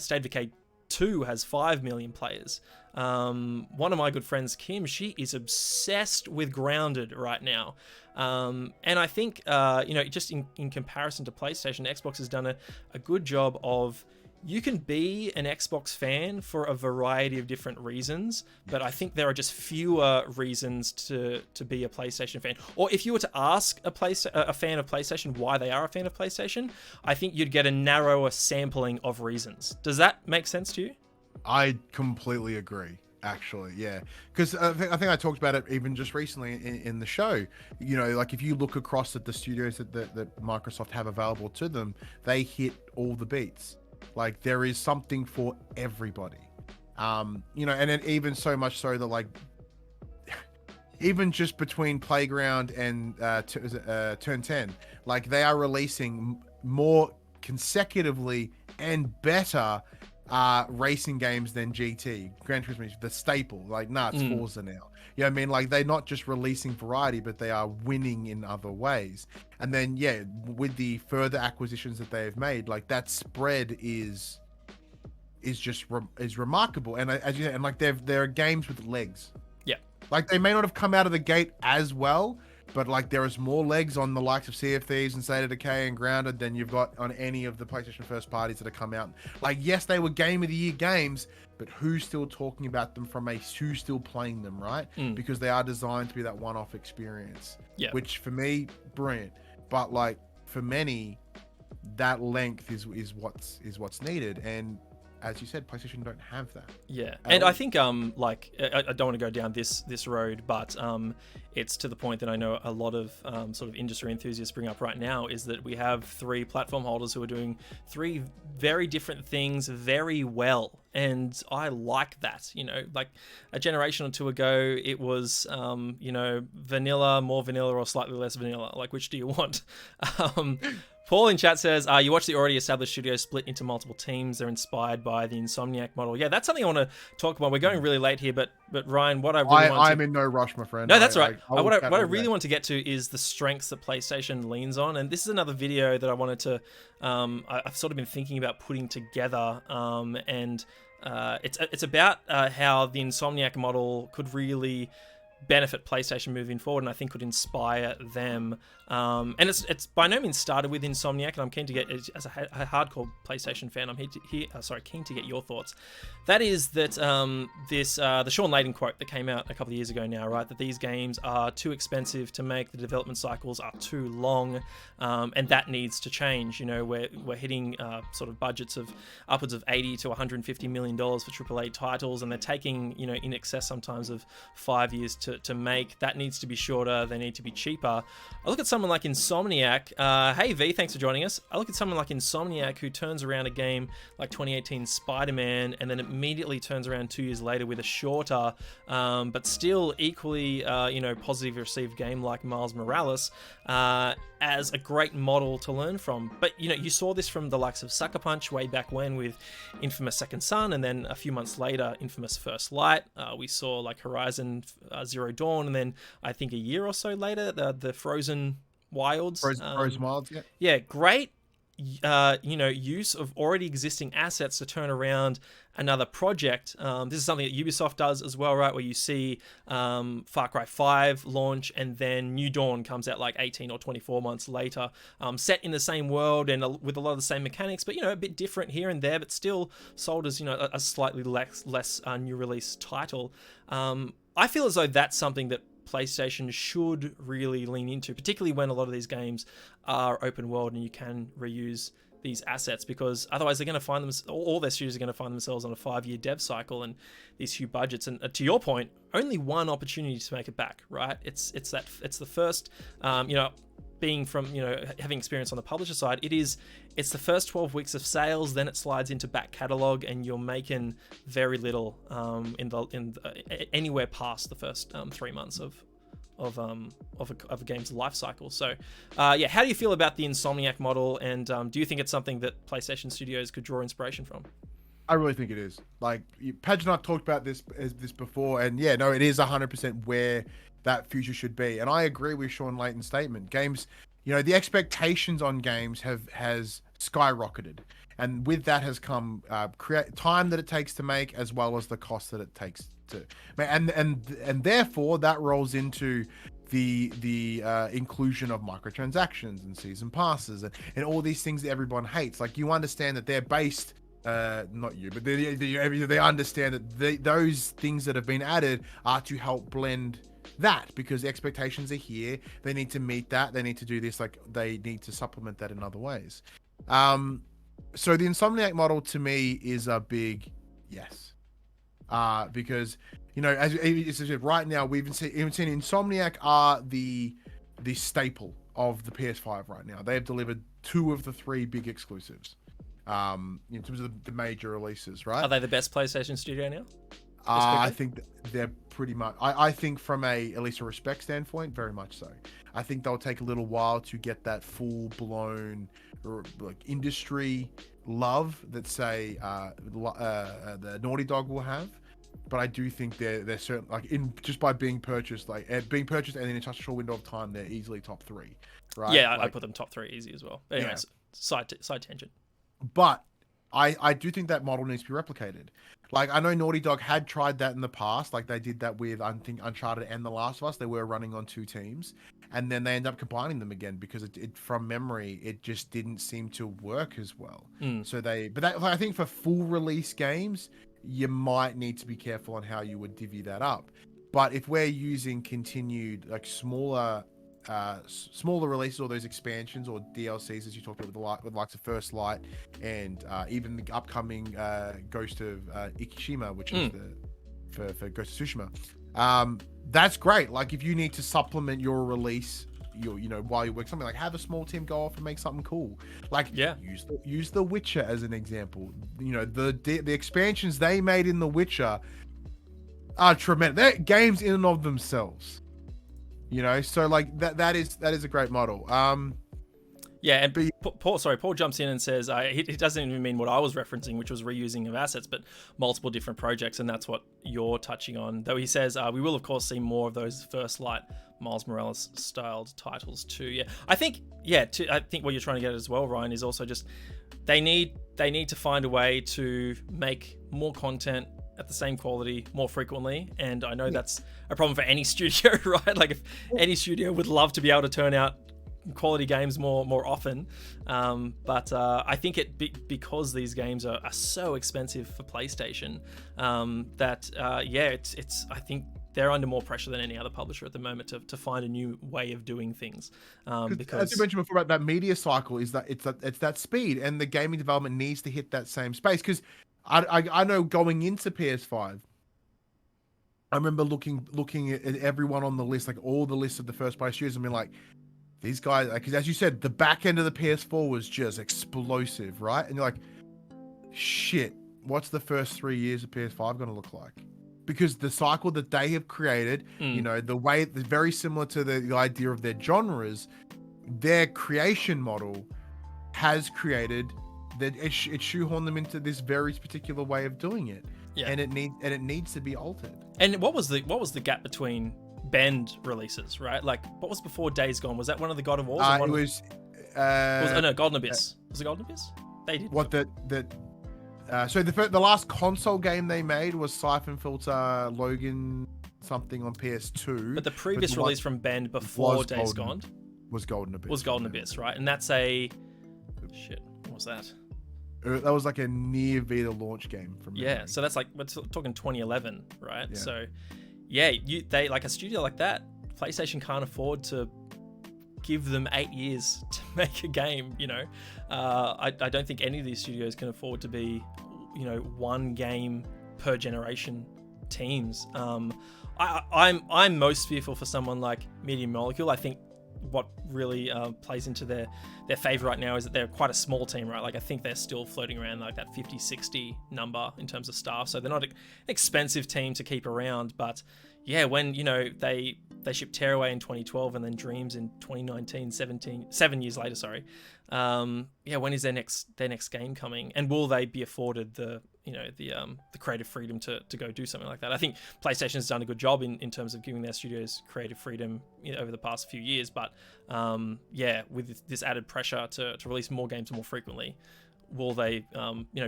[SPEAKER 1] State of Decay 2 has 5 million players. One of my good friends, Kim, she is obsessed with Grounded right now. And I think, you know, just in comparison to PlayStation, Xbox has done a good job of, you can be an Xbox fan for a variety of different reasons, but I think there are just fewer reasons to be a PlayStation fan. Or if you were to ask a fan of PlayStation why they are a fan of PlayStation, I think you'd get a narrower sampling of reasons. Does that make sense to you?
[SPEAKER 2] I completely agree, actually. Yeah, because I think I talked about it even just recently in the show. You know, like, if you look across at the studios that Microsoft have available to them, they hit all the beats. Like, there is something for everybody. You know, and it even so much so that, like, even just between Playground and Turn 10, like, they are releasing more consecutively and better racing games than GT. Gran Turismo is the staple. Like, nah, it's Forza now. You know what I mean? Like, they're not just releasing variety, but they are winning in other ways. And then, yeah, with the further acquisitions that they have made, like, that spread is remarkable. And as you said, and like, there are games with legs.
[SPEAKER 1] Yeah.
[SPEAKER 2] Like, they may not have come out of the gate as well, but like, there is more legs on the likes of Sea of Thieves and State of Decay and Grounded than you've got on any of the PlayStation first parties that have come out. Like, yes, they were Game of the Year games, but who's still talking about them who's still playing them, right? Because they are designed to be that one-off experience.
[SPEAKER 1] Yeah.
[SPEAKER 2] Which for me, brilliant. But like, for many, that length is what's needed. And as you said, PlayStation don't have that.
[SPEAKER 1] Yeah, and I think like, I don't want to go down this road, but it's to the point that I know a lot of sort of industry enthusiasts bring up right now, is that we have 3 platform holders who are doing 3 very different things very well, and I like that. You know, like a generation or 2 ago, it was you know, vanilla, more vanilla, or slightly less vanilla. Like, which do you want? Paul in chat says, you watch the already established studios split into multiple teams. They're inspired by the Insomniac model. Yeah, that's something I want to talk about. We're going really late here, but Ryan, what I really want
[SPEAKER 2] I'm in no rush, my friend.
[SPEAKER 1] No, that's right. What I really want to get to is the strengths that PlayStation leans on. And this is another video that I wanted to, I've sort of been thinking about putting together. And it's about how the Insomniac model could really benefit PlayStation moving forward, and I think could inspire them. And it's by no means started with Insomniac, and I'm keen to get, as a hardcore PlayStation fan, I'm keen to get your thoughts. That is that the Sean Layden quote that came out a couple of years ago now, right? That these games are too expensive to make, the development cycles are too long, and that needs to change. You know, we're hitting sort of budgets of upwards of $80 to $150 million for AAA titles, and they're taking, you know, in excess sometimes of 5 years to make. That needs to be shorter. They need to be cheaper. I look at someone like Insomniac. Hey V, thanks for joining us. I look at someone like Insomniac, who turns around a game like 2018 Spider-Man, and then immediately turns around 2 years later with a shorter, but still equally, you know, positively received game like Miles Morales, as a great model to learn from. But, you know, you saw this from the likes of Sucker Punch way back when with Infamous Second Son, and then a few months later, Infamous First Light. We saw like Horizon Zero Dawn, and then I think a year or so later, the Frozen Wilds.
[SPEAKER 2] Frozen Wilds, yeah.
[SPEAKER 1] Yeah, great, you know, use of already existing assets to turn around another project. This is something that Ubisoft does as well, right? Where you see Far Cry 5 launch, and then New Dawn comes out like 18 or 24 months later, set in the same world and with a lot of the same mechanics, but, you know, a bit different here and there, but still sold as, you know, a slightly less new release title. I feel as though that's something that PlayStation should really lean into, particularly when a lot of these games are open world and you can reuse these assets, because otherwise they're going to find them, all their studios are going to find themselves on a 5-year dev cycle and these huge budgets. And to your point, only one opportunity to make it back, right? It's the first, you know, being from, you know, having experience on the publisher side, it's the first 12 weeks of sales, then it slides into back catalog, and you're making very little anywhere past the first 3 months of a game's life cycle. So yeah, how do you feel about the Insomniac model, and do you think it's something that PlayStation Studios could draw inspiration from?
[SPEAKER 2] I really think it is. Like, Padge and I talked about this before, and yeah, no, it is 100% where that future should be. And I agree with Sean Layton's statement. Games, you know, the expectations on games has skyrocketed, and with that has come time that it takes to make, as well as the cost that it takes to make, and therefore that rolls into the inclusion of microtransactions and season passes and all these things that everyone hates. Like, you understand that they're based, not you, but they understand that those things that have been added are to help blend that, because the expectations are here. They need to meet that. They need to do this. Like, they need to supplement that in other ways. So the Insomniac model to me is a big yes, because, you know, as I said, right now we've seen Insomniac are the staple of the PS5 right now. They have delivered 2 of the 3 big exclusives, in terms of the major releases, right?
[SPEAKER 1] Are they the best PlayStation studio now?
[SPEAKER 2] I think they're pretty much. I think from at least a respect standpoint, very much so. I think they'll take a little while to get that full blown like industry love that say the Naughty Dog will have, but I do think they're certain, like, in just by being purchased, and in such a short window of time, they're easily top 3, right?
[SPEAKER 1] Yeah,
[SPEAKER 2] like,
[SPEAKER 1] I put them top 3 easy as well. Anyways, side tangent.
[SPEAKER 2] But I do think that model needs to be replicated. Like, I know Naughty Dog had tried that in the past. Like, they did that with, I think, Uncharted and The Last of Us. They were running on 2 teams, and then they end up combining them again because it from memory, it just didn't seem to work as well. So I think for full release games, you might need to be careful on how you would divvy that up. But if we're using continued, like, smaller releases, or those expansions or DLCs, as you talked about with the likes of First Light, and even the upcoming Ghost of Ikishima, which is for Ghost of Tsushima, that's great. Like, if you need to supplement your release, while you work something, like, have a small team go off and make something cool. Like, use The Witcher as an example. The expansions they made in The Witcher are tremendous. They're games in and of themselves. So, like, that is a great model.
[SPEAKER 1] And Paul jumps in and says he doesn't even mean what I was referencing, which was reusing of assets, but multiple different projects, and that's what you're touching on. Though he says we will of course see more of those First Light Miles Morales styled titles too. Yeah, I think what you're trying to get at as well, Ryan, is also just they need to find a way to make more content at the same quality more frequently, and I know that's a problem for any studio, right? Like, if any studio would love to be able to turn out quality games more often, but I think because these games are so expensive for PlayStation, it's I think they're under more pressure than any other publisher at the moment to find a new way of doing things. Because,
[SPEAKER 2] as you mentioned before about that media cycle, is that it's that speed, and the gaming development needs to hit that same space. Because I know going into PS5, I remember looking at everyone on the list, like all the lists of the first place studios, and being like, these guys, because as you said, the back end of the PS4 was just explosive, right? And you're like, shit, what's the first 3 years of PS5 going to look like? Because the cycle that they have created, the way, very similar to the idea of their genres, their creation model has created that it shoehorned them into this very particular way of doing it. And it needs to be altered. And
[SPEAKER 1] what was the gap between Bend releases, right? Like, what was before Days Gone? Was that one of the God of Wars? Golden Abyss. Was it Golden Abyss? They did.
[SPEAKER 2] So the last console game they made was Siphon Filter Logan something on PS2.
[SPEAKER 1] But the previous release from Bend before Days Gone
[SPEAKER 2] was Golden Abyss.
[SPEAKER 1] Was Golden Abyss, right? And that's what was that?
[SPEAKER 2] That was like a near Vita launch game from memory.
[SPEAKER 1] So that's like, we're talking 2011, right? So they like a studio like that, PlayStation can't afford to give them 8 years to make a game. I don't think any of these studios can afford to be one game per generation teams. I'm most fearful for someone like Media Molecule. I think what really plays into their favor right now is that they're quite a small team, right? Like, I think they're still floating around like that 50-60 number in terms of staff, so they're not an expensive team to keep around. But when they shipped Tearaway in 2012 and then Dreams in 2019, 7 years later, when is their next game coming, and will they be afforded the creative freedom to go do something like that? I think PlayStation's done a good job in terms of giving their studios creative freedom over the past few years, but with this added pressure to release more games more frequently, will they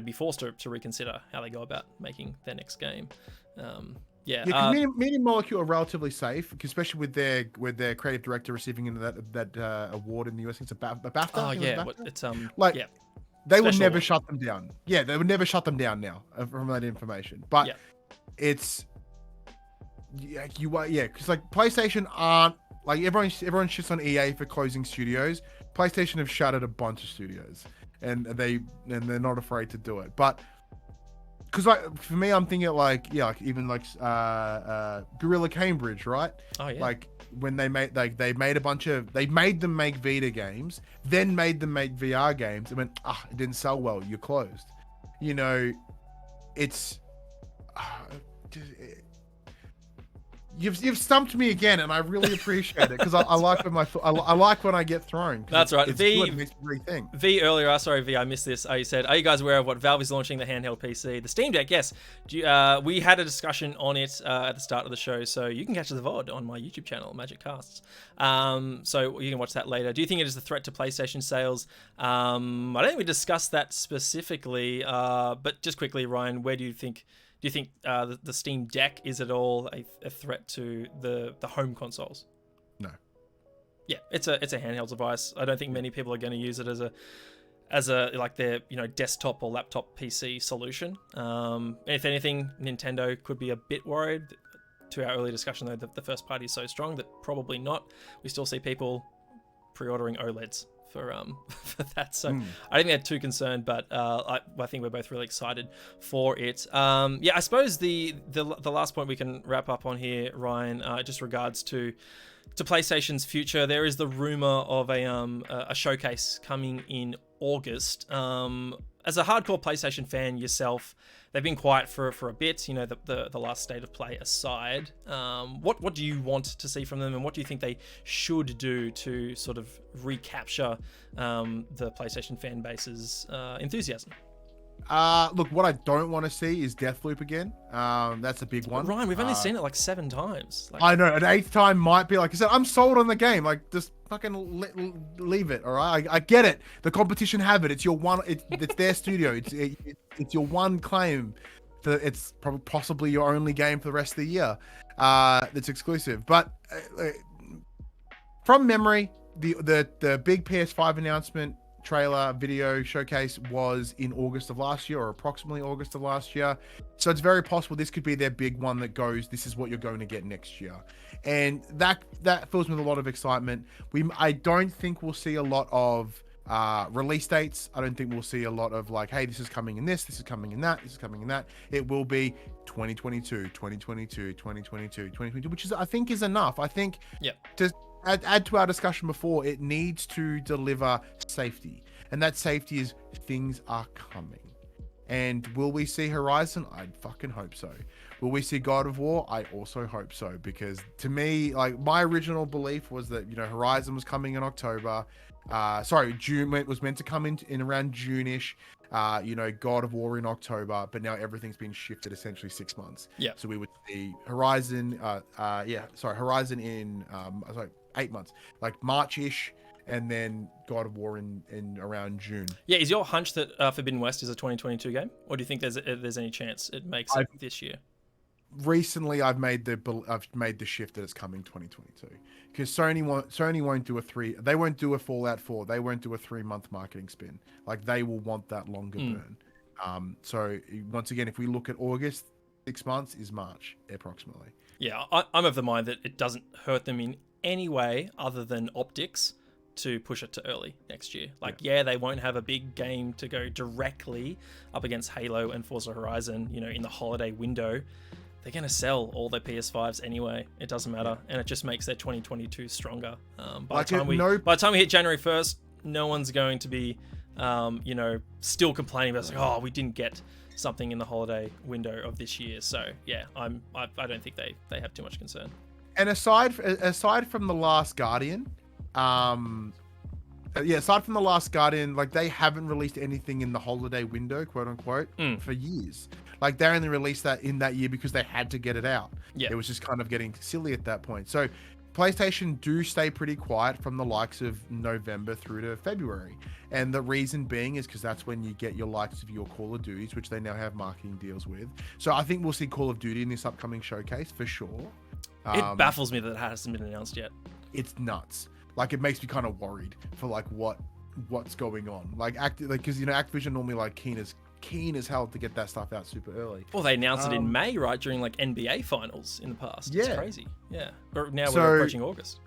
[SPEAKER 1] be forced to reconsider how they go about making their next game?
[SPEAKER 2] Media Molecule are relatively safe, especially with their creative director receiving that award in the US. It's a BAFTA.
[SPEAKER 1] Oh yeah,
[SPEAKER 2] BAFTA? They would never shut them down. Yeah, they would never shut them down now from that information. But it's because like PlayStation aren't like everyone shits on EA for closing studios. PlayStation have shuttered a bunch of studios, and they're not afraid to do it. But because like for me, I'm thinking even Gorilla Cambridge, right?
[SPEAKER 1] Oh yeah.
[SPEAKER 2] Like when they made they made them make Vita games, then made them make VR games, and went, it didn't sell well, you're closed. You've stumped me again, and I really appreciate it because I like when I like when I get thrown.
[SPEAKER 1] That's right.
[SPEAKER 2] It's good, it makes me rethink.
[SPEAKER 1] V earlier, sorry V, I missed this. You said, "Are you guys aware of what Valve is launching the handheld PC, the Steam Deck?" Yes, we had a discussion on it at the start of the show, so you can catch the VOD on my YouTube channel, Magic Casts. So you can watch that later. Do you think it is a threat to PlayStation sales? I don't think we discussed that specifically, but just quickly, Ryan, where do you think? Do you think the Steam Deck is at all a threat to the home consoles?
[SPEAKER 2] No. Yeah,
[SPEAKER 1] it's a handheld device. I don't think many people are going to use it as a like their desktop or laptop PC solution. If anything, Nintendo could be a bit worried. To our earlier discussion, though, the first party is so strong that probably not. We still see people pre-ordering OLEDs for that, so I don't think they're too concerned, but I think we're both really excited for it. I suppose the last point we can wrap up on here, Ryan, just regards to PlayStation's future. There is the rumor of a showcase coming in August. As a hardcore PlayStation fan yourself, they've been quiet for a bit, the last state of play aside. What do you want to see from them, and what do you think they should do to sort of recapture the PlayStation fan base's enthusiasm?
[SPEAKER 2] Look, what I don't want to see is Deathloop again. That's a big one.
[SPEAKER 1] Ryan, we've only seen it like 7 times.
[SPEAKER 2] I know, an 8th time might be like I said, I'm sold on the game. Like, just fucking leave it, all right? I get it. The competition have it. It's your one. It's their studio. It's your one claim that it's probably possibly your only game for the rest of the year. That's exclusive. But from memory, the big PS5 announcement trailer video showcase was in August of last year, or approximately August of last year. So it's very possible this could be their big one that goes, this is what you're going to get next year. And that fills me with a lot of excitement. I don't think we'll see a lot of release dates. I don't think we'll see a lot of like, hey, this is coming in this is coming in that, this is coming in that. It will be 2022, 2022, 2022, 2022, which is, I think, is enough. I think to add to our discussion before, it needs to deliver safety, and that safety is things are coming. And will we see Horizon? I fucking hope so. Will we see God of War? I also hope so, because to me, like, my original belief was that Horizon was coming in October. June. It was meant to come in around June-ish. God of War in October, but now everything's been shifted essentially 6 months.
[SPEAKER 1] Yeah.
[SPEAKER 2] So we would see Horizon. Horizon in 8 months, like March-ish, and then God of War in around June. Yeah,
[SPEAKER 1] is your hunch that Forbidden West is a 2022 game, or do you think there's any chance it makes it this year?
[SPEAKER 2] Recently, I've made the shift that it's coming 2022, because Sony won't do they won't do a Fallout 4, they won't do a 3-month marketing spin. Like, they will want that longer burn. So once again, if we look at August, 6 months is March approximately.
[SPEAKER 1] Yeah, I'm of the mind that it doesn't hurt them in any way other than optics to push it to early next year. They won't have a big game to go directly up against Halo and Forza Horizon, in the holiday window. They're going to sell all their PS5s anyway. It doesn't matter. And it just makes their 2022 stronger. By the time we hit January 1st, no one's going to be, still complaining about, like, oh, we didn't get something in the holiday window of this year. So yeah, I don't think they have too much concern.
[SPEAKER 2] And aside from The Last Guardian, like, they haven't released anything in the holiday window, quote unquote, for years. Like, they only released that in that year because they had to get it out. Yeah. It was just kind of getting silly at that point. So PlayStation do stay pretty quiet from the likes of November through to February. And the reason being is because that's when you get your likes of your Call of Duties, which they now have marketing deals with. So I think we'll see Call of Duty in this upcoming showcase for sure.
[SPEAKER 1] It baffles me that it hasn't been announced yet.
[SPEAKER 2] It's nuts. Like, it makes me kind of worried for like what's going on. Because Activision normally like keen as hell to get that stuff out super early.
[SPEAKER 1] Well, they announced it in May, right, during like NBA finals in the past. Yeah, it's crazy. Yeah, but now we're approaching August.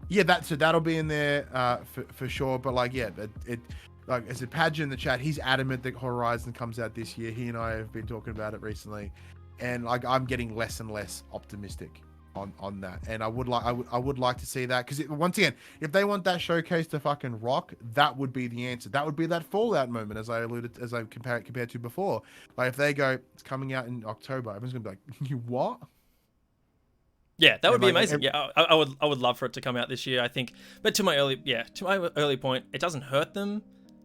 [SPEAKER 1] Yeah, that'll be in there for sure. But like, yeah, it like, as a Padge in the chat, he's adamant that Horizon comes out this year. He and I have been talking about it recently, and like, I'm getting less and less optimistic on that. And I would like to see that, because once again, if they want that showcase to fucking rock, that would be the answer. That would be that Fallout moment, as I compared to before. Like, if they go, it's coming out in October, everyone's gonna be like, you what? Yeah, that would
[SPEAKER 2] And,
[SPEAKER 1] be
[SPEAKER 2] like,
[SPEAKER 1] amazing. Yeah, I would love for it to come out this year, I think. But to my early point, it doesn't hurt them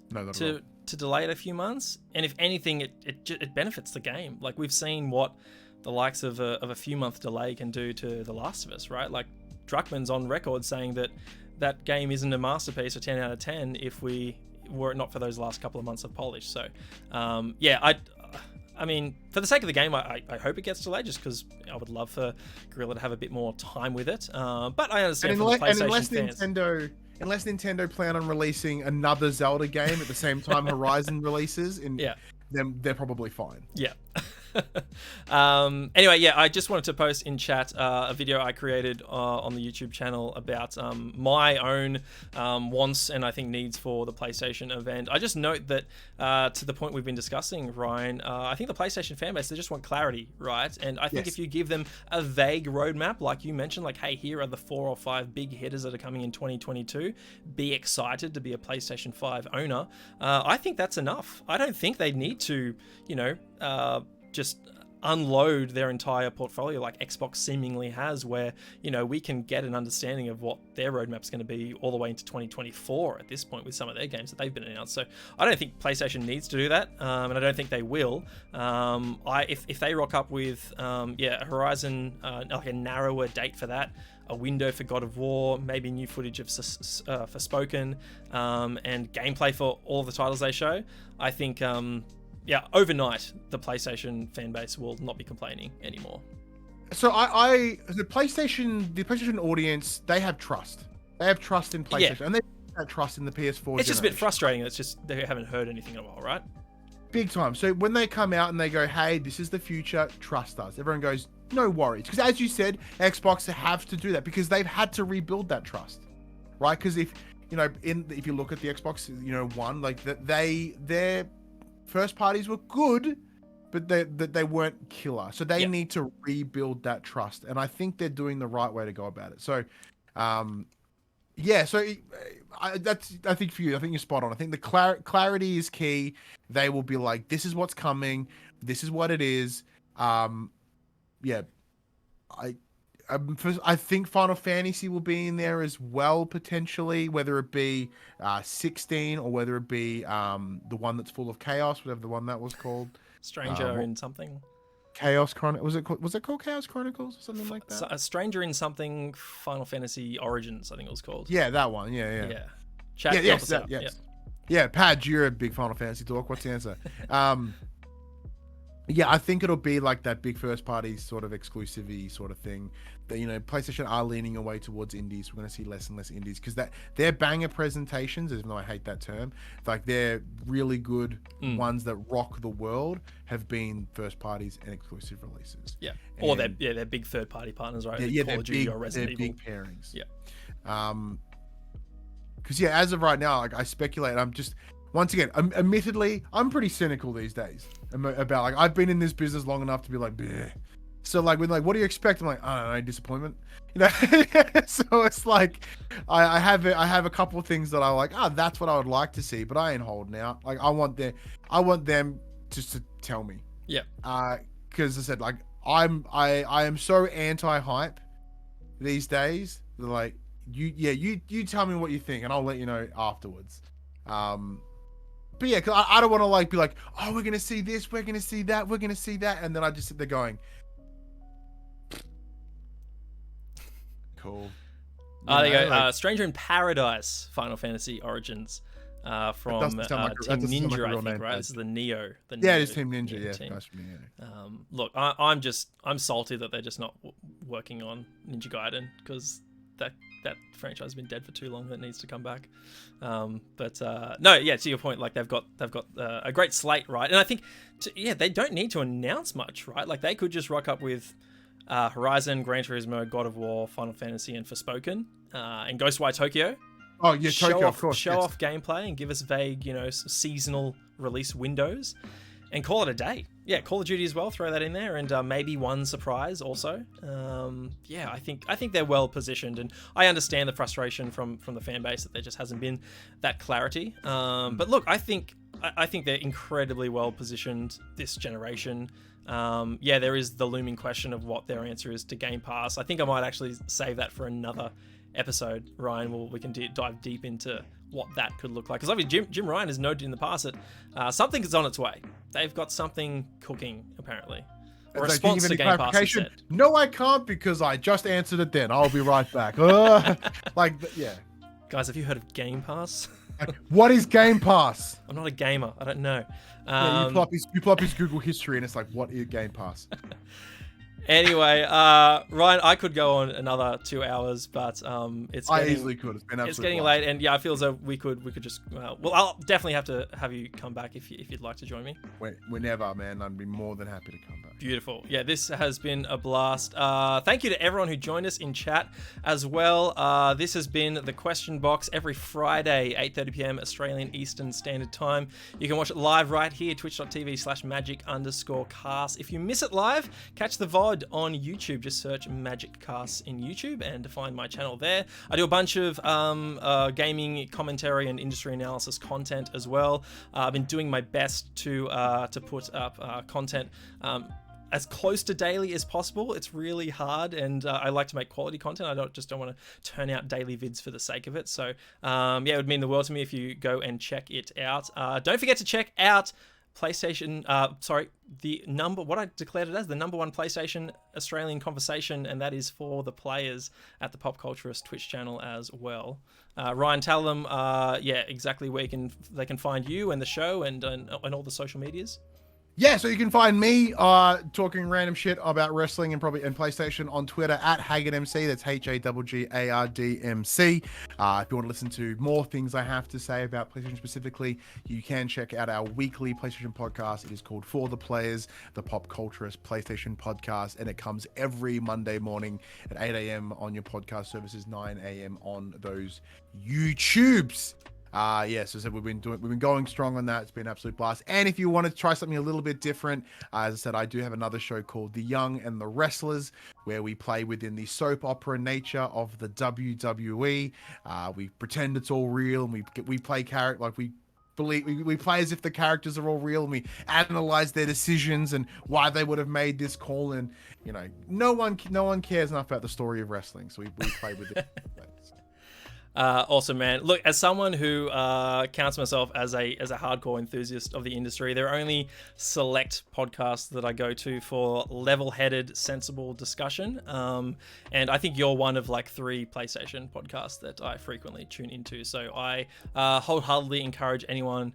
[SPEAKER 2] No, not at all.
[SPEAKER 1] to delay it a few months. And if anything, it benefits the game. Like, we've seen what the likes of a few month delay can do to The Last of Us, right? Like, Druckmann's on record saying that game isn't a masterpiece or 10 out of 10 if we were it not for those last couple of months of polish. So, I mean, for the sake of the game, I hope it gets delayed, just because I would love for Guerrilla to have a bit more time with it. But I understand from the PlayStation fans.
[SPEAKER 2] Unless Nintendo plan on releasing another Zelda game at the same time Horizon releases, then they're probably fine.
[SPEAKER 1] Yeah. Anyway, I just wanted to post in chat a video I created on the YouTube channel about my own wants and I think needs for the PlayStation event. I just note that to the point we've been discussing, Ryan, I think the PlayStation fanbase, they just want clarity, right? And I think if you give them a vague roadmap, like you mentioned, like, hey, here are the 4 or 5 big hitters that are coming in 2022, be excited to be a PlayStation 5 owner, I think that's enough. I don't think they need to, just unload their entire portfolio like Xbox seemingly has, where we can get an understanding of what their roadmap's going to be all the way into 2024 at this point with some of their games that they've been announced. So I don't think PlayStation needs to do that, and I don't think they will. If they rock up with Horizon, like a narrower date for that, a window for God of War, maybe new footage of Forspoken, and gameplay for all the titles they show, I think overnight, the PlayStation fan base will not be complaining anymore.
[SPEAKER 2] So the PlayStation audience, they have trust. They have trust in PlayStation, and they have that trust in the PS4.
[SPEAKER 1] It's just a bit frustrating. It's just they haven't heard anything in a while, right?
[SPEAKER 2] Big time. So when they come out and they go, "Hey, this is the future. Trust us," everyone goes, "No worries," because as you said, Xbox have to do that because they've had to rebuild that trust, right? Because if you look at the Xbox, One, like their first parties were good, but they weren't killer. So they need to rebuild that trust, and I think they're doing the right way to go about it. So, I think for you, I think you're spot on. I think the clarity is key. They will be like, this is what's coming. This is what it is. I think Final Fantasy will be in there as well, potentially, whether it be 16 or whether it be the one that's full of chaos, whatever the one that was called.
[SPEAKER 1] Stranger in something.
[SPEAKER 2] Chaos Chronicles. Was it called Chaos Chronicles or something like that?
[SPEAKER 1] A Stranger in something Final Fantasy Origins, I think it was called.
[SPEAKER 2] Yeah, that one. Yeah.
[SPEAKER 1] Chat,
[SPEAKER 2] yes. Yeah, Padge, you're a big Final Fantasy talk. What's the answer? I think it'll be like that big first party sort of exclusivity sort of thing. That PlayStation are leaning away towards indies. We're going to see less and less indies because they're banger presentations, even though I hate that term. Like they're really good ones that rock the world have been first parties and exclusive releases. Yeah,
[SPEAKER 1] or they're big third party partners, right?
[SPEAKER 2] Yeah,
[SPEAKER 1] Call of Duty or Resident Evil.
[SPEAKER 2] Big pairings. Yeah. Because as of right now, like I speculate, I'm just. Once again, admittedly, I'm pretty cynical these days about like I've been in this business long enough to be like, bleh. So like when what do you expect? I'm like, I don't know, disappointment. So it's like I have a couple of things that I like. That's what I would like to see, but I ain't holding out. Like I want them just to tell me.
[SPEAKER 1] Yeah.
[SPEAKER 2] Because I said like I am so anti-hype these days. Like you tell me what you think, and I'll let you know afterwards. But yeah, because I don't want to be like, oh, we're gonna see this, we're gonna see that, we're gonna see that, and then I just sit there going, cool.
[SPEAKER 1] There you go. Stranger in Paradise, Final Fantasy Origins, from Team Ninja, I think, right? This is the Neo.
[SPEAKER 2] It is Team Ninja. Yeah.
[SPEAKER 1] Look, I'm salty that they're just not working on Ninja Gaiden because that franchise has been dead for too long. That needs to come back. To your point, like they've got a great slate, right? And I think they don't need to announce much, right? Like they could just rock up with Horizon, Gran Turismo, God of War, Final Fantasy, and Forspoken, and Ghostwire Tokyo.
[SPEAKER 2] Oh yeah, Tokyo, of course.
[SPEAKER 1] Show off gameplay and give us vague, seasonal release windows, and call it a day. Yeah, Call of Duty as well. Throw that in there, and maybe one surprise also. Yeah, I think they're well positioned, and I understand the frustration from the fan base that there just hasn't been that clarity. But look, I think they're incredibly well positioned this generation. Yeah, there is the looming question of what their answer is to Game Pass. I think I might actually save that for another episode, Ryan. We can dive deep into what that could look like, because obviously Jim Ryan has noted in the past that something is on its way. They've got something cooking, apparently. A response to Game Pass.
[SPEAKER 2] No, I can't, because I just answered it then. I'll be right back. Yeah.
[SPEAKER 1] Guys, have you heard of Game Pass?
[SPEAKER 2] What is Game Pass?
[SPEAKER 1] I'm not a gamer. I don't know.
[SPEAKER 2] Yeah, you pull up his Google history and it's like, what is Game Pass?
[SPEAKER 1] Anyway, Ryan, I could go on another 2 hours, but
[SPEAKER 2] I easily could. It's been absolutely.
[SPEAKER 1] It's getting late, and yeah, I feel as though we could just. Well, I'll definitely have to have you come back if you'd like to join me.
[SPEAKER 2] Whenever, man, I'd be more than happy to come back.
[SPEAKER 1] Beautiful. Yeah, this has been a blast. Thank you to everyone who joined us in chat as well. This has been the Question Box every Friday, 8:30 p.m. Australian Eastern Standard Time. You can watch it live right here, twitch.tv/magic_cast. If you miss it live, catch the VOD on YouTube. Just search Magic Cast in YouTube and find my channel there. I do a bunch of gaming commentary and industry analysis content as well. I've been doing my best to put up content as close to daily as possible. It's really hard, and I like to make quality content. I don't want to turn out daily vids for the sake of it. So yeah, it would mean the world to me if you go and check it out. Don't forget to check out PlayStation, what I declared it as, the number one PlayStation Australian conversation, and that is For the Players at the PopCulturalists Twitch channel as well. Ryan, tell them, exactly where they can find you and the show and all the social medias.
[SPEAKER 2] Yeah, so you can find me talking random shit about wrestling and PlayStation on Twitter at HaggardMC. That's HAGGARDMC. If you want to listen to more things I have to say about PlayStation specifically, you can check out our weekly PlayStation podcast. It is called For the Players, the PopCulturalists PlayStation podcast, and it comes every Monday morning at 8 a.m. on your podcast services, 9 a.m. on those YouTubes. So we've been going strong on that. It's been an absolute blast. And if you want to try something a little bit different, as I said, I do have another show called The Young and the Wrestlers, where we play within the soap opera nature of the WWE. We pretend it's all real, and we play character like we play as if the characters are all real, and we analyze their decisions and why they would have made this call. And no one cares enough about the story of wrestling, so we play with it.
[SPEAKER 1] Awesome, man. Look, as someone who counts myself as a hardcore enthusiast of the industry, there are only select podcasts that I go to for level-headed, sensible discussion. And I think you're one of like 3 PlayStation podcasts that I frequently tune into. So I wholeheartedly encourage anyone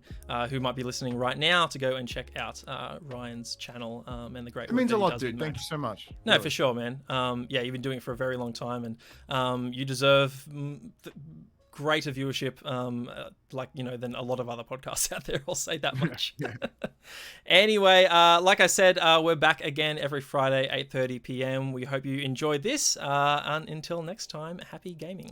[SPEAKER 1] who might be listening right now to go and check out Ryan's channel and the great work. It
[SPEAKER 2] means a lot, dude. Thank you so much.
[SPEAKER 1] No, really. For sure, man. Yeah, you've been doing it for a very long time, and you deserve greater viewership than a lot of other podcasts out there. I'll say that much. Anyway, like I said, we're back again every Friday, 8:30 p.m. We hope you enjoyed this, and until next time, happy gaming.